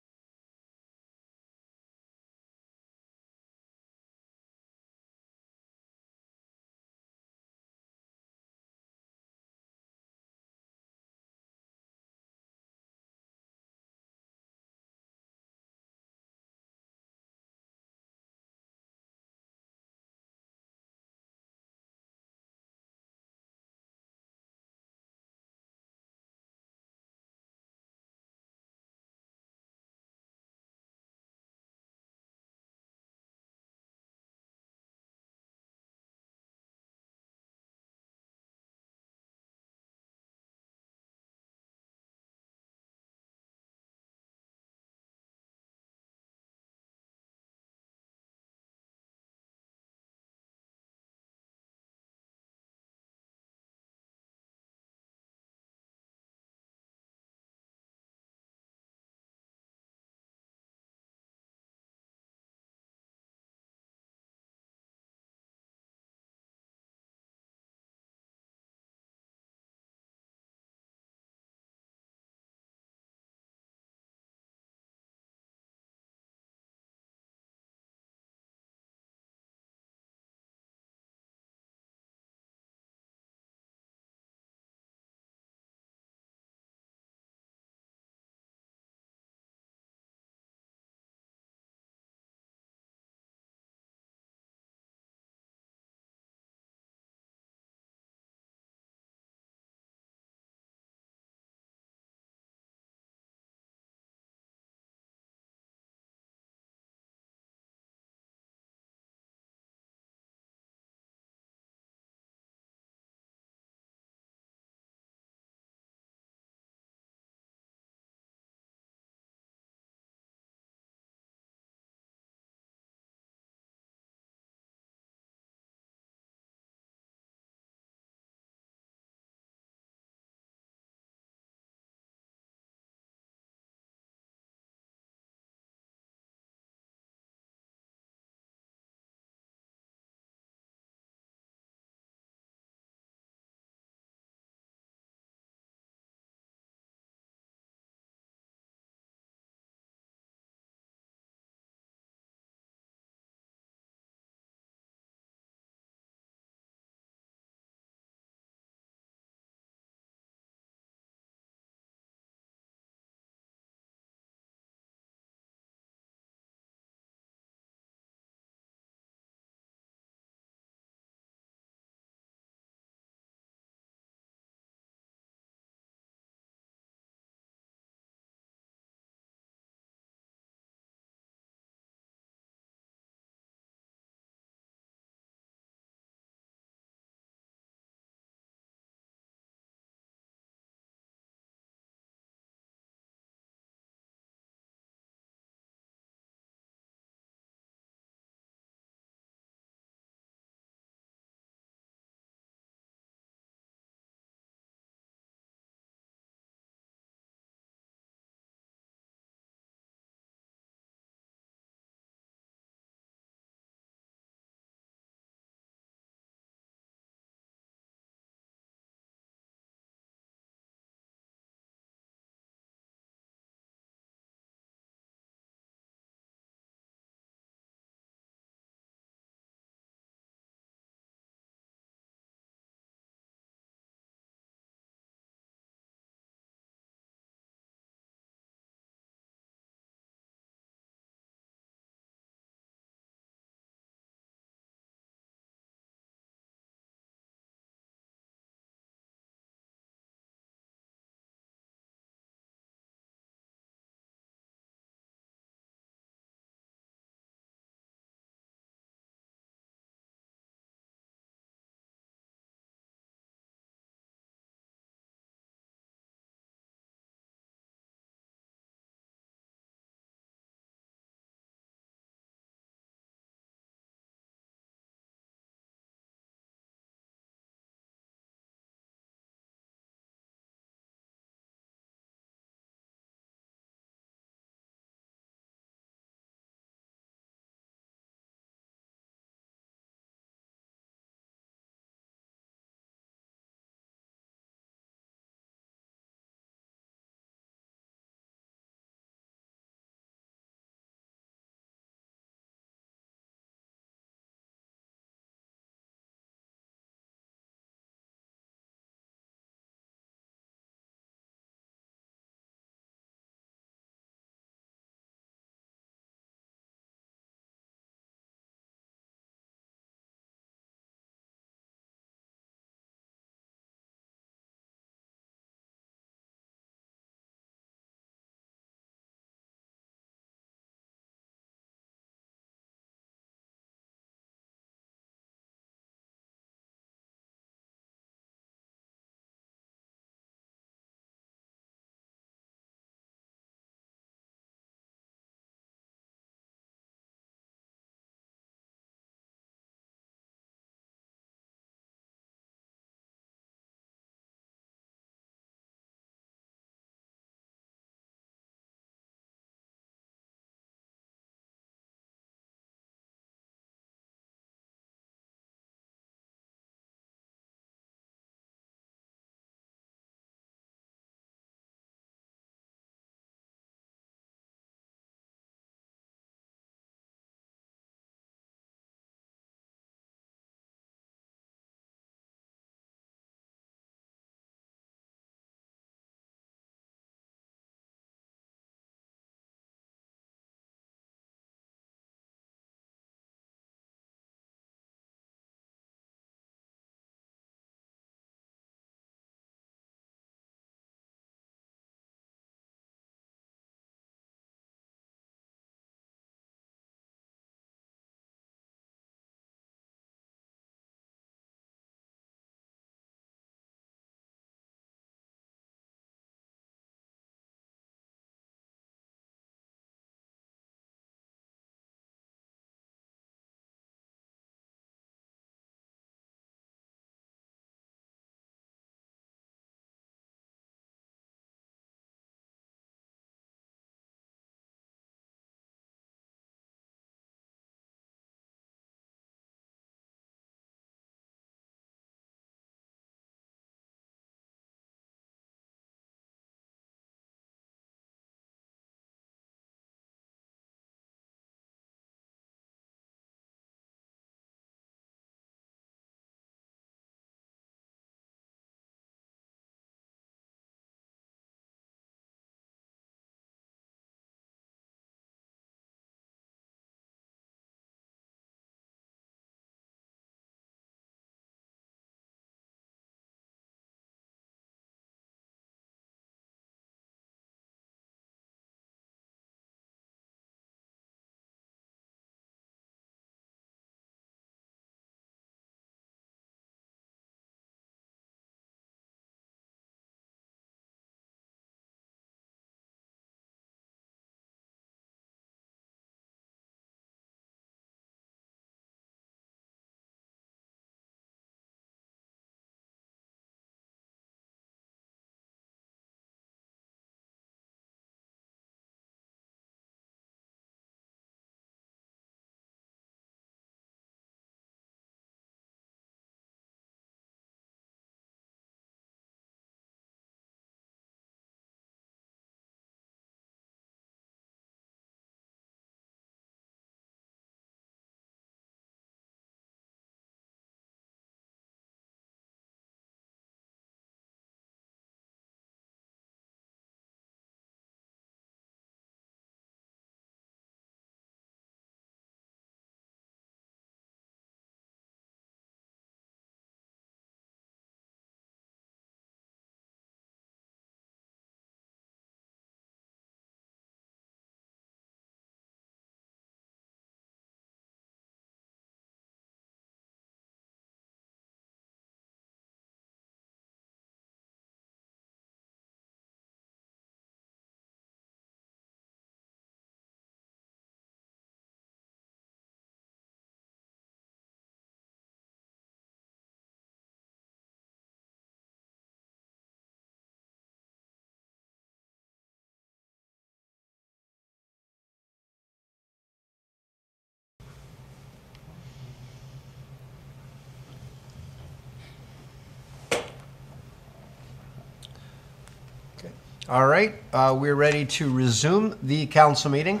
All right, we're ready to resume the council meeting.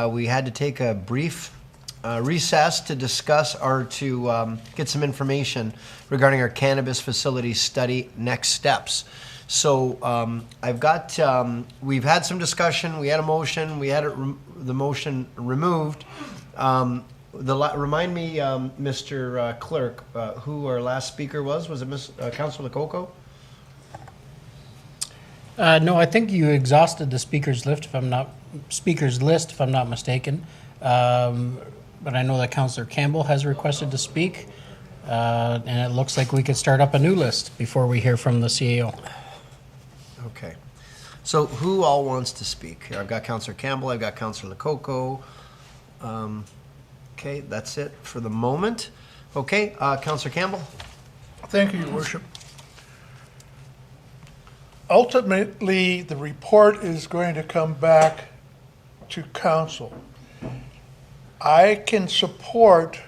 We had to take a brief recess to discuss or to get some information regarding our cannabis facility study next steps. So I've got, we've had some discussion, we had a motion, we had the motion removed. Remind me, Mr. Clerk, who our last speaker was? Was it Councillor Lococo? No, I think you exhausted the speakers list, if I'm not mistaken. But I know that Councillor Campbell has requested to speak, and it looks like we could start up a new list before we hear from the CAO. Okay. So who all wants to speak? I've got Councillor Campbell, I've got Councillor Lococo. Okay, that's it for the moment. Okay, Councillor Campbell. Thank you, Your Worship. Ultimately, the report is going to come back to council. I can support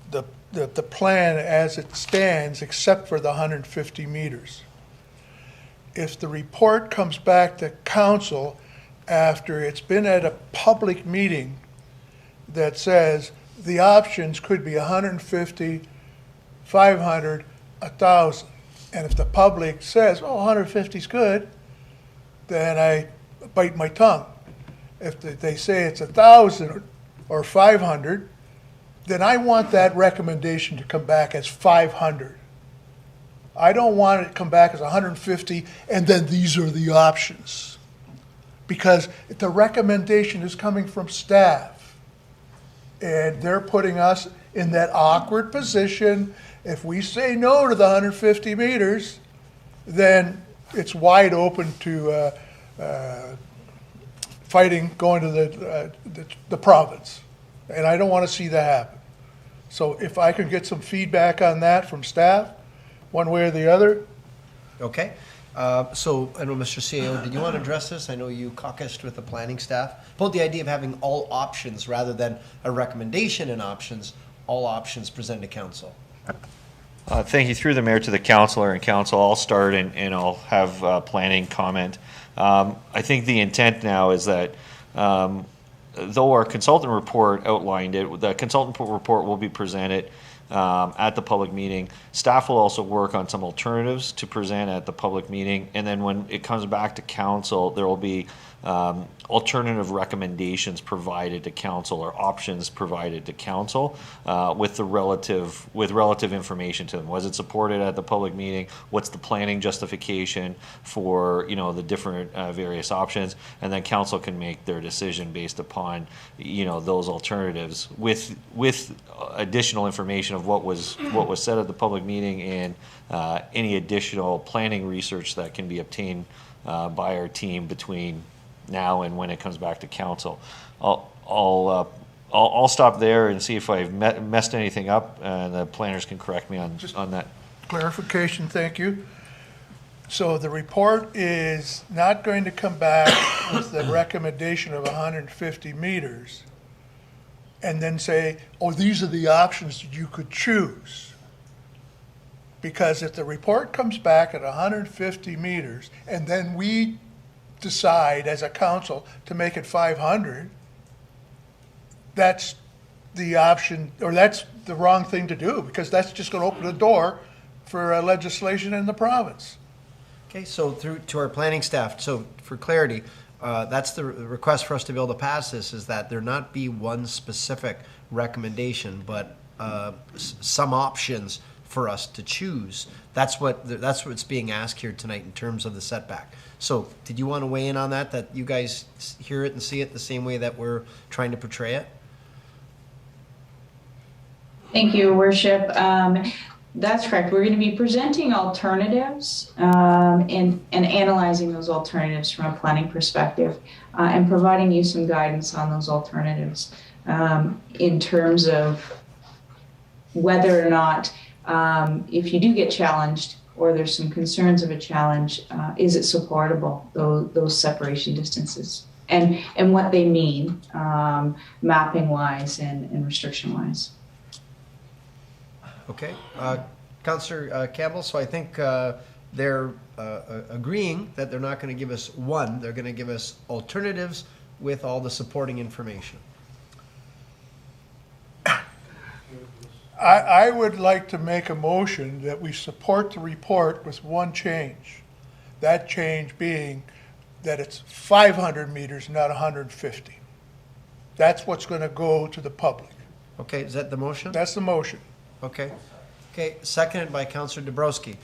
the plan as it stands, except for the 150 meters. If the report comes back to council after it's been at a public meeting that says the options could be 150, 500, 1,000, and if the public says, oh, 150 is good, then I bite my tongue. If they say it's 1,000 or 500, then I want that recommendation to come back as 500. I don't want it to come back as 150 and then these are the options. Because the recommendation is coming from staff. And they're putting us in that awkward position. If we say no to the 150 meters, then it's wide open to fighting going to the province. And I don't want to see that happen. So if I could get some feedback on that from staff, one way or the other. Okay. So I know, Mr. CAO, did you want to address this? I know you caucused with the planning staff about the idea of having all options rather than a recommendation in options, all options presented to council. Thank you. Through the mayor to the councillor and council, I'll start and I'll have planning comment. I think the intent now is that though our consultant report outlined it, the consultant report will be presented at the public meeting. Staff will also work on some alternatives to present at the public meeting, and then when it comes back to council, there will be alternative recommendations provided to council or options provided to council with relative information to them. Was it supported at the public meeting? What's the planning justification for the different various options? And then council can make their decision based upon those alternatives with additional information of what was said at the public meeting and any additional planning research that can be obtained by our team between now and when it comes back to council. I'll stop there and see if I've messed anything up, and the planners can correct me on that. Clarification, thank you. So the report is not going to come back with the recommendation of 150 meters and then say, oh, these are the options that you could choose. Because if the report comes back at 150 meters and then we decide as a council to make it 500, that's the option, or that's the wrong thing to do, because that's just going to open the door for legislation in the province. Okay, so through to our planning staff, so for clarity, that's the request for us to be able to pass this, is that there not be one specific recommendation, but some options for us to choose. That's what's being asked here tonight in terms of the setback. So did you want to weigh in on that you guys hear it and see it the same way that we're trying to portray it? Thank you, Your Worship. That's correct. We're going to be presenting alternatives and analyzing those alternatives from a planning perspective and providing you some guidance on those alternatives in terms of whether or not if you do get challenged or there's some concerns of a challenge, is it supportable, those separation distances, and what they mean mapping-wise and restriction-wise. Okay. Councillor Campbell, so I think they're agreeing that they're not going to give us one, they're going to give us alternatives with all the supporting information. I would like to make a motion that we support the report with one change. That change being that it's 500 meters, not 150. That's what's going to go to the public. Okay, is that the motion? That's the motion. Okay. Okay, seconded by Councillor Dabrowski.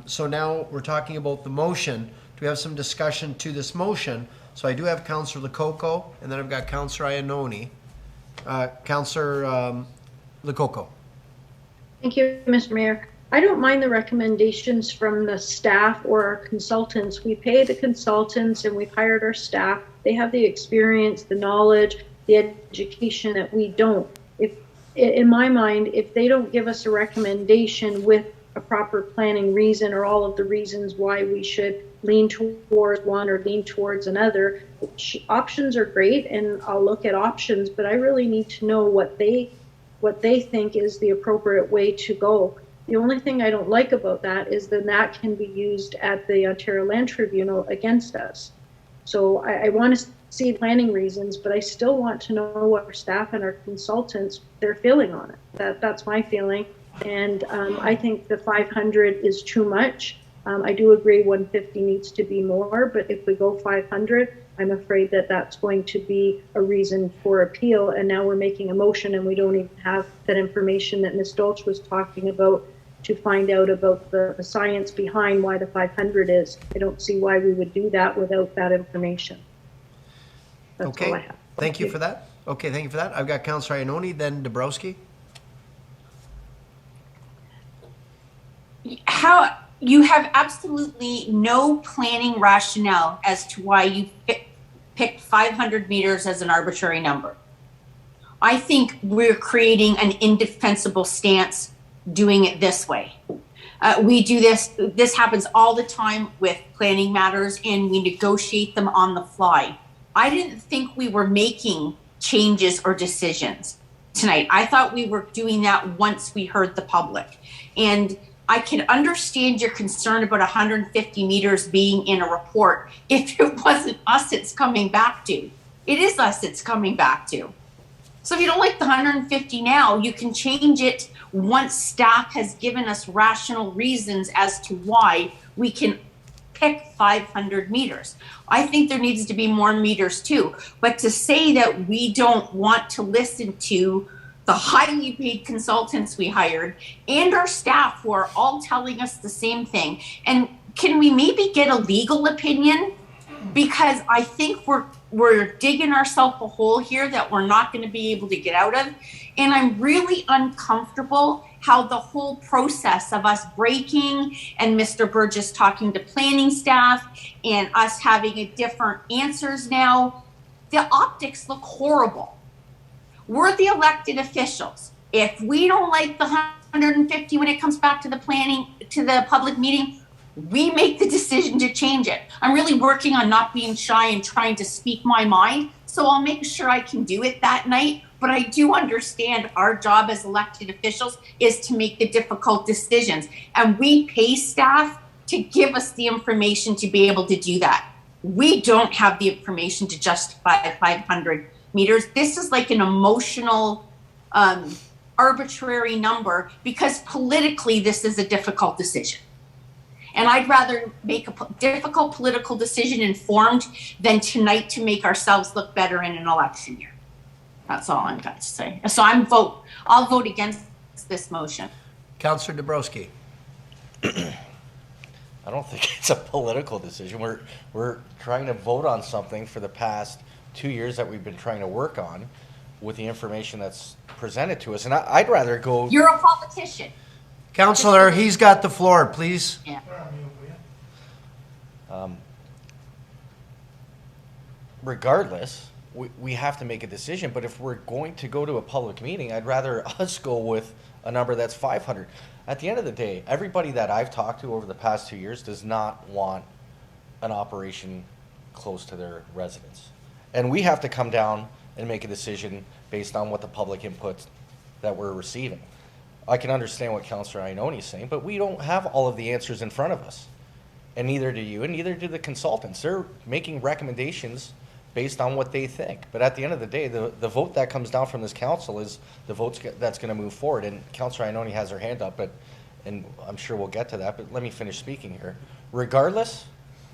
So now we're talking about the motion. Do we have some discussion to this motion? So I do have Councillor Lococo, and then I've got Councillor Ioannoni. Councillor Lococo. Thank you, Mr. Mayor. I don't mind the recommendations from the staff or our consultants. We pay the consultants and we've hired our staff. They have the experience, the knowledge, the education that we don't. If, in my mind, if they don't give us a recommendation with a proper planning reason or all of the reasons why we should lean towards one or lean towards another, options are great and I'll look at options, but I really need to know what they think is the appropriate way to go. The only thing I don't like about that is then that can be used at the Ontario Land Tribunal against us. So I want to see planning reasons, but I still want to know what our staff and our consultants, their feeling on it. That's my feeling. And I think the 500 is too much. I do agree 150 needs to be more, but if we go 500, I'm afraid that that's going to be a reason for appeal. And now we're making a motion and we don't even have that information that Ms. Dolch was talking about to find out about the science behind why the 500 is. I don't see why we would do that without that information. That's okay. all I have. Thank you for that. Okay, thank you for that. I've got Councillor Ioannoni, then Dabrowski. How you have absolutely no planning rationale as to why you picked 500 meters as an arbitrary number. I think we're creating an indefensible stance doing it this way. We do this happens all the time with planning matters and we negotiate them on the fly. I didn't think we were making changes or decisions tonight. I thought we were doing that once we heard the public. And I can understand your concern about 150 meters being in a report if it wasn't us it's coming back to. It is us it's coming back to. So if you don't like the 150 now, you can change it once staff has given us rational reasons as to why we can pick 500 meters. I think there needs to be more meters too. But to say that we don't want to listen to the highly paid consultants we hired and our staff who are all telling us the same thing. And can we maybe get a legal opinion? Because I think we're digging ourselves a hole here that we're not going to be able to get out of. And I'm really uncomfortable how the whole process of us breaking and Mr. Burgess talking to planning staff and us having a different answers now, the optics look horrible. We're the elected officials. If we don't like the 150 when it comes back to the planning, to the public meeting, we make the decision to change it. I'm really working on not being shy and trying to speak my mind. So I'll make sure I can do it that night. But I do understand our job as elected officials is to make the difficult decisions. And we pay staff to give us the information to be able to do that. We don't have the information to justify 500 meters. This is like an emotional, arbitrary number because politically this is a difficult decision. And I'd rather make a difficult political decision informed than tonight to make ourselves look better in an election year. That's all I've got to say. So I'll vote against this motion. Councillor Dabrowski. I don't think it's a political decision. We're trying to vote on something for the past 2 years that we've been trying to work on with the information that's presented to us. And I'd rather go... You're a politician. Councillor, he's got the floor, please. Yeah. Regardless, we have to make a decision. But if we're going to go to a public meeting, I'd rather us go with a number that's 500. At the end of the day, everybody that I've talked to over the past 2 years does not want an operation close to their residence. And we have to come down and make a decision based on what the public input that we're receiving. I can understand what Councillor Ioannoni is saying, but we don't have all of the answers in front of us. And neither do you, and neither do the consultants. They're making recommendations based on what they think. But at the end of the day, the vote that comes down from this council is the vote that's going to move forward. And Councillor Ioannoni has her hand up, and I'm sure we'll get to that, but let me finish speaking here. Regardless,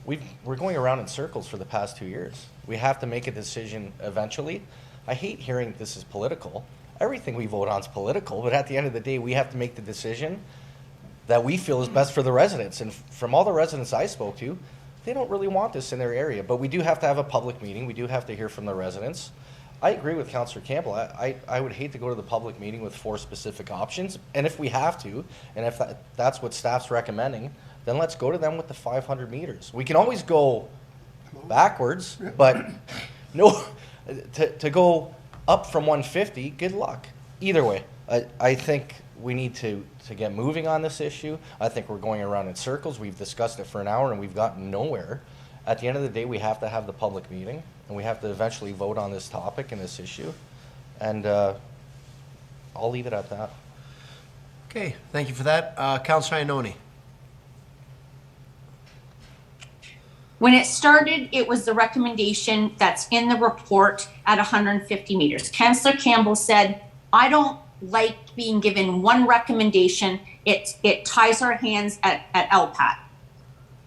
we're going around in circles for the past 2 years. We have to make a decision eventually. I hate hearing this is political. Everything we vote on is political, but at the end of the day, we have to make the decision that we feel is best for the residents. And from all the residents I spoke to, they don't really want this in their area. But we do have to have a public meeting. We do have to hear from the residents. I agree with Councillor Campbell. I would hate to go to the public meeting with 4 specific options. And if we have to, and if that's what staff's recommending, then let's go to them with the 500 meters. We can always go backwards, but no, to go up from 150, good luck. Either way, I think we need to get moving on this issue. I think we're going around in circles. We've discussed it for an hour and we've gotten nowhere. At the end of the day, we have to have the public meeting and we have to eventually vote on this topic and this issue. And I'll leave it at that. Okay, thank you for that. Councillor Ioannoni. When it started, it was the recommendation that's in the report at 150 meters. Councillor Campbell said, I don't like being given one recommendation. It ties our hands at LPAT.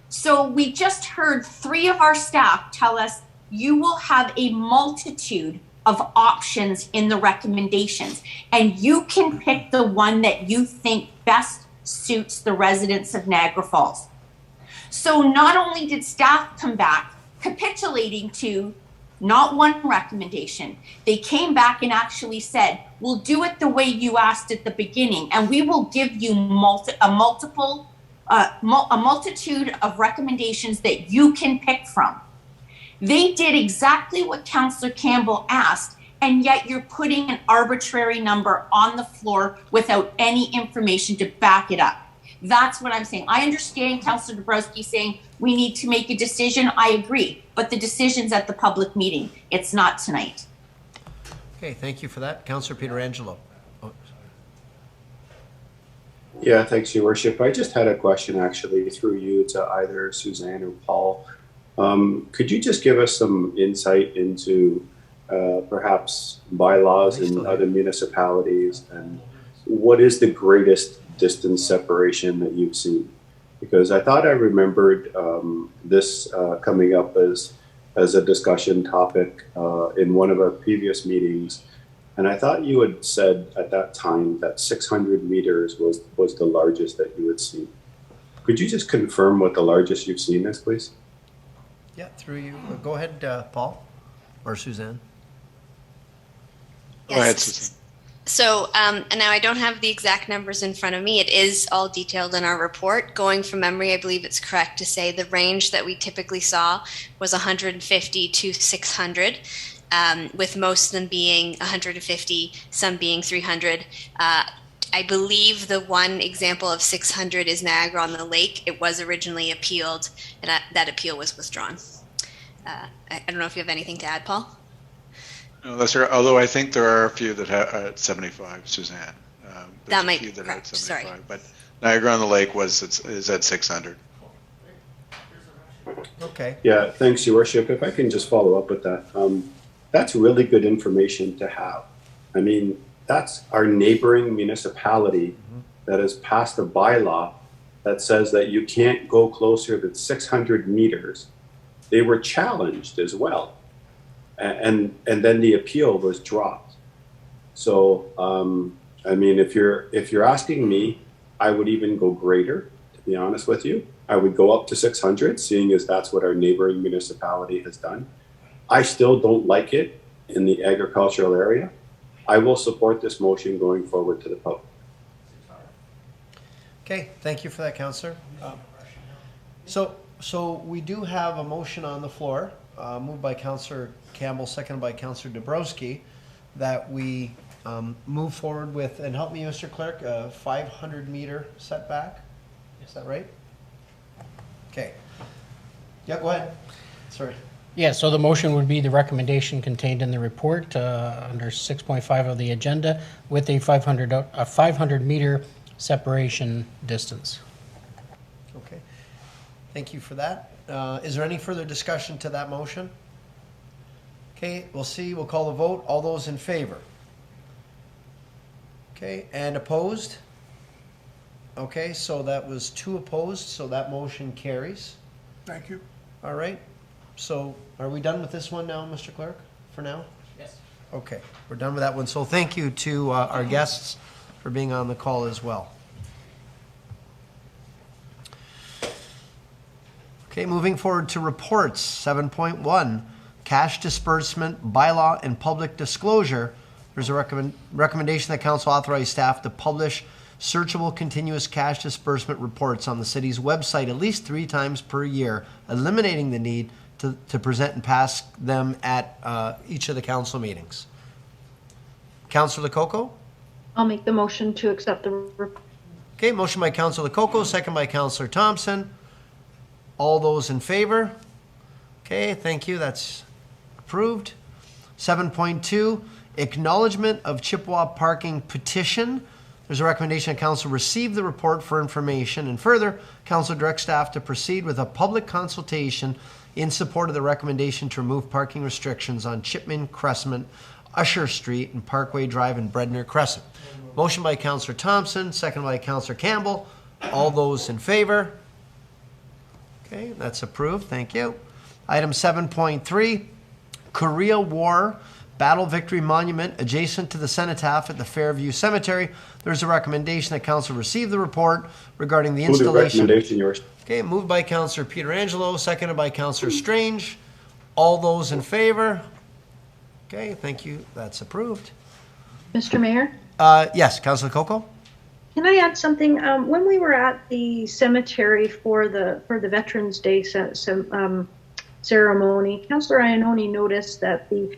So we just heard 3 of our staff tell us you will have a multitude of options in the recommendations, and you can pick the one that you think best suits the residents of Niagara Falls. So not only did staff come back capitulating to not one recommendation, they came back and actually said, we'll do it the way you asked at the beginning, and we will give you a multitude of recommendations that you can pick from. They did exactly what Councillor Campbell asked, and yet you're putting an arbitrary number on the floor without any information to back it up. That's what I'm saying. I understand Councillor Dabrowski saying we need to make a decision. I agree, but the decision's at the public meeting. It's not tonight. Okay, thank you for that. Councillor Pietrangelo. Oh. Yeah, thanks, Your Worship. I just had a question actually through you to either Suzanne or Paul. Could you just give us some insight into perhaps bylaws in other municipalities, and what is the greatest distance separation that you've seen? Because I thought I remembered this coming up as a discussion topic in one of our previous meetings, and I thought you had said at that time that 600 meters was the largest that you had seen. Could you just confirm what the largest you've seen is, please? Yeah, through you. Go ahead, Paul or Suzanne. Go ahead, Suzanne. So, and now I don't have the exact numbers in front of me. It is all detailed in our report. Going from memory, I believe it's correct to say the range that we typically saw was 150 to 600, with most of them being 150, some being 300. I believe the one example of 600 is Niagara on the Lake. It was originally appealed, and that appeal was withdrawn. I don't know if you have anything to add, Paul? No, that's right. Although I think there are a few that are at 75, Suzanne. That might be correct. Sorry. But Niagara on the Lake is at 600. Okay. Yeah, thanks, Your Worship. If I can just follow up with that. That's really good information to have. I mean, that's our neighboring municipality that has passed a bylaw that says that you can't go closer than 600 meters. They were challenged as well. And then the appeal was dropped. So, I mean, if you're asking me, I would even go greater, to be honest with you. I would go up to 600, seeing as that's what our neighboring municipality has done. I still don't like it in the agricultural area. I will support this motion going forward to the public. Okay, thank you for that, Councillor. So we do have a motion on the floor, moved by Councillor Campbell, seconded by Councillor Dabrowski, that we move forward with, and help me, Mr. Clerk, a 500-meter setback. Is that right? Okay. Yeah, go ahead. Sorry. Yeah, so the motion would be the recommendation contained in the report under 6.5 of the agenda with a 500 meter separation distance. Okay. Thank you for that. Is there any further discussion to that motion? Okay, we'll call the vote. All those in favor? Okay, and opposed? Okay, so that was 2 opposed, so that motion carries. Thank you. All right, so are we done with this one now, Mr. Clerk, for now? Yes. Okay, we're done with that one. So thank you to our guests for being on the call as well. Okay, moving forward to reports, 7.1, cash disbursement, bylaw, and public disclosure. There's a recommendation that council authorize staff to publish searchable continuous cash disbursement reports on the city's website at least 3 times per year, eliminating the need to present and pass them at each of the council meetings. Councillor Lococo? I'll make the motion to accept the report. Okay, motion by Councillor Lococo, second by Councillor Thompson. All those in favor? Okay, thank you, that's approved. 7.2, acknowledgement of Chippewa parking petition. There's a recommendation that council receive the report for information, and further, council directs staff to proceed with a public consultation in support of the recommendation to remove parking restrictions on Chipman Crescent, Usher Street, and Parkway Drive and Bredner Crescent. Motion by Councillor Thompson, second by Councillor Campbell. All those in favor? Okay, that's approved. Thank you. Item 7.3, Korea War Battle Victory Monument adjacent to the cenotaph at the Fairview Cemetery. There's a recommendation that council receive the report regarding the installation. Move the recommendation, yours. Okay, moved by Councillor Pietrangelo, seconded by Councillor Strange. All those in favor? Okay, thank you. That's approved. Mr. Mayor? Yes, Councillor Lococo? Can I add something? When we were at the cemetery for the Veterans Day ceremony, Councillor Ioannoni noticed that the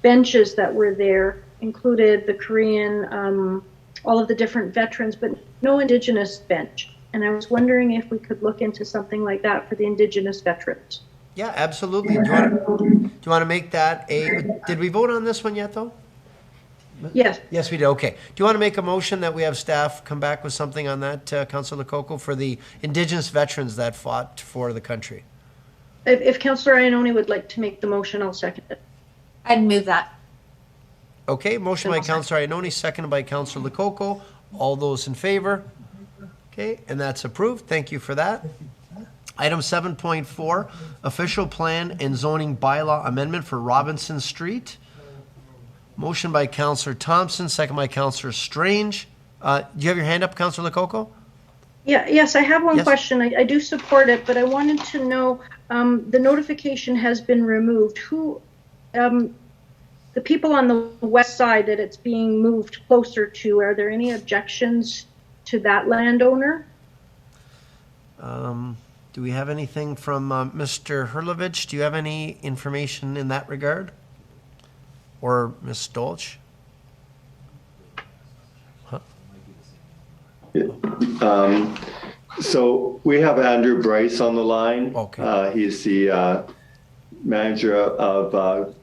benches that were there included the Korean, all of the different veterans, but no Indigenous bench. And I was wondering if we could look into something like that for the Indigenous veterans. Yeah, absolutely. Do you want to make that a? Did we vote on this one yet, though? Yes. Yes, we did. Okay. Do you want to make a motion that we have staff come back with something on that, Councillor Lococo, for the Indigenous veterans that fought for the country? If Councillor Ioannoni would like to make the motion, I'll second it. I'd move that. Okay, motion by Councillor Ioannoni, seconded by Councillor Lococo. All those in favor? Okay, and that's approved. Thank you for that. Item 7.4, official plan and zoning bylaw amendment for Robinson Street. Motion by Councillor Thompson, second by Councillor Strange. Do you have your hand up, Councillor Lococo? Yes, I have one Yes. question. I do support it, but I wanted to know, the notification has been removed. Who, the people on the west side that it's being moved closer to, are there any objections to that landowner? Do we have anything from Mr. Hurlovich? Do you have any information in that regard? Or Ms. Dolch? So we have Andrew Bryce on the line. Okay. He's the manager of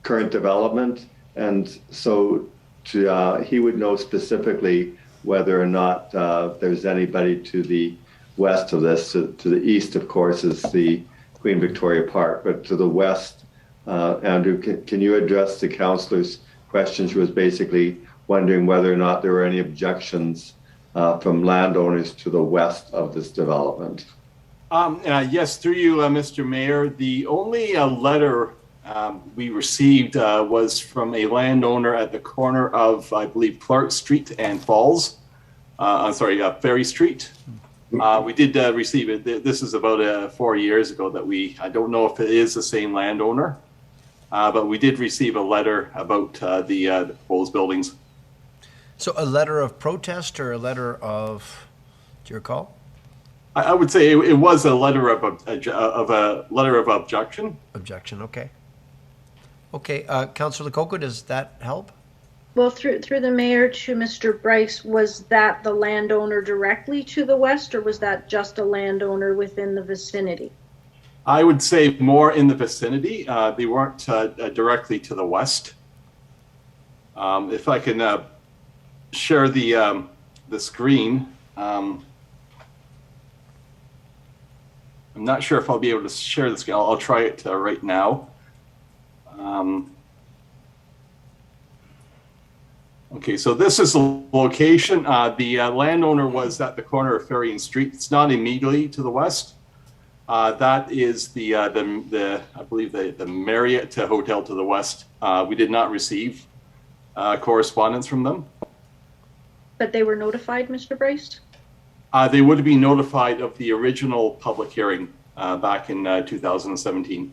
current development, and so he would know specifically whether or not there's anybody to the west of this. To the east, of course, is the Queen Victoria Park, but to the west, Andrew, can you address the councillor's question? She was basically wondering whether or not there were any objections from landowners to the west of this development. Yes, through you, Mr. Mayor. The only letter we received was from a landowner at the corner of, I believe, Clark Street and Falls. Ferry Street. We did receive it. This is about 4 years ago that I don't know if it is the same landowner, but we did receive a letter about the proposed buildings. So a letter of protest or a letter of, do you recall? I would say it was a letter of objection. Objection, okay. Okay, Councillor Lococo, does that help? Well, through the mayor to Mr. Bryce, was that the landowner directly to the west, or was that just a landowner within the vicinity? I would say more in the vicinity. They weren't directly to the west. If I can share the screen. I'm not sure if I'll be able to share this. I'll try it right now. Okay, so this is the location. The landowner was at the corner of Ferry and Street. It's not immediately to the west. That is the I believe the Marriott Hotel to the west. We did not receive correspondence from them. But they were notified, Mr. Bryce? They would be notified of the original public hearing back in 2017.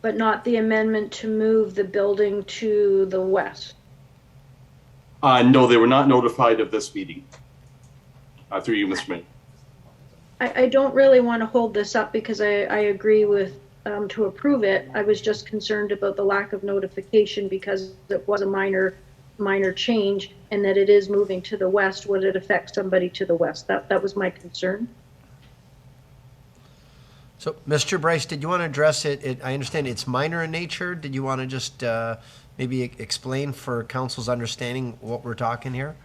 But not the amendment to move the building to the west? No, they were not notified of this meeting. Through you, Mr. Mayor. I don't really want to hold this up because I agree with to approve it. I was just concerned about the lack of notification because it was a minor change and that it is moving to the west. Would it affect somebody to the west? That was my concern. So, Mr. Bryce, did you want to address it? I understand it's minor in nature. Did you want to just maybe explain for council's understanding what we're talking here?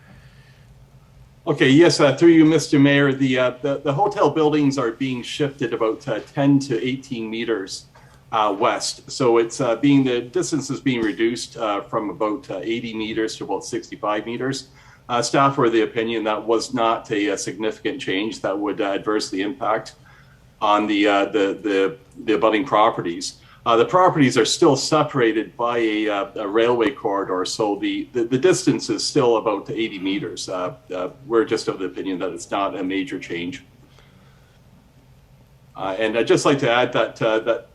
Okay, yes, through you, Mr. Mayor, the hotel buildings are being shifted about 10 to 18 meters west. So it's the distance is being reduced from about 80 meters to about 65 meters. Staff were of the opinion that was not a significant change that would adversely impact on the abutting properties. The properties are still separated by a railway corridor, so the distance is still about 80 meters. We're just of the opinion that it's not a major change. And I'd just like to add that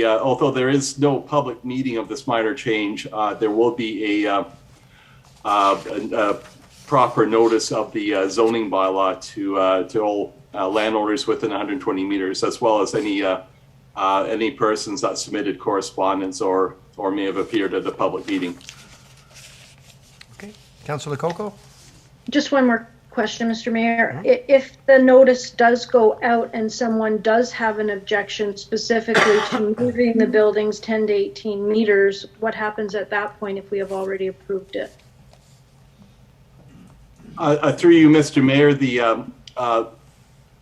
although there is no public meeting of this minor change, there will be a proper notice of the zoning bylaw to all landowners within 120 meters, as well as any persons that submitted correspondence or may have appeared at the public meeting. Okay, Councillor Lococo? Just one more question, Mr. Mayor. If the notice does go out and someone does have an objection specifically to moving the buildings 10 to 18 meters, what happens at that point if we have already approved it? Through you, Mr. Mayor,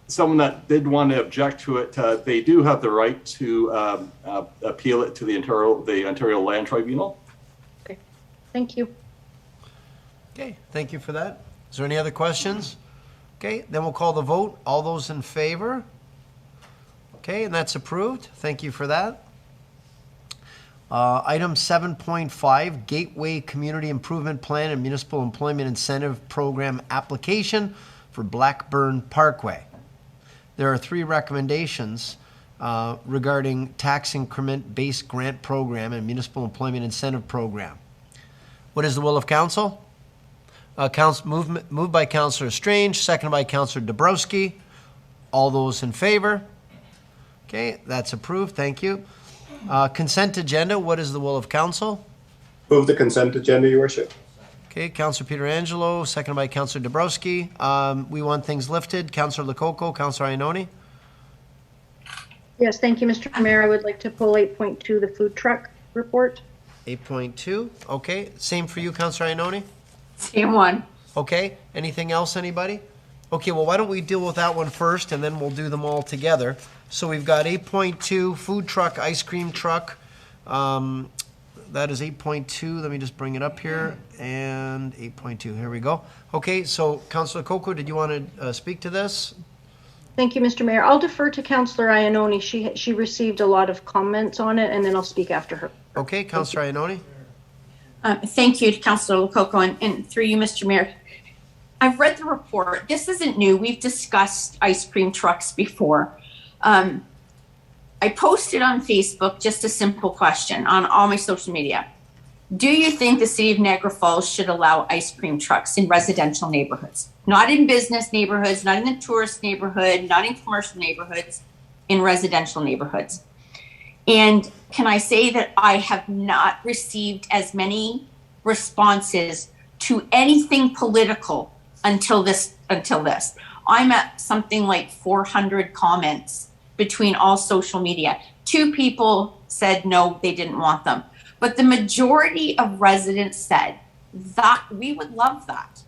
someone that did want to object to it, they do have the right to appeal it to the Ontario Land Tribunal. Okay, thank you. Okay, thank you for that. Is there any other questions? Okay, then we'll call the vote. All those in favor? Okay, and that's approved. Thank you for that. Item 7.5, Gateway Community Improvement Plan and Municipal Employment Incentive Program application for Blackburn Parkway. There are 3 recommendations regarding tax increment-based grant program and municipal employment incentive program. What is the will of council? Moved by Councillor Strange, seconded by Councillor Dabrowski. All those in favor? Okay, that's approved. Thank you. Consent agenda. What is the will of council? Move the consent agenda, Your Worship. Okay, Councillor Pietrangelo, seconded by Councillor Dabrowski. We want things lifted. Councillor Lococo, Councillor Ioannoni. Yes, thank you, Mr. Mayor. I would like to pull 8.2, the food truck report. 8.2. Okay, same for you, Councillor Ioannoni? Same one. Okay, anything else, anybody? Okay, well, why don't we deal with that one first, and then we'll do them all together. So we've got 8.2, food truck, ice cream truck. That is 8.2. Let me just bring it up here. And 8.2, here we go. Okay, so Councillor Lococo, did you want to speak to this? Thank you, Mr. Mayor. I'll defer to Councillor Ioannoni. She received a lot of comments on it, and then I'll speak after her. Okay, Councillor Ioannoni. Thank you to Councillor Lococo, and through you, Mr. Mayor. I've read the report. This isn't new. We've discussed ice cream trucks before. I posted on Facebook just a simple question on all my social media. Do you think the city of Niagara Falls should allow ice cream trucks in residential neighborhoods? Not in business neighborhoods, not in the tourist neighborhood, not in commercial neighborhoods, in residential neighborhoods. And can I say that I have not received as many responses to anything political until this. I'm at something like 400 comments between all social media. 2 people said no, they didn't want them. But the majority of residents said that we would love that.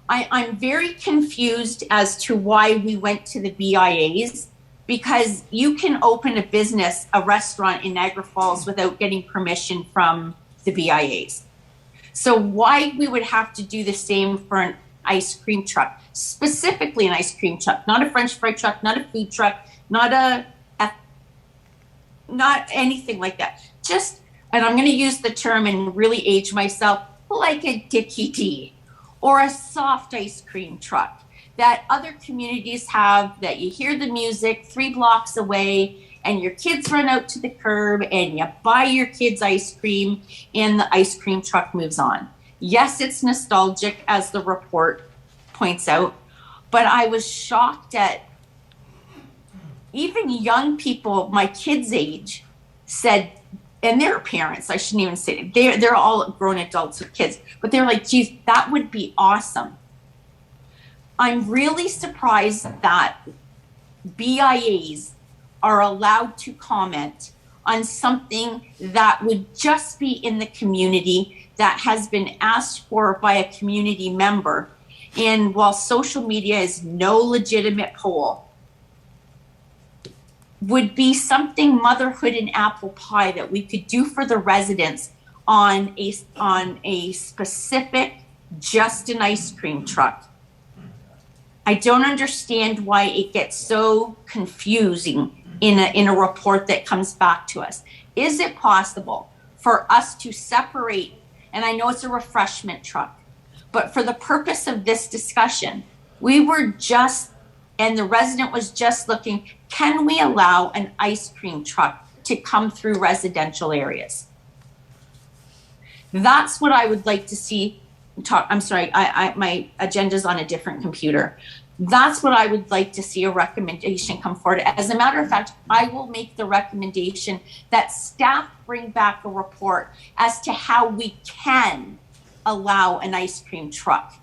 I'm very confused as to why we went to the BIAs, because you can open a business, a restaurant in Niagara Falls without getting permission from the BIAs. So why we would have to do the same for an ice cream truck, specifically an ice cream truck, not a French fry truck, not a food truck, not anything like that. Just, and I'm going to use the term and really age myself, like a Dickie D or a soft ice cream truck that other communities have, that you hear the music 3 blocks away and your kids run out to the curb and you buy your kids ice cream and the ice cream truck moves on. Yes, it's nostalgic, as the report points out, but I was shocked at even young people my kids' age said, and their parents, I shouldn't even say it, they're all grown adults with kids, but they're like, geez, that would be awesome. I'm really surprised that BIAs are allowed to comment on something that would just be in the community, that has been asked for by a community member. And while social media is no legitimate poll, would be something motherhood and apple pie that we could do for the residents on a specific, just an ice cream truck. I don't understand why it gets so confusing in a report that comes back to us. Is it possible for us to separate, and I know it's a refreshment truck, but for the purpose of this discussion, we were just, and the resident was just looking, can we allow an ice cream truck to come through residential areas? That's what I would like to see. I'm sorry, my agenda's on a different computer. That's what I would like to see a recommendation come forward. As a matter of fact, I will make the recommendation that staff bring back a report as to how we can allow an ice cream truck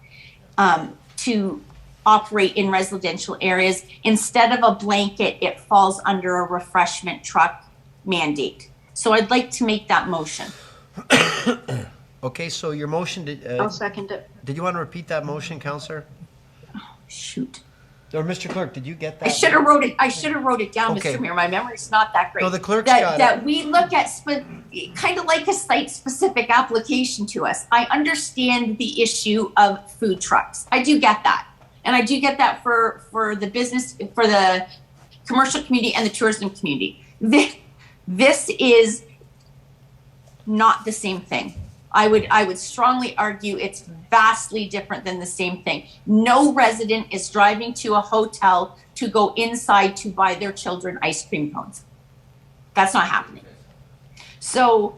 to operate in residential areas. Instead of a blanket, it falls under a refreshment truck mandate. So I'd like to make that motion. Okay, so your motion did. I'll second it. Did you want to repeat that motion, Councillor? Shoot. Or Mr. Clerk, did you get that? I should have wrote it down, Okay. Mr. Mayor. My memory's not that great. No, the clerk's that, got that it. we look at kind of like a site-specific application to us. I understand the issue of food trucks. I do get that. And I do get that for the business, for the commercial community and the tourism community. This is not the same thing. I would strongly argue it's vastly different than the same thing. No resident is driving to a hotel to go inside to buy their children ice cream cones. That's not happening. So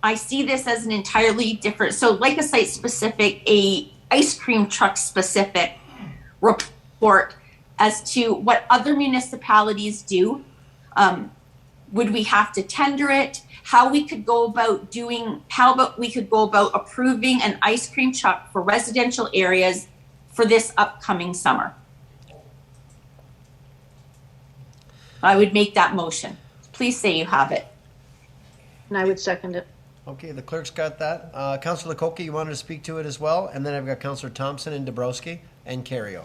I see this as an entirely different, so like a site specific, a ice cream truck specific report as to what other municipalities do. Would we have to tender it? How we could go about approving an ice cream truck for residential areas for this upcoming summer. I would make that motion. Please say you have it. And I would second it. Okay, the clerk's got that. Councillor Lococo, you wanted to speak to it as well? And then I've got Councillor Thompson and Dabrowski and Cario.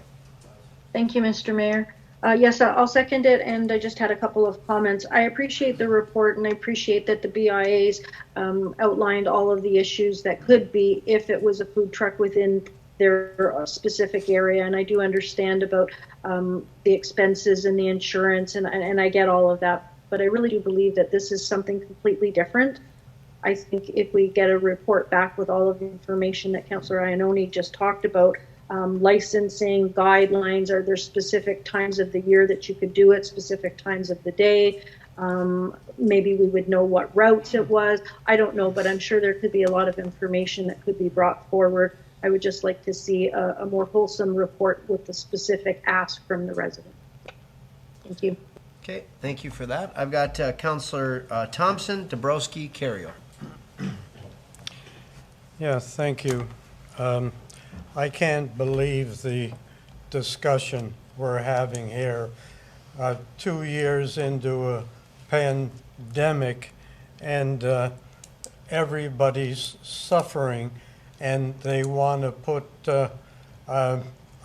Thank you, Mr. Mayor. Yes, I'll second it, and I just had a couple of comments. I appreciate the report, and I appreciate that the BIAs outlined all of the issues that could be if it was a food truck within their specific area, and I do understand about the expenses and the insurance, and I get all of that, but I really do believe that this is something completely different. I think if we get a report back with all of the information that Councillor Ioannoni just talked about, licensing guidelines, are there specific times of the year that you could do it, specific times of the day? Maybe we would know what routes it was. I don't know, but I'm sure there could be a lot of information that could be brought forward. I would just like to see a more wholesome report with the specific ask from the resident. Thank you. Okay, thank you for that. I've got Councillor Thompson, Dabrowski, Cario. Yes, thank you. I can't believe the discussion we're having here. 2 years into a pandemic, and everybody's suffering, and they want to put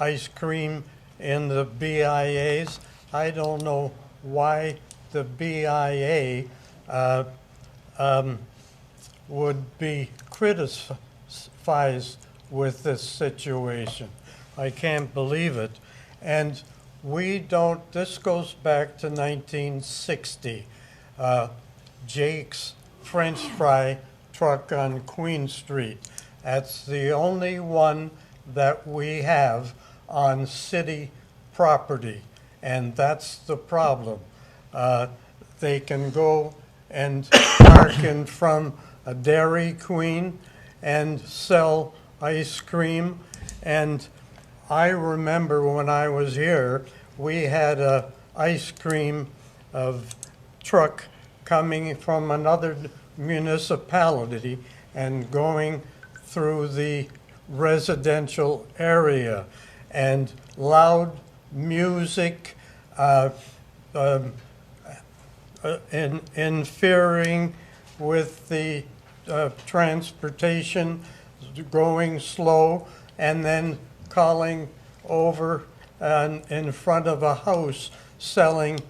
ice cream in the BIAs. I don't know why the BIA would be criticized with this situation. I can't believe it. And we don't, this goes back to 1960. Jake's French fry truck on Queen Street. That's the only one that we have on city property, and that's the problem. They can go and park in front of Dairy Queen and sell ice cream. And I remember when I was here, we had a ice cream truck coming from another municipality and going through the residential area, and loud music interfering with the transportation, going slow, and then calling over in front of a house selling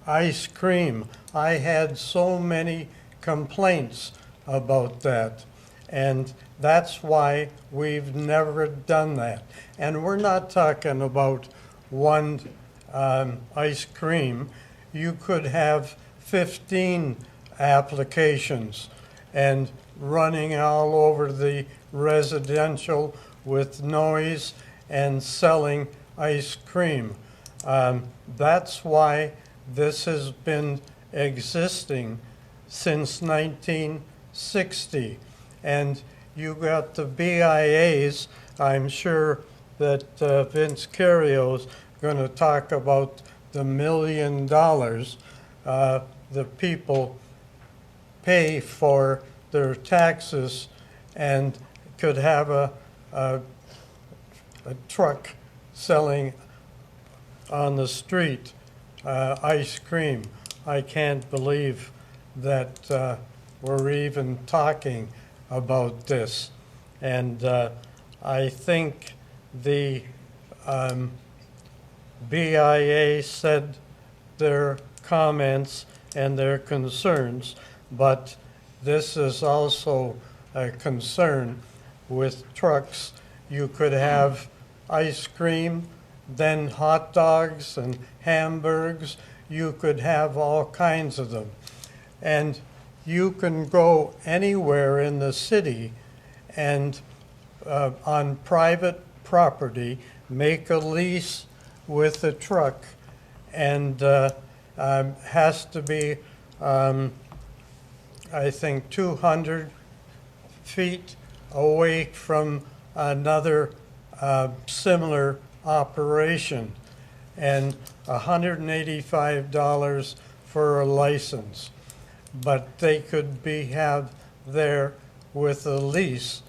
ice cream. I had so many complaints about that, and that's why we've never done that. And we're not talking about one ice cream. You could have 15 applications and running all over the residential with noise and selling ice cream. That's why this has been existing since 1960. And you got the BIAs. I'm sure that Vince Carrio's going to talk about the $1 million the people pay for their taxes and could have a truck selling on the street ice cream. I can't believe that we're even talking about this. And I think the BIA said their comments and their concerns, but this is also a concern with trucks. You could have ice cream, then hot dogs and hamburgers. You could have all kinds of them. And you can go anywhere in the city and on private property, make a lease with a truck, and has to be, I think, 200 feet away from another similar operation, and $185 for a license. But they could have there with a lease,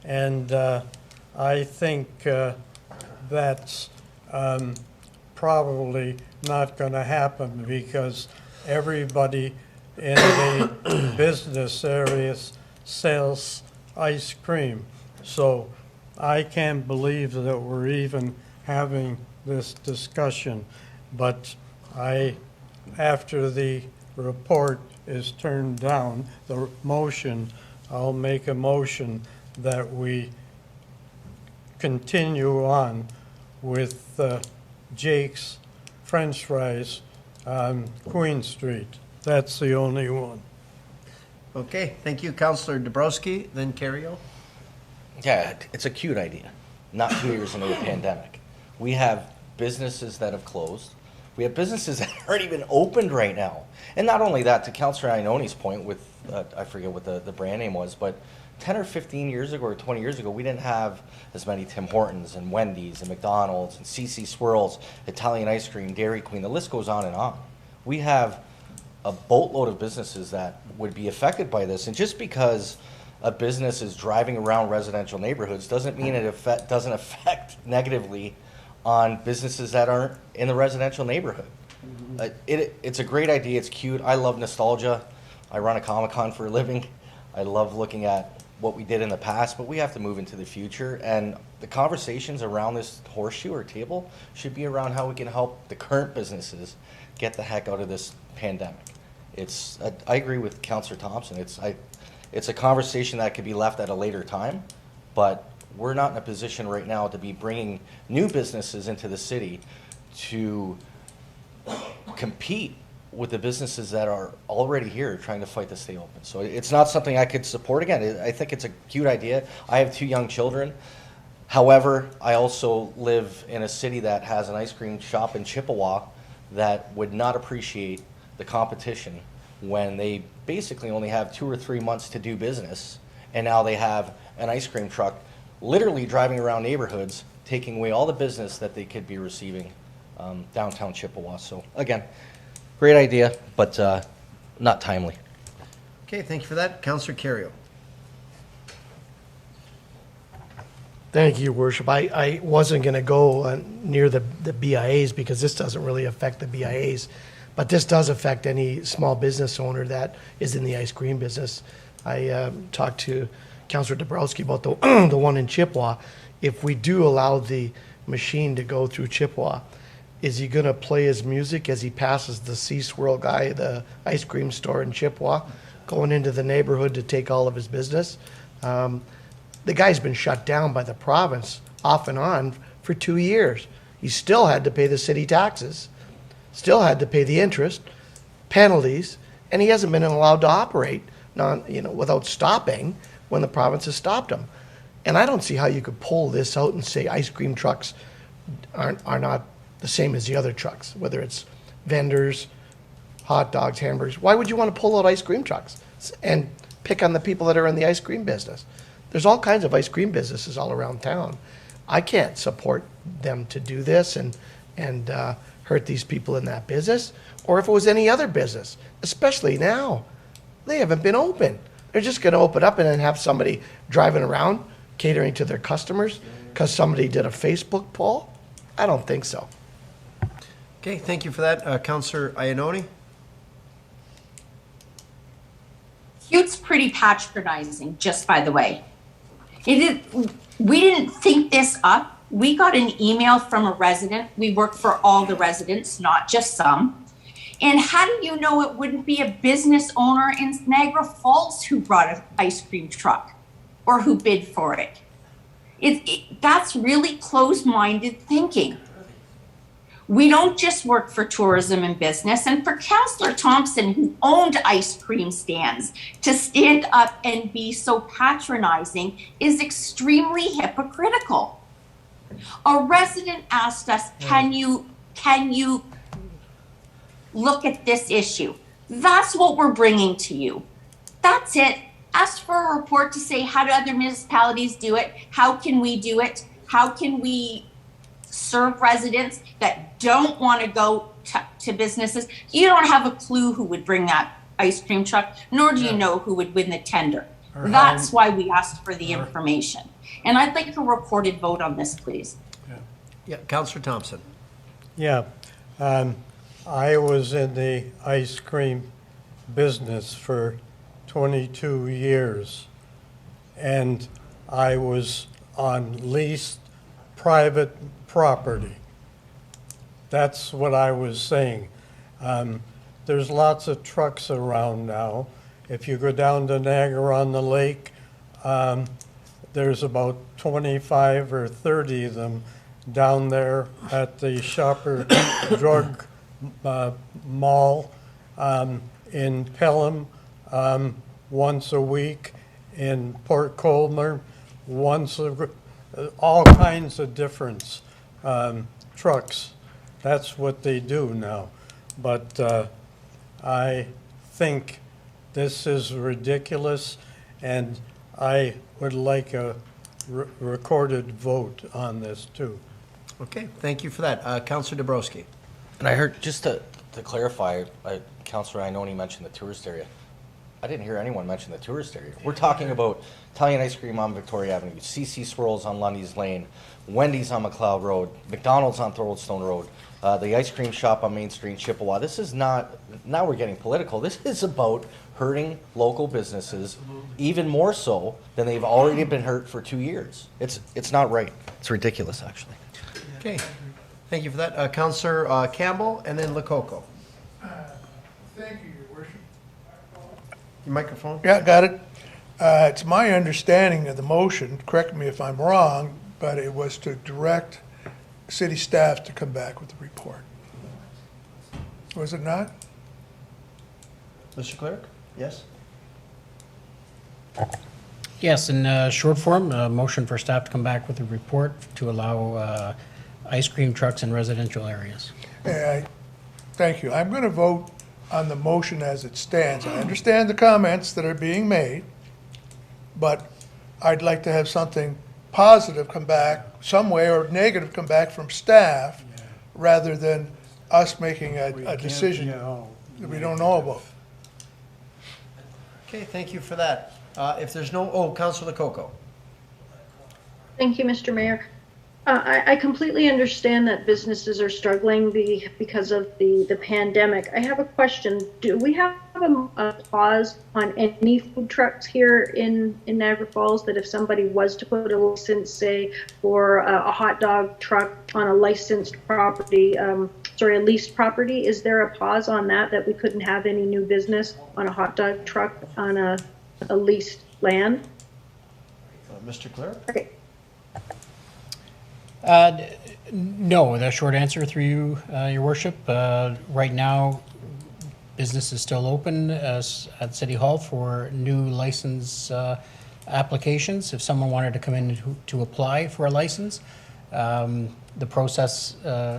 and I think that's probably not going to happen, because everybody in the business areas sells ice cream. So I can't believe that we're even having this discussion. But after the report is turned down, the motion, I'll make a motion that we continue on with Jake's French fries on Queen Street. That's the only one. Okay, thank you, Councillor Dabrowski, then Cario. Yeah, it's a cute idea. Not 2 years into a pandemic. We have businesses that have closed. We have businesses that aren't even opened right now. And not only that, to Councillor Ioannoni's point with, I forget what the brand name was, but 10 or 15 years ago or 20 years ago, we didn't have as many Tim Hortons and Wendy's and McDonald's and CC Swirls, Italian ice cream, Dairy Queen. The list goes on and on. We have a boatload of businesses that would be affected by this. And just because a business is driving around residential neighborhoods doesn't mean it doesn't affect negatively on businesses that aren't in the residential neighborhood. It's a great idea. It's cute. I love nostalgia. I run a Comic-Con for a living. I love looking at what we did in the past, but we have to move into the future. And the conversations around this horseshoe or table should be around how we can help the current businesses get the heck out of this pandemic. I agree with Councillor Thompson. It's a conversation that could be left at a later time, but we're not in a position right now to be bringing new businesses into the city to compete with the businesses that are already here trying to fight to stay open. So it's not something I could support. Again, I think it's a cute idea. I have 2 young children. However, I also live in a city that has an ice cream shop in Chippewa that would not appreciate the competition when they basically only have 2 or 3 months to do business, and now they have an ice cream truck literally driving around neighborhoods, taking away all the business that they could be receiving downtown Chippewa. So again, great idea, but not timely. Okay, thank you for that. Councillor Carrion. Thank you, Worship. I wasn't going to go near the BIAs because this doesn't really affect the BIAs, but this does affect any small business owner that is in the ice cream business. I talked to Councillor Dabrowski about the one in Chippewa. If we do allow the machine to go through Chippewa, is he going to play his music as he passes the Sea Swirl guy, the ice cream store in Chippewa, going into the neighborhood to take all of his business? The guy's been shut down by the province off and on for 2 years. He still had to pay the city taxes, still had to pay the interest, penalties, and he hasn't been allowed to operate without stopping when the province has stopped him. And I don't see how you could pull this out and say ice cream trucks are not the same as the other trucks, whether it's vendors, hot dogs, hamburgers. Why would you want to pull out ice cream trucks and pick on the people that are in the ice cream business? There's all kinds of ice cream businesses all around town. I can't support them to do this and hurt these people in that business, or if it was any other business, especially now. They haven't been open. They're just going to open up and then have somebody driving around catering to their customers because somebody did a Facebook poll? I don't think so. Okay, thank you for that. Councillor Ioannoni. Cute's pretty patronizing, just by the way. We didn't think this up. We got an email from a resident. We work for all the residents, not just some. And how do you know it wouldn't be a business owner in Niagara Falls who brought an ice cream truck or who bid for it? That's really closed-minded thinking. We don't just work for tourism and business. And for Councillor Thompson, who owned ice cream stands, to stand up and be so patronizing is extremely hypocritical. A resident asked us, can you look at this issue? That's what we're bringing to you. That's it. Ask for a report to say, how do other municipalities do it? How can we do it? How can we serve residents that don't want to go to businesses? You don't have a clue who would bring that ice cream truck, nor do you know who would win the tender. That's why we asked for the information. And I'd like a recorded vote on this, please. Yeah, Councillor Thompson. Yeah, I was in the ice cream business for 22 years, and I was on leased private property. That's what I was saying. There's lots of trucks around now. If you go down to Niagara-on-the-Lake, there's about 25 or 30 of them down there at the Shopper Drug Mall, in Pelham once a week, in Port Colborne all kinds of different trucks. That's what they do now. But I think this is ridiculous, and I would like a recorded vote on this too. Okay, thank you for that. Councillor Dabrowski. And I heard, just to clarify, Councillor Ioannoni mentioned the tourist area. I didn't hear anyone mention the tourist area. We're talking about Italian ice cream on Victoria Avenue, CC Swirls on Lundy's Lane, Wendy's on McLeod Road, McDonald's on Thoroldstone Road, the ice cream shop on Main Street in Chippewa. This is not, now we're getting political. This is about hurting local businesses even more so than they've already been hurt for 2 years. It's not right. It's ridiculous, actually. Okay, thank you for that. Councillor Campbell and then Lococo. Thank you, Your Worship. Your microphone? Yeah, got it. It's my understanding of the motion, correct me if I'm wrong, but it was to direct city staff to come back with a report. Was it not? Mr. Clerk? Yes? Yes, in short form, a motion for staff to come back with a report to allow ice cream trucks in residential areas. Thank you. I'm going to vote on the motion as it stands. I understand the comments that are being made, but I'd like to have something positive come back some way or negative come back from staff rather than us making a decision that we don't know about. Okay, thank you for that. If there's no, Councillor Lococo. Thank you, Mr. Mayor. I completely understand that businesses are struggling because of the pandemic. I have a question. Do we have a pause on any food trucks here in Niagara Falls that if somebody was to put a license, say, for a hot dog truck on a licensed property, a leased property, is there a pause on that we couldn't have any new business on a hot dog truck on a leased land? Mr. Clerk? Okay. No, the short answer through you, Your Worship. Right now, business is still open at City Hall for new license applications. If someone wanted to come in to apply for a license, the process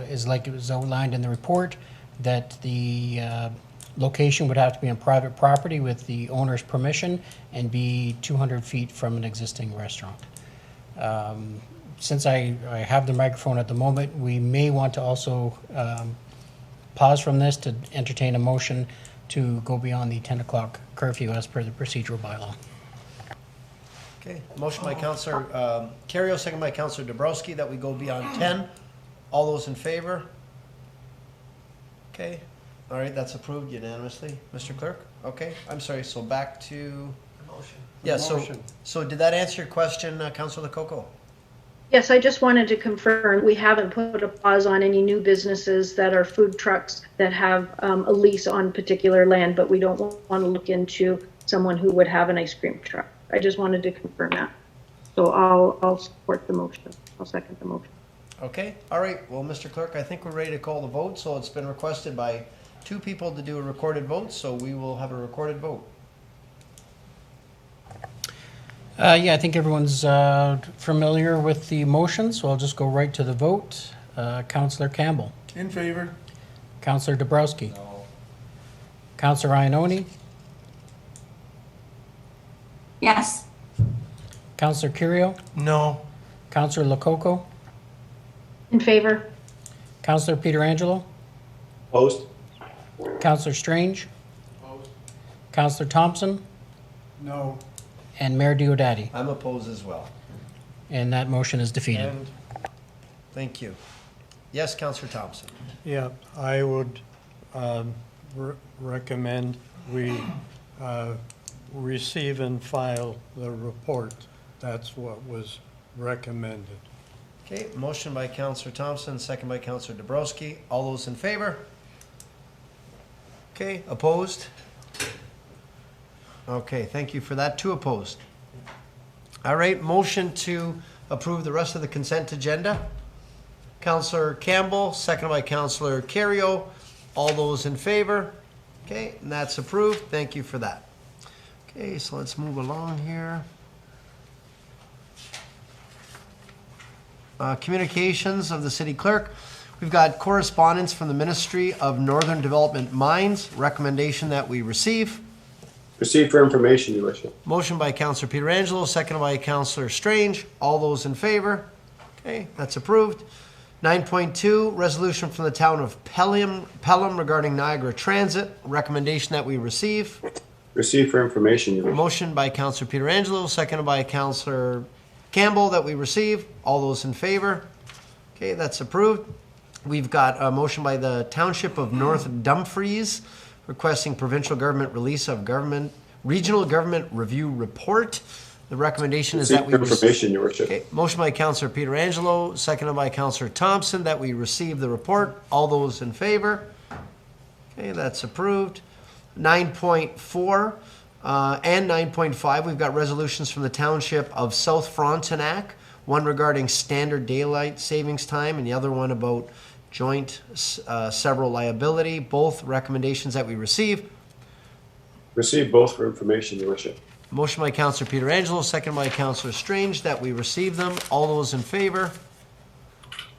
is like it was outlined in the report, that the location would have to be on private property with the owner's permission and be 200 feet from an existing restaurant. Since I have the microphone at the moment, we may want to also pause from this to entertain a motion to go beyond the 10 o'clock curfew as per the procedural bylaw. Okay, motion by Councillor Carrió, second by Councillor Dabrowski, that we go beyond 10. All those in favor? Okay, all right, that's approved unanimously. Mr. Clerk? Okay, I'm sorry, so back to... The motion. Yeah, so did that answer your question, Councillor Lococo? Yes, I just wanted to confirm we haven't put a pause on any new businesses that are food trucks that have a lease on particular land, but we don't want to look into someone who would have an ice cream truck. I just wanted to confirm that. So I'll support the motion. I'll second the motion. Okay, all right. Well, Mr. Clerk, I think we're ready to call the vote. So it's been requested by 2 people to do a recorded vote, so we will have a recorded vote. Yeah, I think everyone's familiar with the motion, so I'll just go right to the vote. Councillor Campbell. In favor. Councillor Dabrowski. No. Councillor Ioannoni. Yes. Councillor Carrió. No. Councillor Lococo. In favor. Councillor Pietrangelo. Opposed? Councillor Strange. Opposed? Councillor Thompson. No. And Mayor Diodati. I'm opposed as well. And that motion is defeated. And thank you. Yes, Councillor Thompson. Yeah, I would recommend we receive and file the report. That's what was recommended. Okay, motion by Councillor Thompson, second by Councillor Dabrowski. All those in favor? Okay, opposed? Okay, thank you for that. 2 opposed. All right, motion to approve the rest of the consent agenda. Councillor Campbell, second by Councillor Carrió. All those in favor? Okay, and that's approved. Thank you for that. Okay, so let's move along here. Communications of the City Clerk. We've got correspondence from the Ministry of Northern Development Mines, recommendation that we receive. Proceed for information, Your Worship. Motion by Councillor Pietrangelo, seconded by Councillor Strange. All those in favor? Okay, that's approved. 9.2, resolution from the town of Pelham regarding Niagara Transit, recommendation that we receive. Receive for information, Your Worship. Motion by Councillor Pietrangelo, seconded by Councillor Campbell that we receive. All those in favor? Okay, that's approved. We've got a motion by the Township of North Dumfries requesting provincial government release of regional government review report. The recommendation is that we information, Your Worship. Okay, motion by Councillor Pietrangelo, seconded by Councillor Thompson that we receive the report. All those in favor? Okay, that's approved. 9.4 and 9.5, we've got resolutions from the Township of South Frontenac, one regarding standard daylight savings time and the other one about joint several liability. Both recommendations that we receive. Receive both for information, Your Worship. Motion by Councillor Pietrangelo, second by Councillor Strange that we receive them. All those in favor?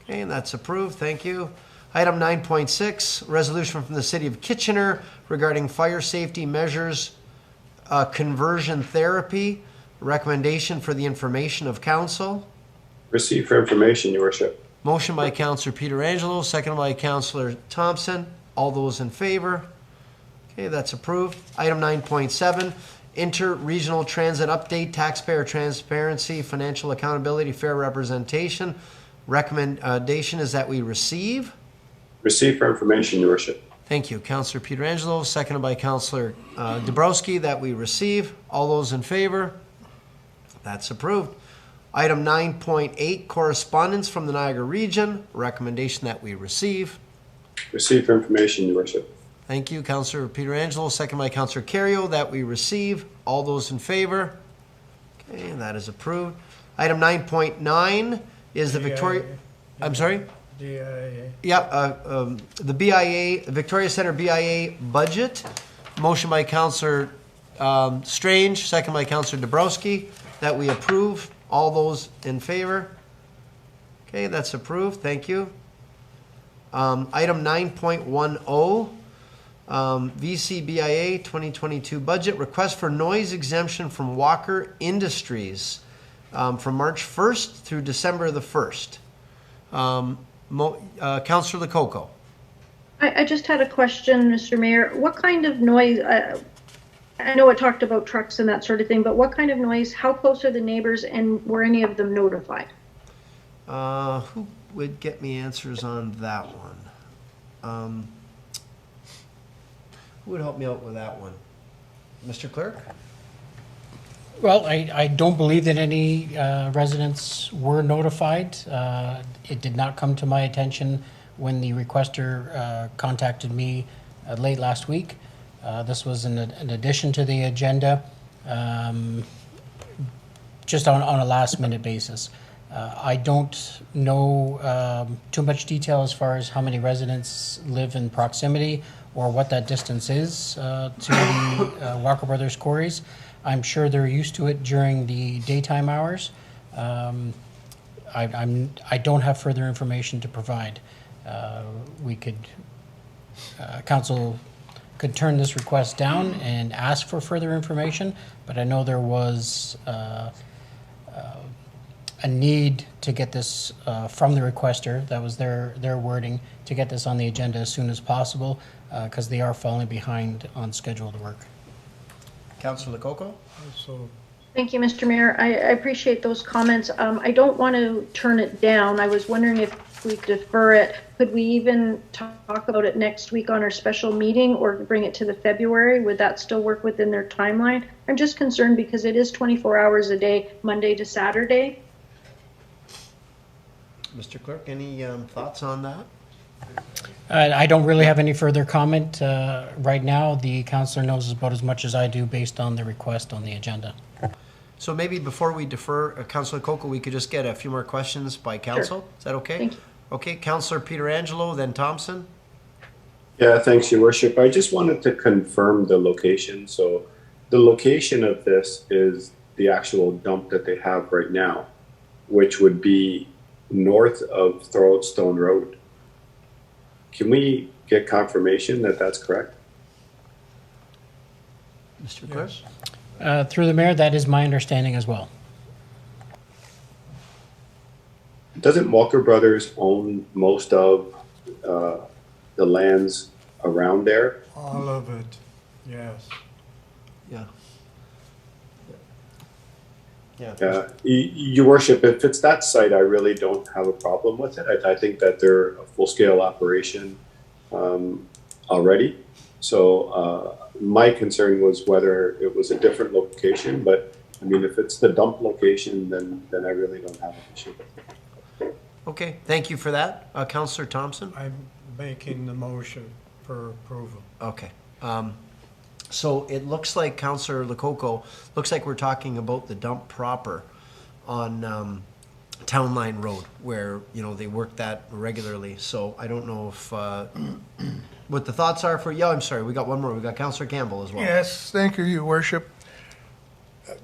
Okay, and that's approved. Thank you. Item 9.6, resolution from the City of Kitchener regarding fire safety measures, conversion therapy. Recommendation for the information of council. Receive for information, Your Worship. Motion by Councillor Pietrangelo, second by Councillor Thompson. All those in favor? Okay, that's approved. Item 9.7, inter-regional transit update, taxpayer transparency, financial accountability, fair representation. Recommendation is that we receive. Receive for information, Your Worship. Thank you. Councillor Pietrangelo, seconded by Councillor Dabrowski, that we receive. All those in favor? That's approved. Item 9.8, correspondence from the Niagara region. Recommendation that we receive. Receive for information, Your Worship. Thank you. Councillor Pietrangelo, second by Councillor Carriot, that we receive. All those in favor? Okay, that is approved. Item 9.9 is the Victoria... I'm sorry? DIA. Yeah, the BIA, Victoria Centre BIA budget. Motion by Councillor Strange, second by Councillor Dabrowski, that we approve. All those in favor? Okay, that's approved. Thank you. Item 9.10, VCBIA 2022 budget, request for noise exemption from Walker Industries from March 1st through December the 1st. Councillor Lococo. I just had a question, Mr. Mayor. What kind of noise, I know it talked about trucks and that sort of thing, but what kind of noise, how close are the neighbors, and were any of them notified? Who would get me answers on that one? Who would help me out with that one? Mr. Clerk? Well, I don't believe that any residents were notified. It did not come to my attention when the requester contacted me late last week. This was an addition to the agenda, just on a last-minute basis. I don't know too much detail as far as how many residents live in proximity or what that distance is to the Walker Brothers quarries. I'm sure they're used to it during the daytime hours. I don't have further information to provide. Council could turn this request down and ask for further information, but I know there was a need to get this from the requester, that was their wording, to get this on the agenda as soon as possible, because they are falling behind on scheduled work. Councillor Lococo? Thank you, Mr. Mayor. I appreciate those comments. I don't want to turn it down. I was wondering if we defer it. Could we even talk about it next week on our special meeting or bring it to the February? Would that still work within their timeline? I'm just concerned because it is 24 hours a day, Monday to Saturday. Mr. Clerk, any thoughts on that? I don't really have any further comment right now. The councillor knows about as much as I do based on the request on the agenda. So maybe before we defer, Councillor Lococo, we could just get a few more questions by council. Sure. Is that okay? Thank you. Okay, Councillor Pietrangelo, then Thompson. Yeah, thanks, Your Worship. I just wanted to confirm the location. So the location of this is the actual dump that they have right now, which would be north of Thoroldstone Road. Can we get confirmation that that's correct? Mr. Clerk? Through the mayor, that is my understanding as well. Doesn't Walker Brothers own most of the lands around there? All of it, yes. Yeah. Yeah, Your Worship, if it's that site, I really don't have a problem with it. I think that they're a full-scale operation already. So my concern was whether it was a different location, but I mean, if it's the dump location, then I really don't have an issue. Okay, thank you for that. Councillor Thompson? I'm making the motion for approval. Okay. So it looks like, Councillor Lococo, looks like we're talking about the dump proper on Town Line Road, where, you know, they work that regularly. So I don't know if, what the thoughts are for, yeah, I'm sorry, we got one more. We got Councillor Campbell as well. Yes, thank you, Your Worship.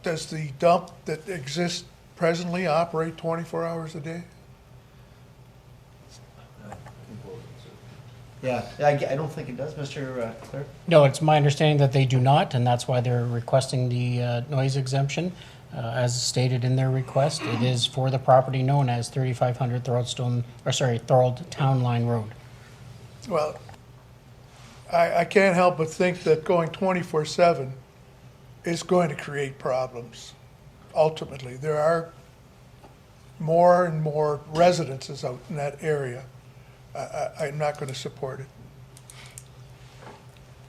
Does the dump that exists presently operate 24 hours a day? Yeah, I don't think it does, Mr. Clerk. No, it's my understanding that they do not, and that's why they're requesting the noise exemption. As stated in their request, it is for the property known as 3500 Thorold Town Line Road. Well, I can't help but think that going 24/7 is going to create problems. Ultimately, there are more and more residences out in that area. I'm not going to support it.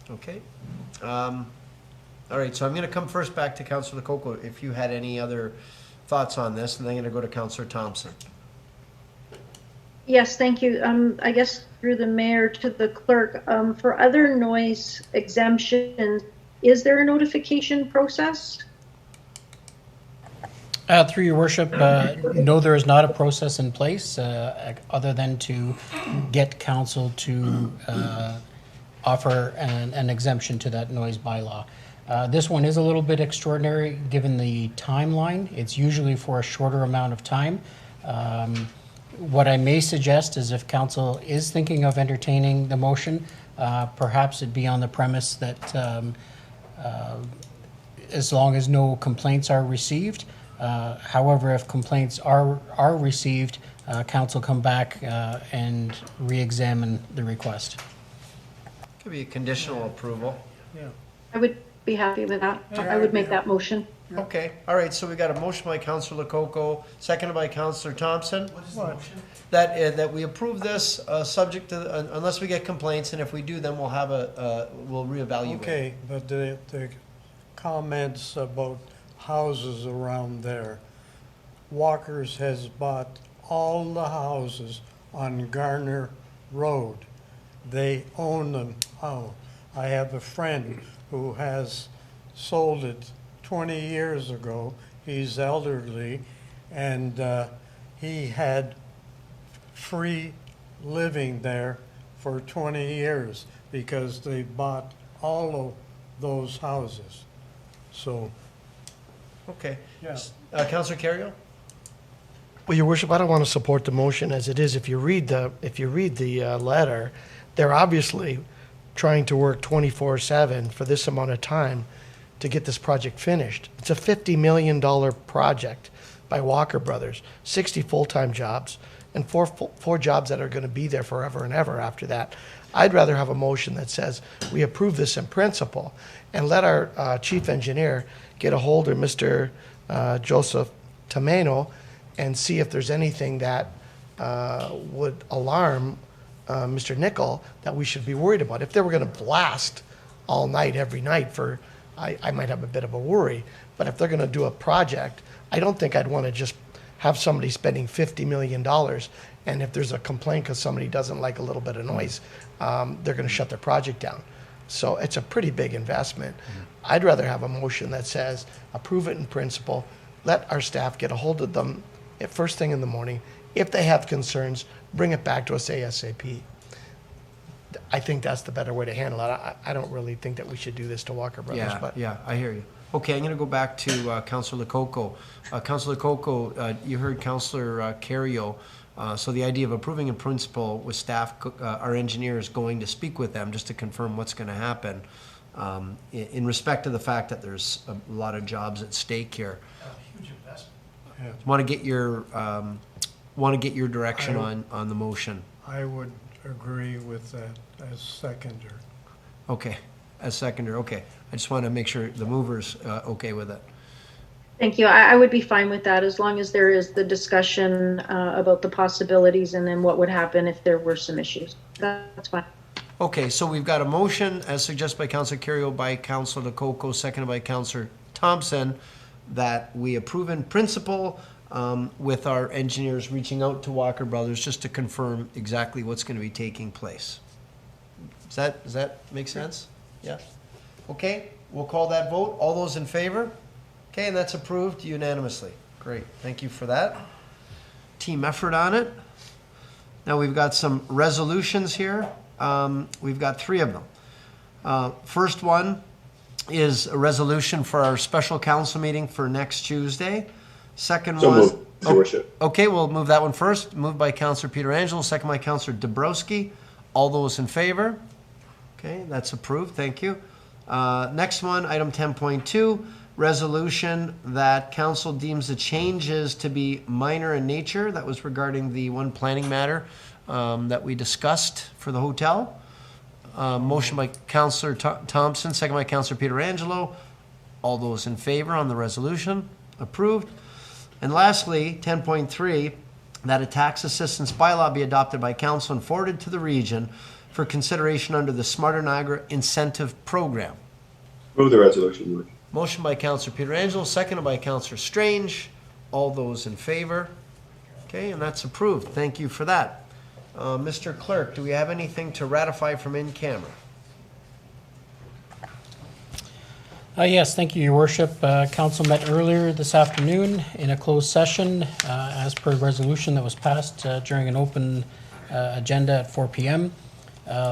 Okay. All right, so I'm going to come first back to Councillor Lococo if you had any other thoughts on this, and then I'm going to go to Councillor Thompson. Yes, thank you. I guess through the mayor to the clerk, for other noise exemptions, is there a notification process? Through your worship, no, there is not a process in place other than to get council to offer an exemption to that noise bylaw. This one is a little bit extraordinary given the timeline. It's usually for a shorter amount of time. What I may suggest is if council is thinking of entertaining the motion, perhaps it be on the premise that as long as no complaints are received. However, if complaints are received, council come back and re-examine the request. Could be a conditional approval. Yeah. I would be happy with that. I would make that motion. Okay, all right, so we got a motion by Councillor Lococo, seconded by Councillor Thompson. What is the motion? That we approve this, subject to, unless we get complaints, and if we do, then we'll have we'll reevaluate. Okay, but the comments about houses around there, Walker's has bought all the houses on Garner Road. They own them. Oh, I have a friend who has sold it 20 years ago. He's elderly, and he had free living there for 20 years because they bought all of those houses. So, Okay. yeah. Councillor Carriel? Well, Your Worship, I don't want to support the motion as it is. If you read the letter, they're obviously trying to work 24/7 for this amount of time to get this project finished. It's a $50 million project by Walker Brothers, 60 full-time jobs, and four jobs that are going to be there forever and ever after that. I'd rather have a motion that says we approve this in principle and let our chief engineer get a hold of Mr. Joseph Tameno and see if there's anything that would alarm Mr. Nickel that we should be worried about. If they were going to blast all night, every night I might have a bit of a worry. But if they're going to do a project, I don't think I'd want to just have somebody spending $50 million. And if there's a complaint because somebody doesn't like a little bit of noise, they're going to shut their project down. So it's a pretty big investment. I'd rather have a motion that says approve it in principle, let our staff get a hold of them at first thing in the morning. If they have concerns, bring it back to us ASAP. I think that's the better way to handle it. I don't really think that we should do this to Walker Brothers. Yeah, But yeah, I hear you. Okay, I'm going to go back to Councillor Lococo. Councillor Lococo, you heard Councillor Carriel. So the idea of approving in principle with staff, our engineers going to speak with them just to confirm what's going to happen in respect to the fact that there's a lot of jobs at stake here. Huge investment. Yeah. Want to get your direction on the motion. I would agree with that as seconder. Okay. as seconder, okay. I just want to make sure the mover's okay with it. Thank you. I would be fine with that as long as there is the discussion about the possibilities and then what would happen if there were some issues. That's fine. Okay, so we've got a motion as suggested by Councillor Carrier, by Councillor Lococo, seconded by Councillor Thompson, that we approve in principle with our engineers reaching out to Walker Brothers just to confirm exactly what's going to be taking place. Does that make sense? Yeah. Okay, we'll call that vote. All those in favor? Okay, and that's approved unanimously. Great, thank you for that. Team effort on it. Now we've got some resolutions here. We've got 3 of them. First one is a resolution for our special council meeting for next Tuesday. Second So one. moved, Your Worship. Okay, we'll move that one first. Moved by Councillor Pietrangelo, second by Councillor Dabrowski. All those in favor? Okay, that's approved. Thank you. Next one, item 10.2, resolution that council deems the changes to be minor in nature. That was regarding the one planning matter that we discussed for the hotel. Motion by Councillor Thompson, second by Councillor Pietrangelo. All those in favor on the resolution? Approved. And lastly, 10.3, that a tax assistance bylaw be adopted by council and forwarded to the region for consideration under the Smarter Niagara Incentive Program. Move the resolution, Your Worship. Motion by Councillor Pietrangelo, seconded by Councillor Strange. All those in favor? Okay, and that's approved. Thank you for that. Mr. Clerk, do we have anything to ratify from in camera? Yes, thank you, Your Worship. Council met earlier this afternoon in a closed session as per resolution that was passed during an open agenda at 4 p.m.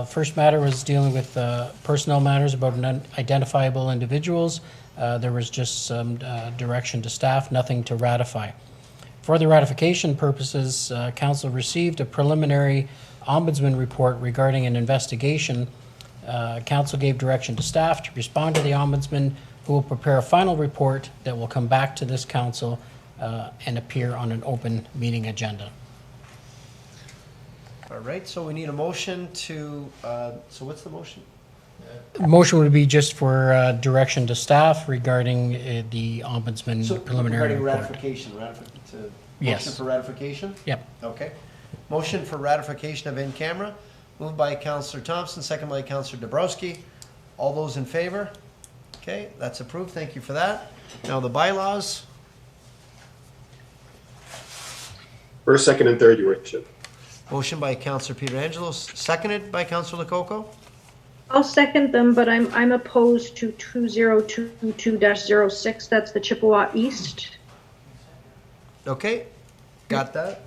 First matter was dealing with personnel matters about identifiable individuals. There was just some direction to staff, nothing to ratify. For the ratification purposes, Council received a preliminary Ombudsman report regarding an investigation. Council gave direction to staff to respond to the Ombudsman, who will prepare a final report that will come back to this Council and appear on an open meeting agenda. All right, so we need a motion to, so what's the motion? Motion would be just for direction to staff regarding the Ombudsman preliminary Regarding report. ratification, Yes. Motion for ratification? Yep. Okay. Motion for ratification of in camera, moved by Councillor Thompson, second by Councillor Dabrowski. All those in favor? Okay, that's approved. Thank you for that. Now the bylaws. First, second, and third, Your Worship. Motion by Councillor Pietrangelo, seconded by Councillor Lococo. I'll second them, but I'm opposed to 2022-06. That's the Chippewa East. Okay, got that?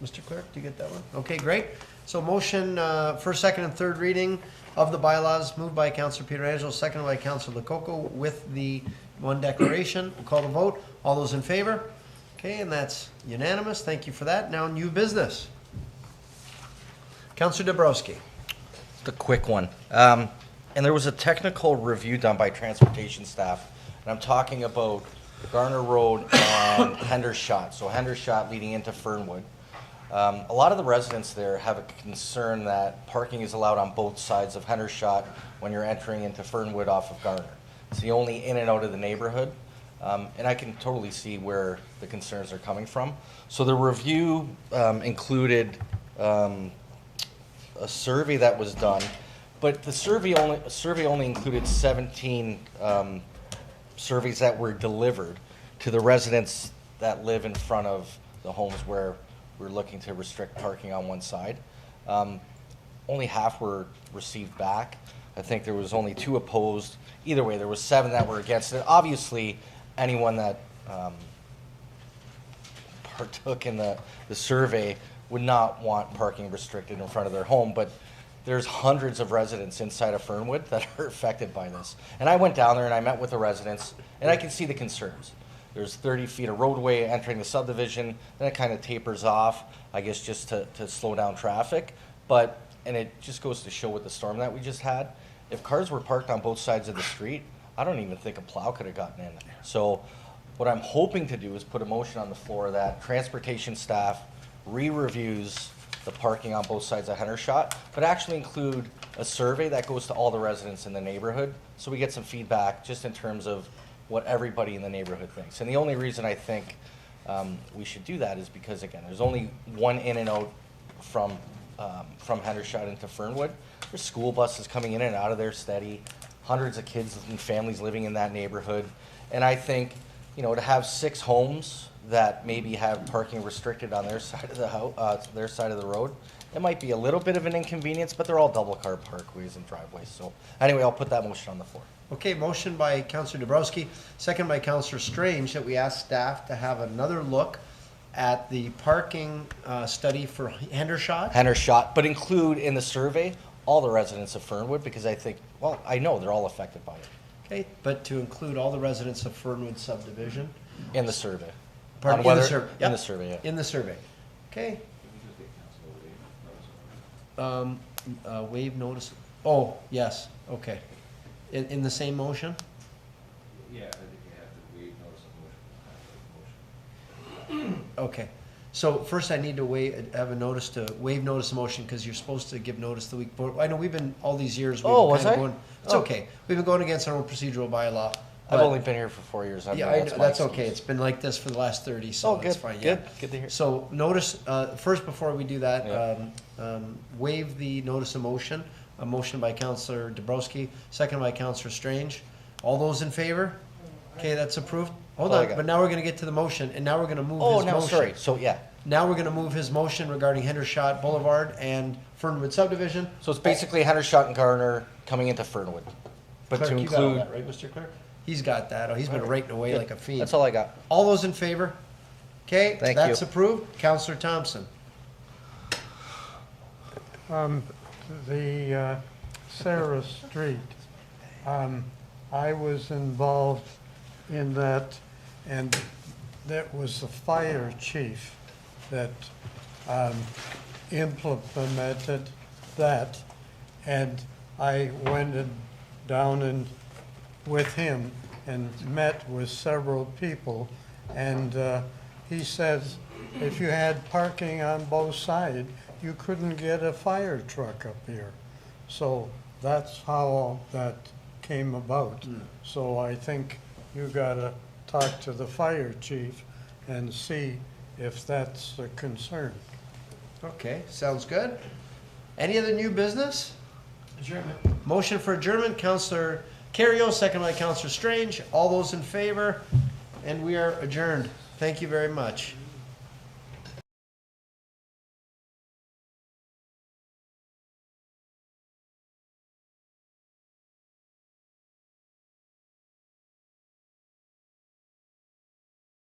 Mr. Clerk, do you get that one? Okay, great. So motion, first, second, and third reading of the bylaws, moved by Councillor Pietrangelo, seconded by Councillor Lococo with the one declaration. We'll call the vote. All those in favor? Okay, and that's unanimous. Thank you for that. Now, new business. Councillor Dabrowski. Just a quick one. And there was a technical review done by transportation staff, and I'm talking about Garner Road and Hendershot. So Hendershot leading into Fernwood. A lot of the residents there have a concern that parking is allowed on both sides of Hendershot when you're entering into Fernwood off of Garner. It's the only in and out of the neighborhood. And I can totally see where the concerns are coming from. So the review included a survey that was done, but the survey only included 17 surveys that were delivered to the residents that live in front of the homes where we're looking to restrict parking on one side. Only half were received back. I think there was only 2 opposed. Either way, there was 7 that were against it. Obviously, anyone that partook in the survey would not want parking restricted in front of their home, but there's hundreds of residents inside of Fernwood that are affected by this. And I went down there and I met with the residents, and I can see the concerns. There's 30 feet of roadway entering the subdivision, then it kind of tapers off, I guess just to slow down traffic. And it just goes to show with the storm that we just had, if cars were parked on both sides of the street, I don't even think a plow could have gotten in. So what I'm hoping to do is put a motion on the floor that transportation staff re-reviews the parking on both sides of Hendershot, but actually include a survey that goes to all the residents in the neighborhood, so we get some feedback just in terms of what everybody in the neighborhood thinks. And the only reason I think we should do that is because, again, there's only one in and out from Hendershot into Fernwood. There's school buses coming in and out of there steady, hundreds of kids and families living in that neighborhood. And I think, you know, to have 6 homes that maybe have parking restricted on their side of the house, their side of the road, it might be a little bit of an inconvenience, but they're all double car parkways and driveways. So anyway, I'll put that motion on the floor. Okay, motion by Councillor Dabrowski, second by Councillor Strange, that we ask staff to have another look at the parking study for Hendershot. But include in the survey all the residents of Fernwood, because I think, well, I know they're all affected by it. Okay, but to include all the residents of Fernwood subdivision. In the survey. Pardon, On whether- in the survey. in Yep, the survey, yeah. In the survey. Okay. Waive notice. Oh, yes, okay. In the same motion? Yeah, I think you have to waive notice of motion. Okay. So first I need to have a notice to waive notice of motion, because you're supposed to give notice the week before. I know we've been, all these years, we've Oh, been was kind of I? going. It's Oh. okay. We've been going against our own procedural bylaw. I've but- only been here for 4 years. Yeah, I know, that's okay. It's been like this for the last 30, so Oh, it's good, fine. Yeah. good to hear. So notice, first before we do that, waive the notice of motion. A motion by Councillor Dabrowski, second by Councillor Strange. All those in favor? Okay, that's approved. Hold Oh, I on, got but now we're gonna get to the motion, and now we're gonna move Oh, his now, motion. sorry. So, yeah. Now we're gonna move his motion regarding Hendershot Boulevard and Fernwood subdivision. So it's basically Hendershot and Garner coming into Fernwood. But Clerk, to you got all include, that, right, Mr. Clerk? He's got that. Oh, he's been writing away Good. like a fiend. That's all I got. All those in favor? Okay, Thank that's you. approved. Councillor Thompson. The Sarah Street, I was involved in that, and that was the fire chief that implemented that. And I went down and with him and met with several people, and he says if you had parking on both sides, you couldn't get a fire truck up here. So that's how that came about. So I think you gotta talk to the fire chief and see if that's a concern. Okay, sounds good. Any other new business? Adjournment. Motion for adjournment, Councillor Carrió, second by Councillor Strange. All those in favor? And we are adjourned. Thank you very much.